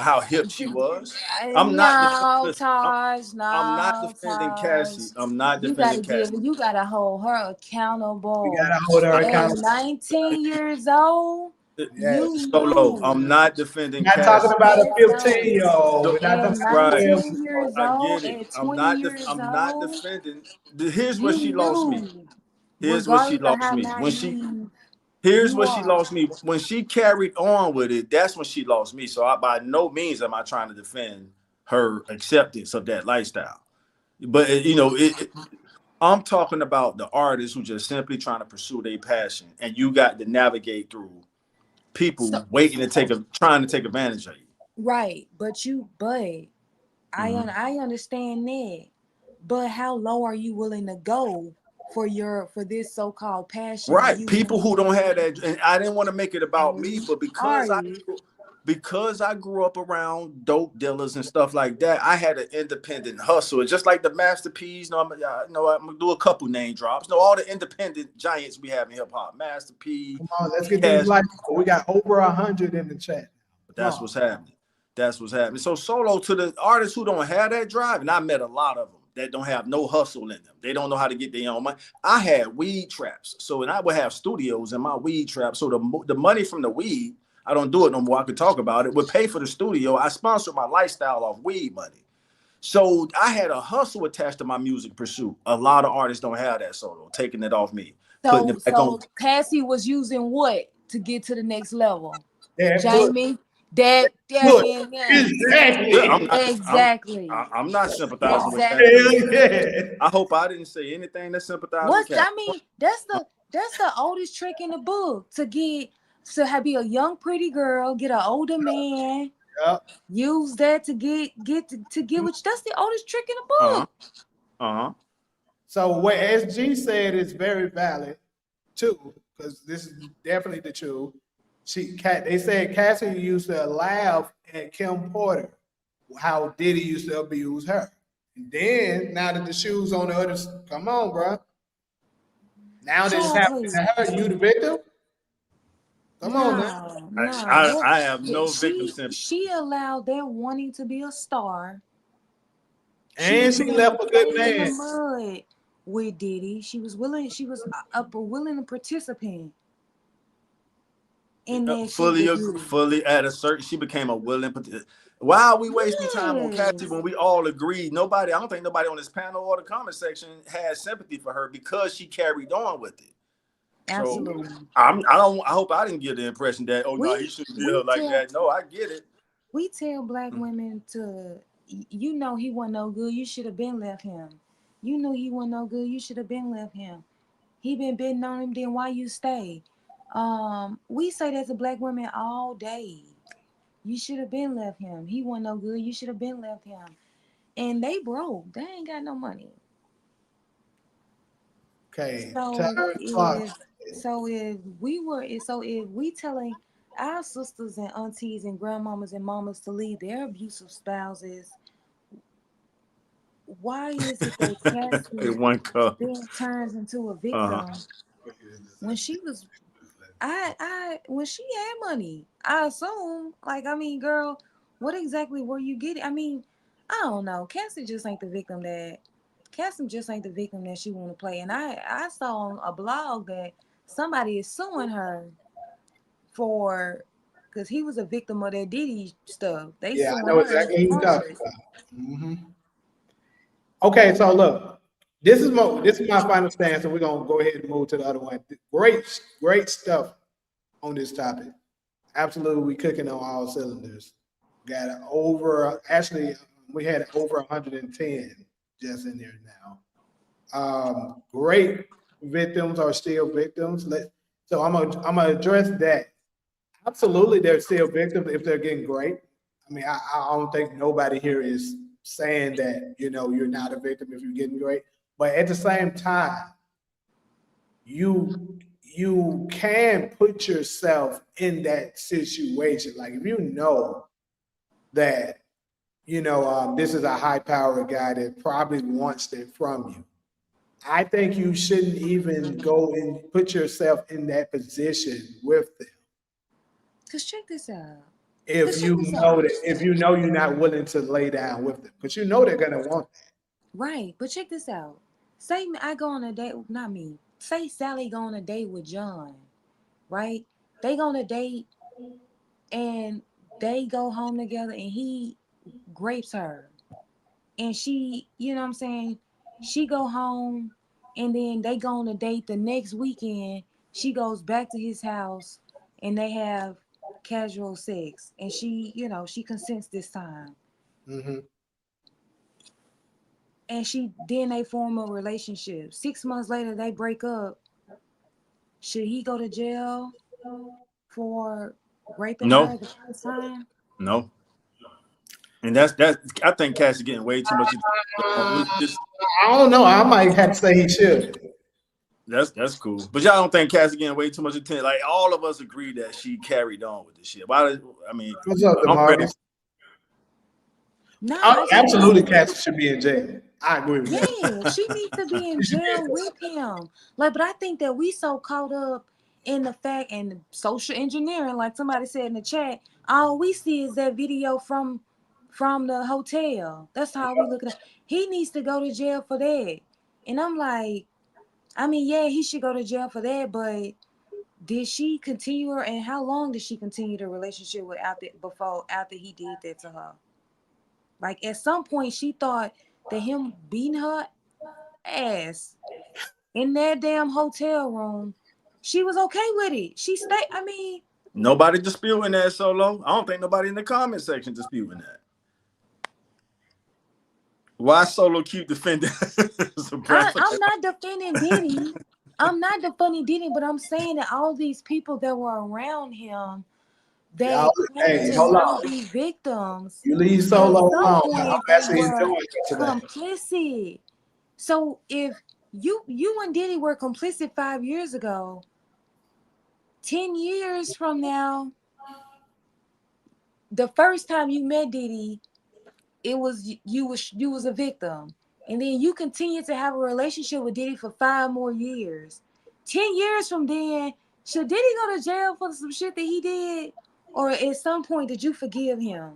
how hip she was. I'm not No, listen, Taj, I'm not no, defending Taj. Cassie. I'm not defending Cassie. You gotta hold her We accountable. gotta hold her I, At accountable. 19 years old, you Yes. Solo. I'm knew. not We're defending not talking Cassie. about a No. 15-year-old. So, We're not At talking about right. a 19 12-year-old. years I old, get it. at 20 years I'm not old, defending. Here's where you she lost me. knew. Here's where she Regardless of lost how me. naive Here's you where she are. lost me. When she carried on with it, that's when she lost me. So by no means am I trying to defend her acceptance of that lifestyle. But I'm talking about the artists who just simply trying to pursue their passion, and you got to navigate through So, people trying to take advantage of you. right, but Mhm. I understand that. But how low are you willing to go for this so-called passion that Right. you People want? who don't have that, and I didn't want to make it about me, but Are you? because I grew up around dope dealers and stuff like that, I had an independent hustle. And just like the Master P's, I'm gonna do a couple name drops. No, all the independent giants we have in hip hop, Master P, Come on, let's get these Cash. lights. We got over 100 in the chat. Come That's on. what's happening. That's what's happening. So solo to the artists who don't have that drive, and I met a lot of them that don't have no hustle in them. They don't know how to get their own money. I had weed traps, so and I would have studios in my weed trap. So the money from the weed, I don't do it no more. I could talk about it. Would pay for the studio. I sponsored my lifestyle off weed money. So I had a hustle attached to my music pursuit. A lot of artists don't have that solo, taking it off me, putting So it back on. Cassie was using what to get to the next level? Yeah, put, Jamie, that put. yeah. Yeah, Exactly. Exactly. I'm not sympathizing with that. Exactly. Hell yeah. I hope I didn't say anything that sympathized with Cat. That's the oldest trick in the book to have be a young pretty girl, get an older man, Yep. use that to get which that's the oldest trick in the Uh huh. book. Uh huh. So what SG said is very valid too, because this is definitely the truth. They said Cassie used to laugh at Kim Porter, how Diddy used to abuse her. And then now that the shoes on the other, come on, bro. Now that it's Child, happening please. to her, you the victim. Come on now. No. I have no victim She sympathy. she allowed that wanting to be a star. She And was she willing to left a good play in the man. mud with Diddy. She was up willing to participate in that shit with Diddy. Fully at a certain, she became a willing. Why are we wasting time on Cassie Yes, when we all agree? I don't think nobody on this panel or the comment section has sympathy for her because she carried on with it. So absolutely. I hope I didn't give the impression that no, he We shouldn't be we like tell that. No, I get it. we tell black women to you know he wasn't no good. You should have been left him. You knew he wasn't no good. You should have been left him. He been bidding on him. Then why you stay? We say that to black women all day. You should have been left him. He wasn't no good. You should have been left him. And they broke. They ain't got no money. Okay, So Terrence Clark. if we telling our sisters and aunties and grandmamas and mamas to leave their abusive spouses, why is it that Cassie In one cup. then turns into a Uh-huh. victim when she was I when she had money? I assume, like, I mean, girl, what exactly were you getting? I mean, I don't know. Cassie just ain't the victim that she want to play. And I saw on a blog that somebody is suing her for because he was a victim of that Diddy stuff. They Yeah, I suing know her exactly who you're for talking it. about. Okay, so look, this is my final stance, and we're gonna go ahead and move to the other one. Great stuff on this topic. Absolutely, we cooking on all cylinders. Got over actually we had over 110 just in there now. Great victims are still victims. So I'm gonna address that. Absolutely, they're still victims if they're getting great. I mean, I don't think nobody here is saying that you're not a victim if you're getting great. But at the same time, you can put yourself in that situation. Like if you know that this is a high powered guy that probably wants it from you. I think you shouldn't even go and put yourself in that position with them Cause check this out. if Cause check you this know out. that you're not willing to lay down with them because they're gonna want that. Right, but check this out. Say I go on a date, not me. Say Sally go on a date with John, right? They go on a date and they go home together and he grapes her. And she, you know what I'm saying? She go home and then they go on a date the next weekend. She goes back to his house and they have casual sex. And she, she consents this time. Hmm. And then they form a relationship. 6 months later they break up. Should he go to jail for raping No, her the first time? no. And that's I think Cass is getting way too much attention. I don't know. I might have to say he should. That's cool. But y'all don't think Cass is getting way too much attention. Like all of us agree that she carried on with this shit. I mean, What's up, I'm ready. Demarcus? No, I just Absolutely, Cassie should be in jail. I agree with that. yeah, she needs to be in jail with him. Like, but I think that we so caught up in the fact and the social engineering, like somebody said in the chat, all we see is that video from the hotel. That's how we look at it. He needs to go to jail for that. And I'm like, I mean, yeah, he should go to jail for that, but did she continue her and how long did she continue the relationship with after he did that to her? Like at some point she thought that him beating her ass in that damn hotel room, she was okay with it. She stayed. I mean, Nobody disputing that solo. I don't think nobody in the comment section disputing that. Why solo keep defending? I'm not defending Diddy. I'm not defending Diddy, but I'm saying that all these people that were around him Y'all, that claim hey, to hold not on. be victims, You leave at Solo some alone. I'm point they actually were enjoying it today. complicit. So if you and Diddy were complicit 5 years ago, 10 years from now, the first time you met Diddy, it was you was a victim, and then you continued to have a relationship with Diddy for 5 more years. 10 years from then, should Diddy go to jail for some shit that he did, or at some point did you forgive him?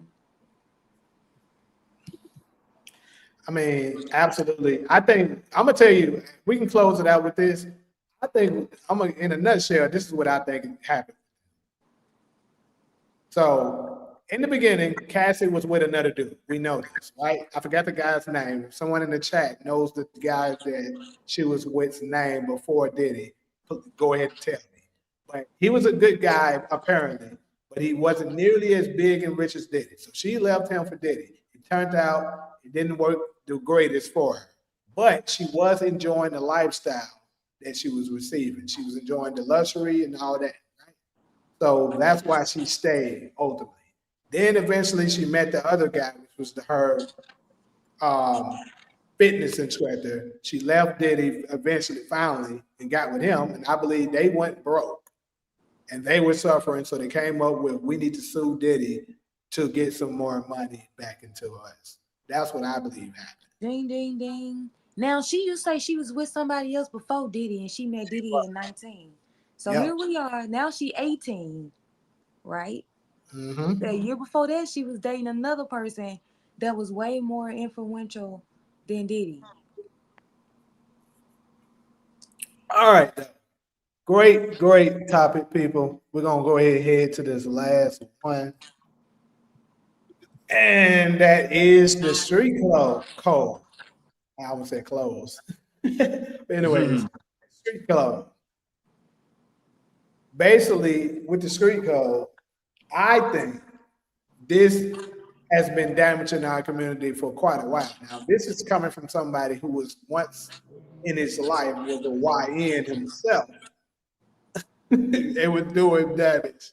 I mean, absolutely. I think I'm gonna tell you. We can close it out with this. I think in a nutshell. This is what I think happened. So in the beginning, Cassie was with another dude. We know this, right? I forgot the guy's name. If someone in the chat knows the guy that she was with's name before Diddy, go ahead and tell me. But he was a good guy, apparently, but he wasn't nearly as big and rich as Diddy. So she left him for Diddy. It turned out it didn't work the greatest for her. But she was enjoying the lifestyle that she was receiving. She was enjoying the luxury and all that. So that's why she stayed ultimately. Then eventually she met the other guy, which was her um, fitness instructor. She left Diddy eventually, finally, and got with him. And I believe they went broke and they were suffering. So they came up with, we need to sue Diddy to get some more money back into us. That's what I believe happened. Ding, ding, ding. Now you say she was with somebody else before Diddy, and she met Diddy at 19. So Yep. here we are. Now she 18, right? Mm-hmm. The year before that, she was dating another person that was way more influential than Diddy. All right. Great, great topic, people. We're going to go ahead and head to this last one. And that is the street code. I would say clothes. But anyways, street code. Basically, with the street code, I think this has been damaging our community for quite a while now. This is coming from somebody who was once in his life was a YN himself and was doing damage.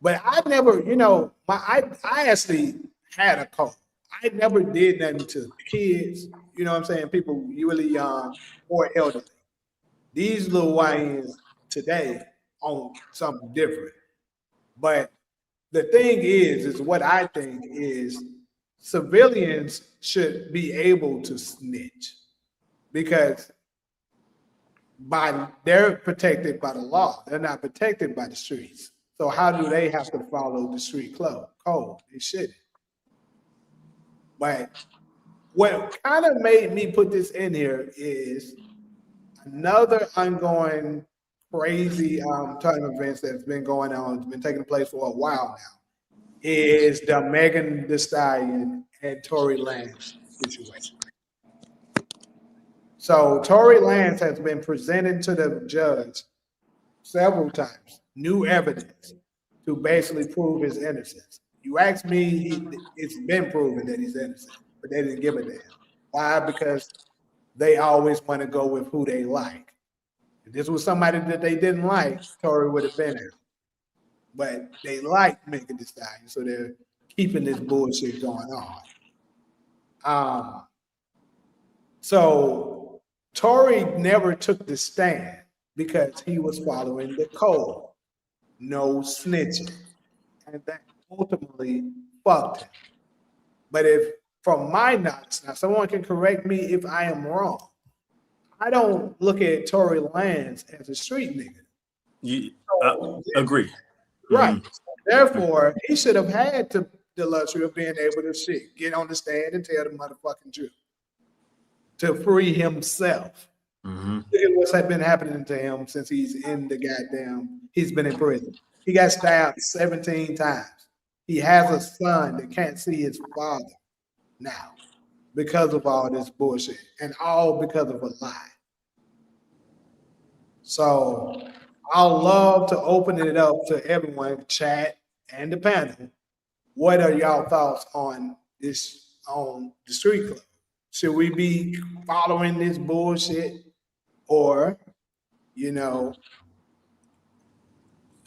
But I never, I actually had a cult. I never did nothing to kids, you know what I'm saying? People really young or elderly. These little YNs today on something different. But the thing is what I think is civilians should be able to snitch because they're protected by the law. They're not protected by the streets. So how do they have to follow the street code? They shouldn't. But what kind of made me put this in here is another ongoing crazy turn of events that's been going on. It's been taking place for a while now. Is the Megan Thee Stallion and Tory Lanez situation. So Tory Lanez has been presented to the judge several times, new evidence to basically prove his innocence. You ask me, it's been proven that he's innocent, but they didn't give a damn. Why? Because they always want to go with who they like. If this was somebody that they didn't like, Tory would have been out. But they like Megan Thee Stallion, so they're keeping this bullshit going on. Um, so Tory never took the stand because he was following the code, no snitching, and that ultimately fucked him. But if, from my knowledge, now someone can correct me if I am wrong. I don't look at Tory Lanez as a street nigga. You So, agree? right. Therefore, he should have had the luxury of being able to get on the stand and tell the motherfucking truth to free himself. Look at what's been happening to him since he's been in prison. He got stabbed 17 times. He has a son that can't see his father now because of all this bullshit and all because of a lie. So I'll love to open it up to everyone, chat and the panel. What are y'all thoughts on this on the street club? Should we be following this bullshit or, you know,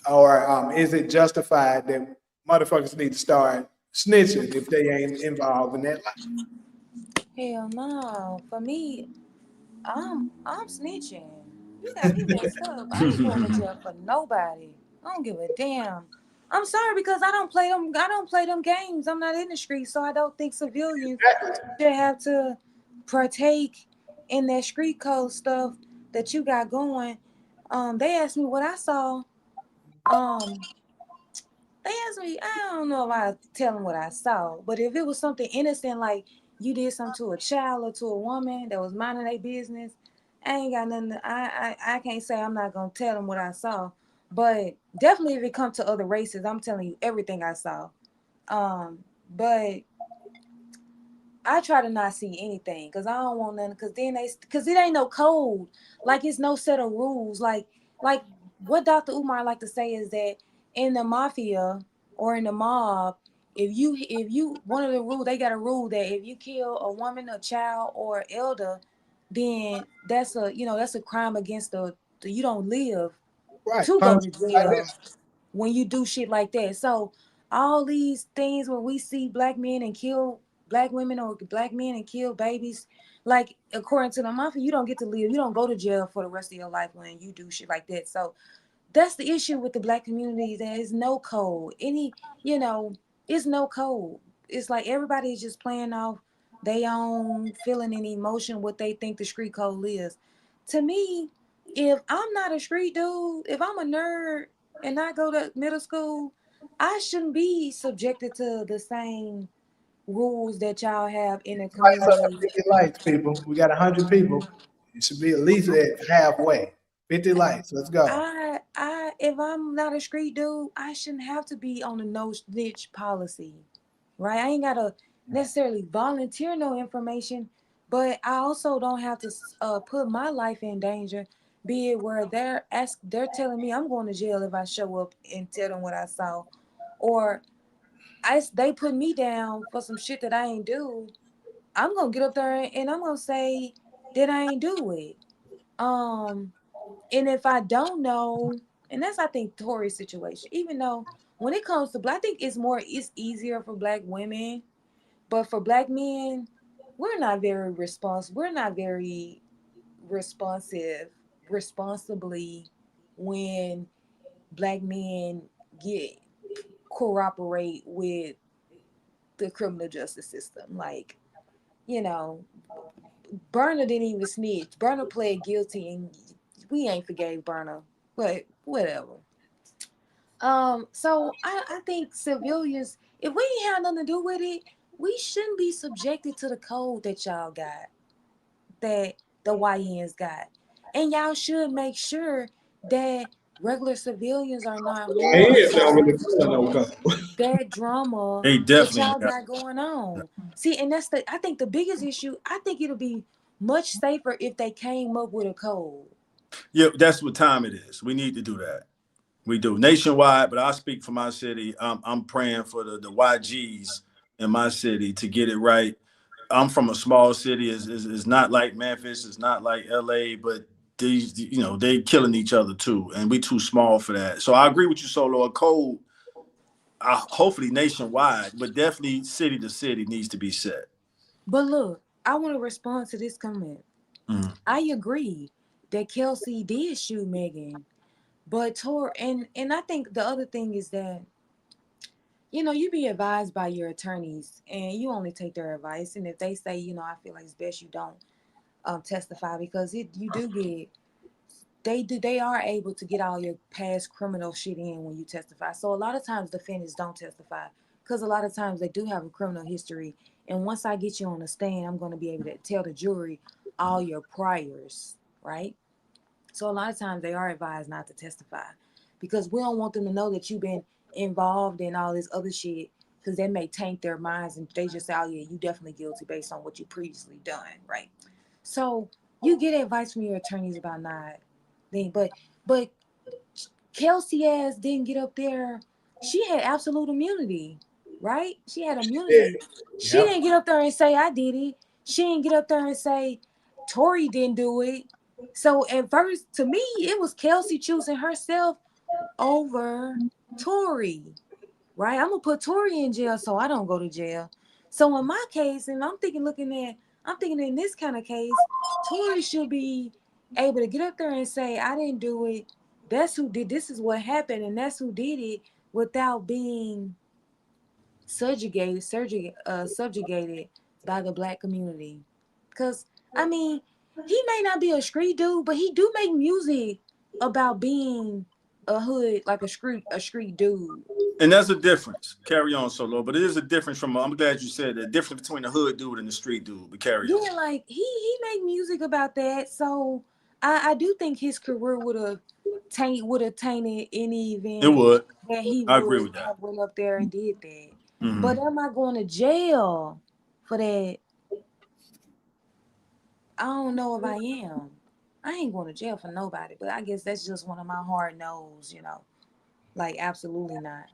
or is it justified that motherfuckers need to start snitching if they ain't involved in that life? Hell no. For me, I'm snitching. You got me messed up. I ain't going to jail for nobody. I don't give a damn. I'm sorry because I don't play them. I don't play them games. I'm not in the street, so I don't think civilians should have to partake in that street code stuff that you got going. They asked me what I saw. Um, they asked me. I don't know if I tell them what I saw, but if it was something innocent, like you did something to a child or to a woman that was minding their business, I ain't got nothing. I can't say I'm not gonna tell them what I saw, but definitely if it comes to other races, I'm telling you everything I saw. But I try to not see anything because I don't want nothing. Because it ain't no code. Like it's no set of rules. Like what Dr. Umar like to say is that in the mafia or in the mob, if you one of the rules they got a rule that if you kill a woman, a child, or elder, then that's a crime against the you don't live Right. to go to Punishment like jail when you do shit like that. So all these things where we see black men and kill black women or black men and kill babies, like according to the mafia, you don't get to live. You don't go to jail for the rest of your life when you do shit like that. So that's the issue with the black community. There is no code. You know, it's no code. It's like everybody is just playing off their own feeling and emotion, what they think the street code is. To me, if I'm not a street dude, if I'm a nerd and I go to middle school, I shouldn't be subjected to the same rules that y'all have in the lights up community. 50 lights, people. We got 100 people. It should be at least at halfway. 50 lights. Let's go. If I'm not a street dude, I shouldn't have to be on a no snitch policy, right? I ain't gotta necessarily volunteer no information, but I also don't have to put my life in danger. Be it where they're telling me I'm going to jail if I show up and tell them what I saw, or they put me down for some shit that I ain't do, I'm gonna get up there and I'm gonna say that I ain't do it. And if I don't know, and that's I think Tori's situation. Even though when it comes to black, I think it's easier for black women, but for black men, we're not very responsive. We're not very responsive responsibly when black men get cooperate with the criminal justice system. Like, you know, Burner didn't even snitch. Burner pled guilty, and we ain't forgave Burner. But whatever. So I think civilians, if we ain't had nothing to do with it, we shouldn't be subjected to the code that y'all got, that the YNs got, and y'all should make sure that regular civilians are not They harmed is not by really feeling no code. that drama They that definitely y'all ain't got got going on. See, and that's I think the biggest issue. I think it'll be much safer if they came up with a code. Yeah, that's what time it is. We need to do that. We do nationwide, but I speak for my city. I'm praying for the YGs in my city to get it right. I'm from a small city. It's not like Memphis. It's not like LA, but these, they killing each other too, and we too small for that. So I agree with you, Solo. A code, hopefully nationwide, but definitely city to city needs to be set. But look, I want to respond to this comment. Mm. I agree that Kelsey did shoot Megan, but Tor and I think the other thing is that you be advised by your attorneys, and you only take their advice. And if they say, I feel like it's best you don't testify, because you do get they are able to get all your past criminal shit in when you testify. So a lot of times defendants don't testify because a lot of times they do have a criminal history. And once I get you on the stand, I'm going to be able to tell the jury all your priors, right? So a lot of times they are advised not to testify because we don't want them to know that you've been involved in all this other shit, because that may taint their minds and they just say, oh yeah, you definitely guilty based on what you previously done, right? So you get advice from your attorneys about not thing, but Kelsey ass didn't get up there. She had absolute immunity, right? She had Yeah. immunity. She Yep. didn't get up there and say I did it. She didn't get up there and say Tori didn't do it. So at first, to me, it was Kelsey choosing herself over Tori, right? I'm gonna put Tori in jail so I don't go to jail. So in my case, and I'm thinking in this kind of case, Tori should be able to get up there and say, I didn't do it. That's who did, this is what happened, and that's who did it, without being subjugated by the black community. Because I mean, he may not be a street dude, but he do make music about being a hood, like a street dude. And that's a difference. Carry on, Solo. But it is a difference from. I'm glad you said that. Difference between the hood dude and the street dude. But carry on. Yeah, like he make music about that. So I do think his career would have tainted any It event would. that he I agree would with that. have went up there and did that. But Mm-hmm. am I going to jail for that? I don't know if I am. I ain't going to jail for nobody, but I guess that's just one of my hard no's. Like absolutely not.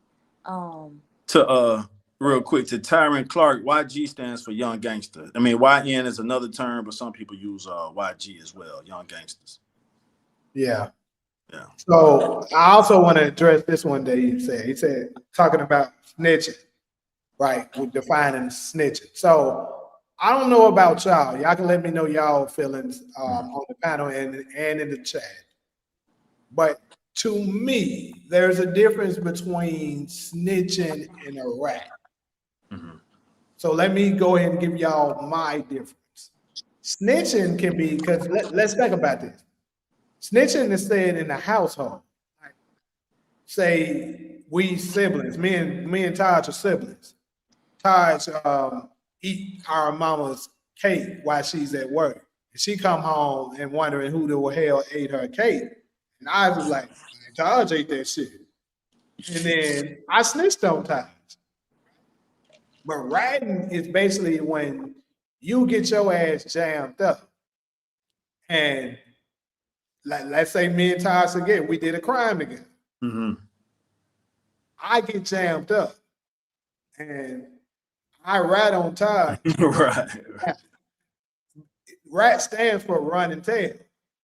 Um To real quick to Tyron Clark, YG stands for Young Gangster. I mean, YN is another term, but some people use YG as well, Young Gangsters. Yeah. Yeah. So I also want to address this one that he said. He said talking about snitching, right? With defining snitching. So I don't know about y'all. Y'all can let me know y'all feelings on the panel and in the chat. But to me, there's a difference between snitching and a rat. Mm-hmm. So let me go ahead and give y'all my difference. Snitching can be, because let's think about this. Snitching is said in the household. Like, say we siblings, me and Taj are siblings. Taj eat our mama's cake while she's at work. And she come home and wondering who the hell ate her cake. And I was like, Taj ate that shit. And then I snitched on Taj. But ratting is basically when you get your ass jammed up. And let's say me and Taj again, we did a crime together. Mm-hmm. I get jammed up. and I rat on Todd. Right. Rat stands for run and tell.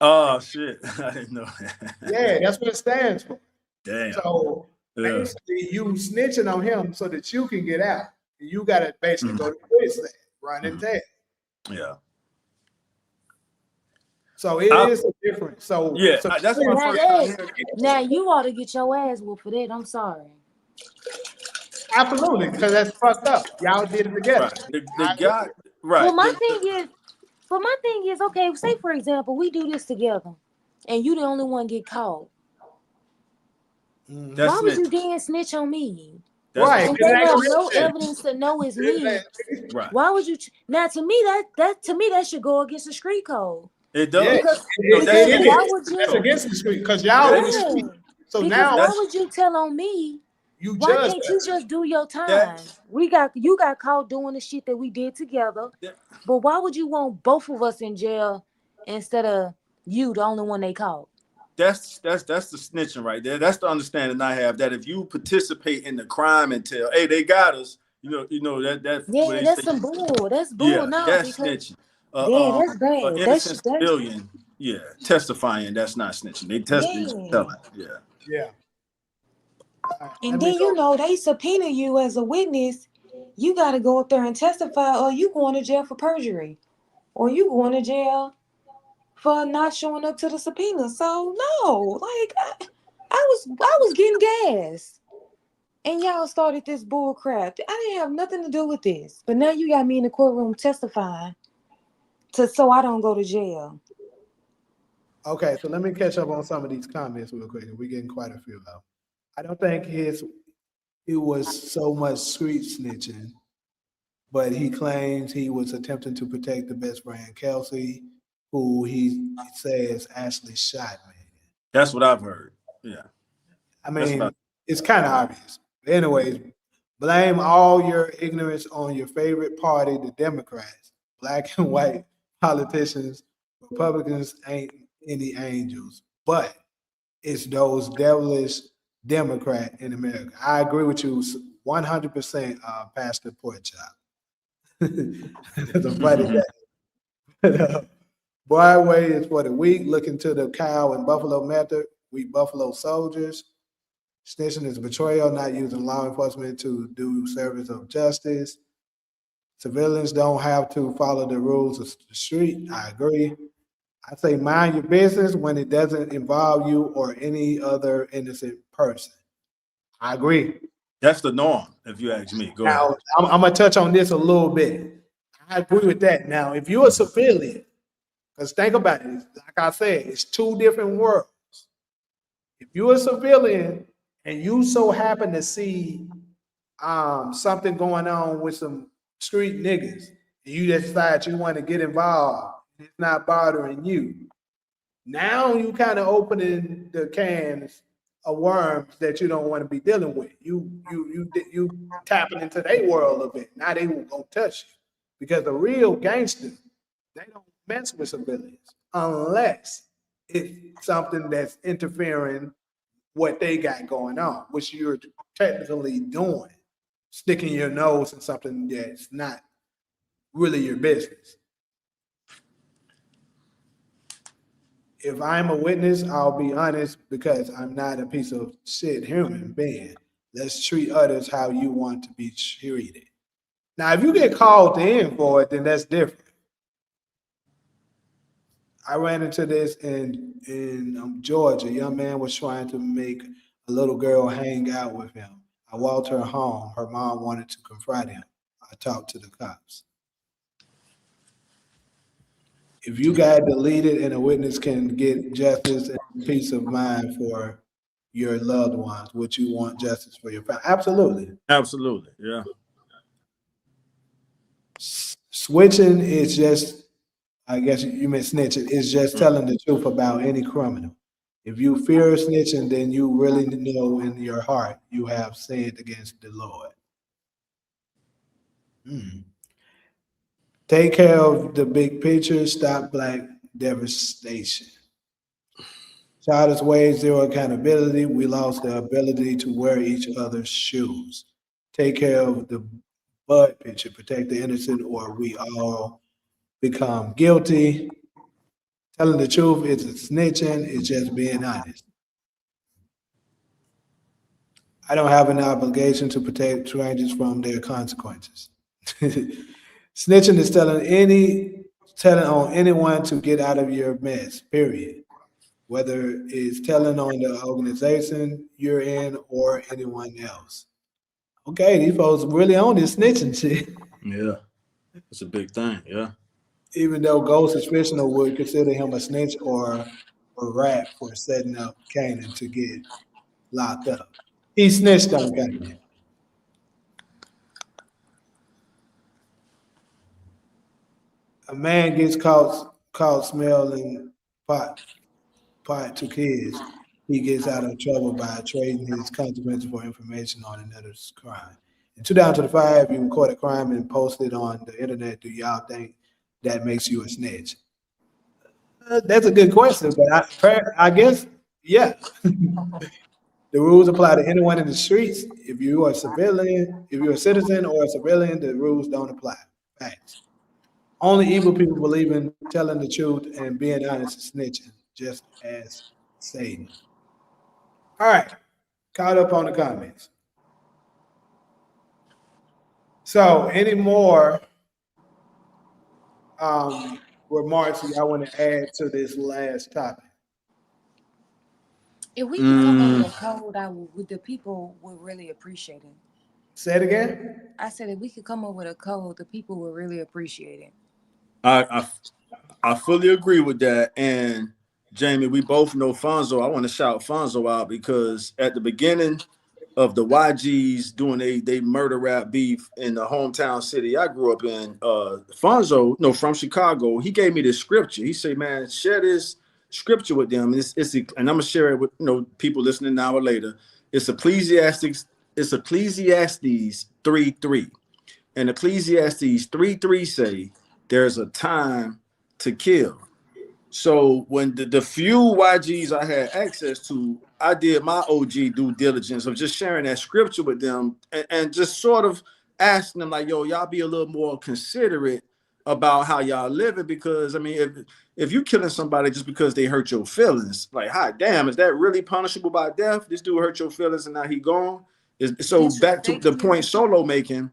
Oh shit. I didn't know that. Yeah, that's what it stands for. Damn. So Yeah. basically, you snitching on him so that you can get out. You got to basically go to prison, run and tell. Yeah. So it is a difference. So Yeah, so that's my Now, first time hearing. now you ought to get your ass whooped for that. I'm sorry. absolutely, because that's fucked up. Y'all did it together. Right. The I agree. guy. Right. Well, my thing is, okay. Say for example, we do this together, and you the only one get caught. That's Why would snitch. you then snitch on me? That's Right, And because they it have ain't no real. evidence to know it's me. right. Why would you? Now, to me, that should go against the street code. It Yeah, does. Because No, that's it why is. would That's you? against the street because y'all in the That, street. Yeah. So Because now why that's would you tell on me? you Why judge can't you that. just do your time? that, You got caught doing the shit that we did together. that But why would you want both of us in jail instead of you, the only one they caught? that's the snitching right there. That's the understanding I have, that if you participate in the crime and tell, hey, they got us, that what Yeah, they that's say. some bull. That's bull Yeah, now that's because snitching. yeah, that's An bad. innocent That's civilian, yeah, testifying, that's not snitching. They just yeah. telling. Yeah. Yeah. All right, And let me then go. they subpoena you as a witness. You got to go up there and testify, or you going to jail for perjury, or you going to jail for not showing up to the subpoena. So no, like I was getting gas, and y'all started this bull crap. I didn't have nothing to do with this, but now you got me in the courtroom testifying so I don't go to jail. Okay, so let me catch up on some of these comments real quick. We're getting quite a few though. I don't think it was so much street snitching, but he claims he was attempting to protect the best friend Kelsey, who he says actually shot me. That's what I've heard. Yeah. I That's what I mean, it's kind of obvious. Anyways, blame all your ignorance on your favorite party, the Democrats. Black and white politicians, Republicans ain't any angels, but it's those devilish Democrat in America. I agree with you 100%, Pastor Porkchop. That's a funny guy. Broadway is for the weak. Looking to the cow and buffalo method. We buffalo soldiers. Snitching is betrayal, not using law enforcement to do service of justice. Civilians don't have to follow the rules of the street. I agree. I say mind your business when it doesn't involve you or any other innocent person. I agree. That's the norm, if you ask me. Go ahead. Now, I'm going to touch on this a little bit. I agree with that. Now, if you're a civilian, because think about it, like I said, it's two different worlds. If you're a civilian and you so happen to see something going on with some street niggas, and you decide you want to get involved, it's not bothering you. Now you kind of opening the cans of worms that you don't want to be dealing with. You tapping into their world a bit. Now they won't gonna touch you because the real gangster, they don't mess with civilians unless it's something that's interfering what they got going on, which you're technically doing, sticking your nose in something that's not really your business. If I'm a witness, I'll be honest because I'm not a piece of shit human being. Let's treat others how you want to be treated. Now, if you get called in for it, then that's different. I ran into this in Georgia. A young man was trying to make a little girl hang out with him. I walked her home. Her mom wanted to confront him. I talked to the cops. If you got deleted and a witness can get justice and peace of mind for your loved ones, would you want justice for your family? Absolutely. Absolutely. Yeah. Switching is just, I guess you meant snitching, is just telling the truth about any criminal. If you fear snitching, then you really know in your heart you have sinned against the Lord. Hmm. Take care of the big picture, stop black devastation. Childish ways, zero accountability. We lost the ability to wear each other's shoes. take care of the bud picture, protect the innocent, or we all become guilty. Telling the truth isn't snitching, it's just being honest. I don't have an obligation to protect strangers from their consequences. Snitching is telling on anyone to get out of your mess, period. Whether it's telling on the organization you're in or anyone else. Okay, these folks really on this snitching shit. Yeah, it's a big thing. Yeah. Even though Ghost Suspicional would consider him a snitch or a rat for setting up Kanan to get locked up. He snitched on Kanan. A man gets caught smelling pot pot to kids. He gets out of trouble by trading his consequences for information on another's crime. In 2025, you record a crime and post it on the internet. Do y'all think that makes you a snitch? That's a good question, but I guess yes. The rules apply to anyone in the streets. If you are a civilian, if you're a citizen or a civilian, the rules don't apply. Facts. Only evil people believe in telling the truth and being honest and snitching, just as Satan. All right, caught up on the comments. So, any more remarks y'all want to add to this last topic? If we could come up with a code, the people would really appreciate it. Say it again. I said if we could come up with a code, the people would really appreciate it. I fully agree with that. And Jamie, we both know Fonzo. I want to shout Fonzo out because at the beginning of the YGs doing they murder rap beef in the hometown city I grew up in, Fonzo, no, from Chicago, he gave me this scripture. He said, man, share this scripture with them. And I'm gonna share it with people listening now or later. It's Ecclesiastes 3:3. And Ecclesiastes 3:3 say there's a time to kill. So when the few YGs I had access to, I did my OG due diligence of just sharing that scripture with them and just sort of asking them like, yo, y'all be a little more considerate about how y'all living, because I mean, if you killing somebody just because they hurt your feelings, like, hot damn, is that really punishable by death? This dude hurt your feelings and now he gone. So back to the point Solo making,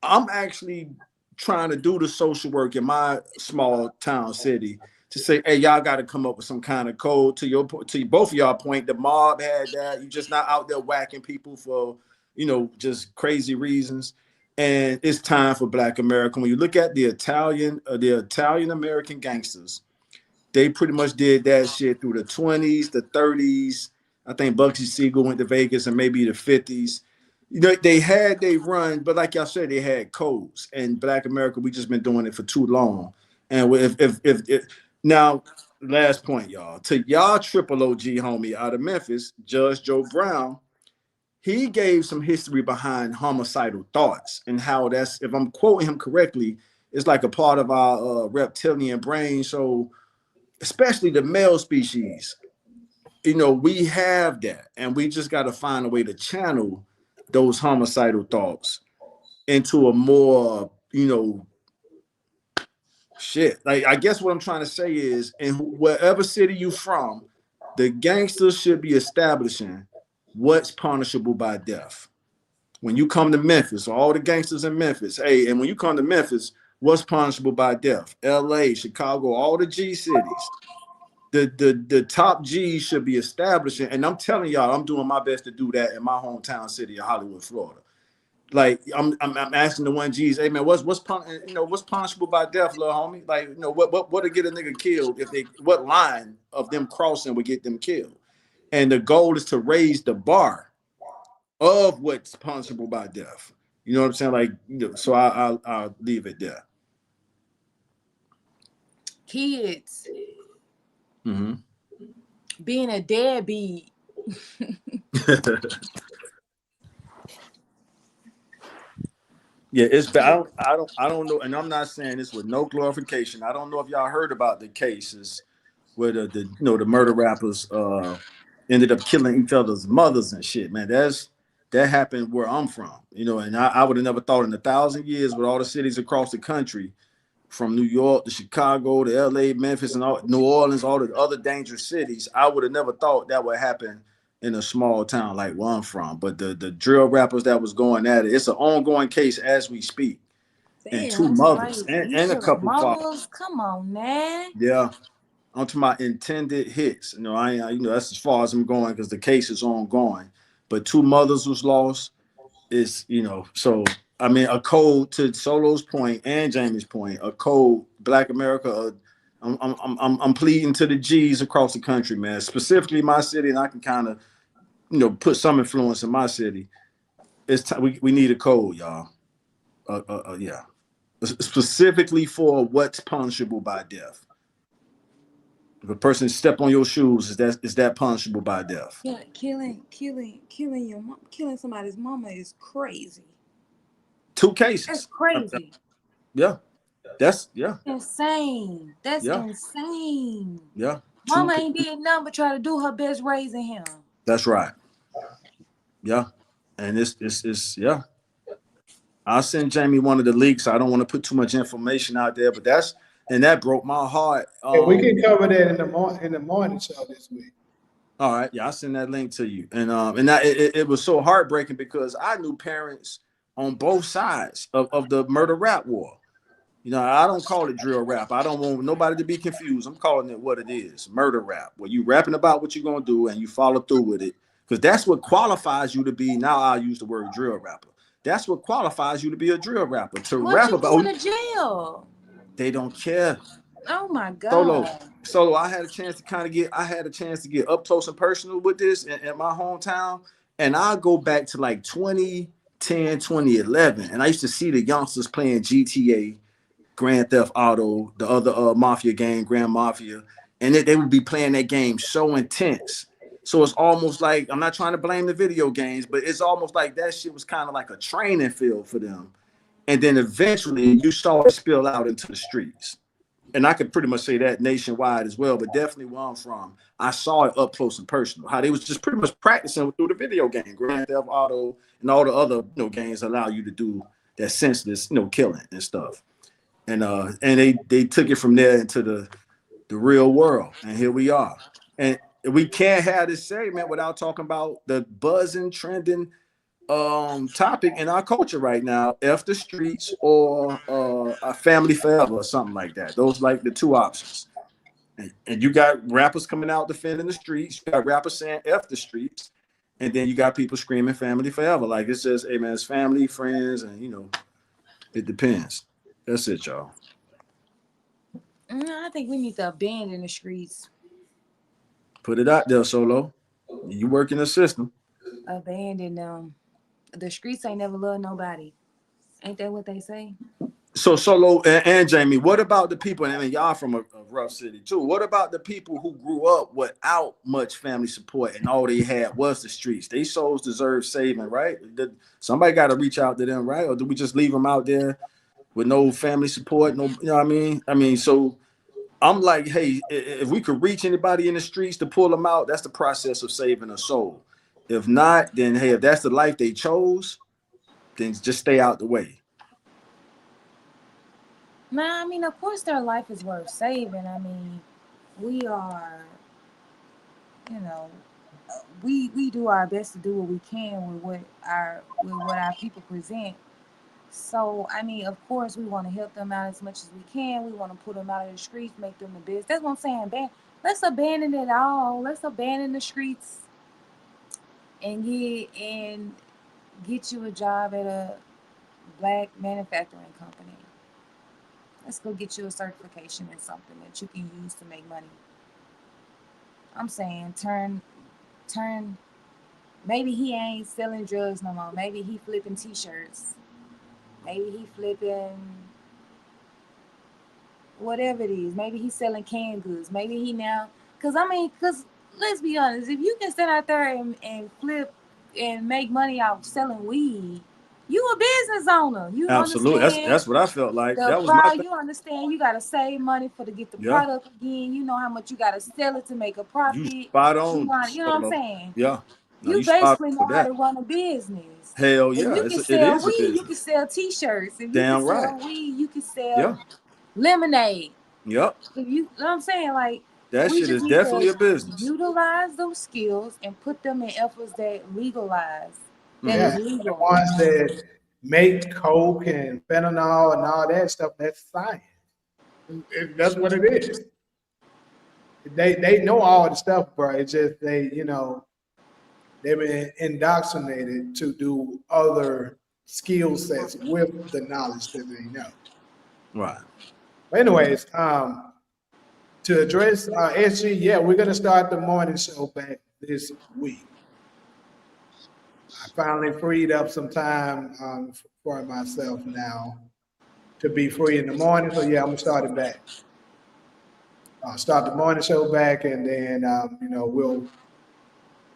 I'm actually trying to do the social work in my small town city to say, hey, y'all got to come up with some kind of code. To both of y'all point, the mob had that. You're just not out there whacking people for, just crazy reasons. And it's time for Black America. When you look at the Italian American gangsters, they pretty much did that shit through the 20s, the 30s. I think Bugsy Siegel went to Vegas and maybe the 50s. They run, but like y'all said, they had codes. And Black America, we just been doing it for too long. And if now, last point, y'all, to y'all triple OG homie out of Memphis, Judge Joe Brown, he gave some history behind homicidal thoughts and how that's, if I'm quoting him correctly, it's like a part of our reptilian brain. So especially the male species, we have that, and we just got to find a way to channel those homicidal thoughts into a more, shit. Like, I guess what I'm trying to say is, in wherever city you from, the gangsters should be establishing what's punishable by death. When you come to Memphis, all the gangsters in Memphis, hey, and when you come to Memphis, what's punishable by death? LA, Chicago, all the G cities. The top G's should be establishing, and I'm telling y'all, I'm doing my best to do that in my hometown city of Hollywood, Florida. Like, I'm asking the one G's, hey man, what's punishable by death, little homie? Like, what to get a nigga killed what line of them crossing would get them killed? And the goal is to raise the bar of what's punishable by death. You know what I'm saying? Like, so I'll leave it there. Kids being a deadbeat. Yeah, it's bad. I don't know, and I'm not saying this with no glorification. I don't know if y'all heard about the cases where the murder rappers ended up killing each other's mothers and shit, man. that happened where I'm from, and I would have never thought in 1,000 years with all the cities across the country, from New York to Chicago to LA, Memphis, and all, New Orleans, all the other dangerous cities, I would have never thought that would happen in a small town like where I'm from. But the drill rappers that was going at it, it's an ongoing case as we speak. And Damn, two that's mothers crazy. You and a killing couple fathers. mamas? Come on, man. Yeah. Onto my intended hits. That's as far as I'm going because the case is ongoing. But two mothers was lost. So I mean, a code to Solo's point and Jamie's point, a code, Black America. I'm pleading to the G's across the country, man. Specifically my city, and I can kind of, put some influence in my city. It's time we need a code, y'all. Yeah, specifically for what's punishable by death. If a person step on your shoes, is that punishable by death? Yeah, killing somebody's mama is crazy. Two That's cases. crazy. Yeah, yeah, Insane. That's yeah, insane. yeah. Two. Mama ain't did nothing but try to do her best raising him. That's right. Yeah, and it's yeah. I'll send Jamie one of the leaks. I don't want to put too much information out there, but that broke my heart. And we can cover that in the morning show this week. All right, yeah, I'll send that link to you. And that it was so heartbreaking because I knew parents on both sides of the murder rap war. I don't call it drill rap. I don't want nobody to be confused. I'm calling it what it is, murder rap, where you rapping about what you're gonna do and you follow through with it, because that's what qualifies you to be. Now I'll use the word drill rapper. That's what qualifies you to be a drill rapper. To What rap you about, going to jail? they don't care. Oh my God. Solo. I had a chance to get up close and personal with this in my hometown, and I go back to like 2010, 2011, and I used to see the youngsters playing GTA, Grand Theft Auto, the other mafia game, Grand Mafia, and they would be playing that game so intense. So it's almost like, I'm not trying to blame the video games, but it's almost like that shit was kind of like a training field for them. And then eventually you saw it spill out into the streets. And I could pretty much say that nationwide as well, but definitely where I'm from, I saw it up close and personal. How they was just pretty much practicing through the video game, Grand Theft Auto, and all the other games allow you to do that senseless killing and stuff. And they took it from there into the real world, and here we are. And we can't have this segment without talking about the buzzing, trending topic in our culture right now: F the streets or a family forever or something like that. Those like the two options. And you got rappers coming out defending the streets. You got rappers saying F the streets, and then you got people screaming family forever. Like it says, hey man, it's family, friends, and it depends. That's it, y'all. I think we need to abandon the streets. Put it out there, Solo. You work in the system. Abandon them. The streets ain't never loved nobody. Ain't that what they say? So Solo and Jamie, what about the people? I mean, y'all from a rough city too. What about the people who grew up without much family support and all they had was the streets? They souls deserve saving, right? Somebody got to reach out to them, right? Or do we just leave them out there with no family support? No, you know what I mean? So I'm like, hey, if we could reach anybody in the streets to pull them out, that's the process of saving a soul. If not, then hey, if that's the life they chose, then just stay out the way. Nah, I mean, of course their life is worth saving. I mean, we are, you know, we do our best to do what we can with what our people present. So, I mean, of course, we want to help them out as much as we can. We want to put them out of the streets, make them the best. That's what I'm saying. Let's abandon it all. Let's abandon the streets and get you a job at a black manufacturing company. Let's go get you a certification in something that you can use to make money. I'm saying turn. Maybe he ain't selling drugs no more. Maybe he flipping t-shirts. Maybe he flipping whatever it is. Maybe he's selling canned goods. Maybe he now, because let's be honest, if you can sit out there and flip and make money off selling weed, you a business owner. You Absolutely. understand That's what I felt like. the That was my product. thing. You understand you gotta save money to get the Yeah. product again. You know how much you gotta sell it to make a profit. You spot on. You know what I'm saying? Yeah. No, You you smart basically know for how that. to run a business. Hell If yeah, you can it sell is a weed, you can business. sell t-shirts. If you can Damn right. sell weed, you can sell Yeah. lemonade. Yep. If you know what I'm saying? Like, That we shit just is need definitely to a business. utilize those skills and put them in efforts that legalize, that Yeah, is Mm-hmm. the legal. ones that make coke and fentanyl and all that stuff, that's science. That's what it is. They know all the stuff, bro. It's just they've been indoctrinated to do other skill sets with the knowledge that they know. Right. But anyways, to address SG, yeah, we're gonna start the morning show back this week. I finally freed up some time for myself now to be free in the morning. So yeah, I'm gonna start it back. Start the morning show back, and then we'll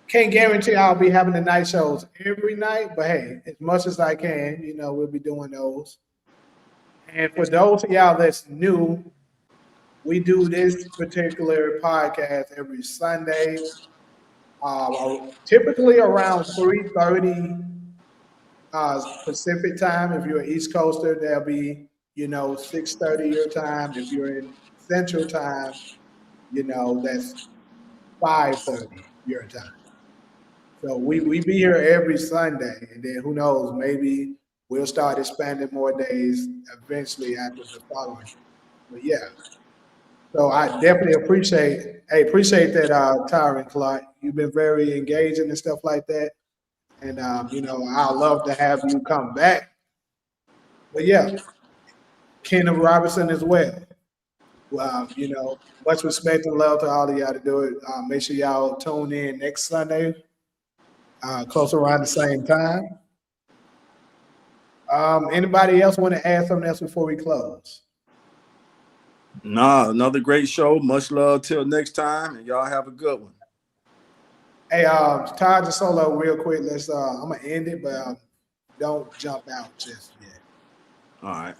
can't guarantee I'll be having the night shows every night, but hey, as much as I can, we'll be doing those. And for those of y'all that's new, we do this particular podcast every Sunday, typically around 3:30 Pacific time. If you're an East Coaster, that'll be 6:30 your time. If you're in Central time, that's 5:30 your time. So we be here every Sunday, and then who knows, maybe we'll start expanding more days eventually after the following. But yeah, so I definitely appreciate that, Tyron Clark. You've been very engaging and stuff like that, and I'd love to have you come back. But yeah, Kenneth Robinson as well. Much respect and love to all of y'all to do it. Make sure y'all tune in next Sunday, close around the same time. Anybody else want to add something else before we close? Nah, another great show. Much love till next time, and y'all have a good one. Hey, Todd, just solo real quick. I'm gonna end it, but don't jump out just yet. All right.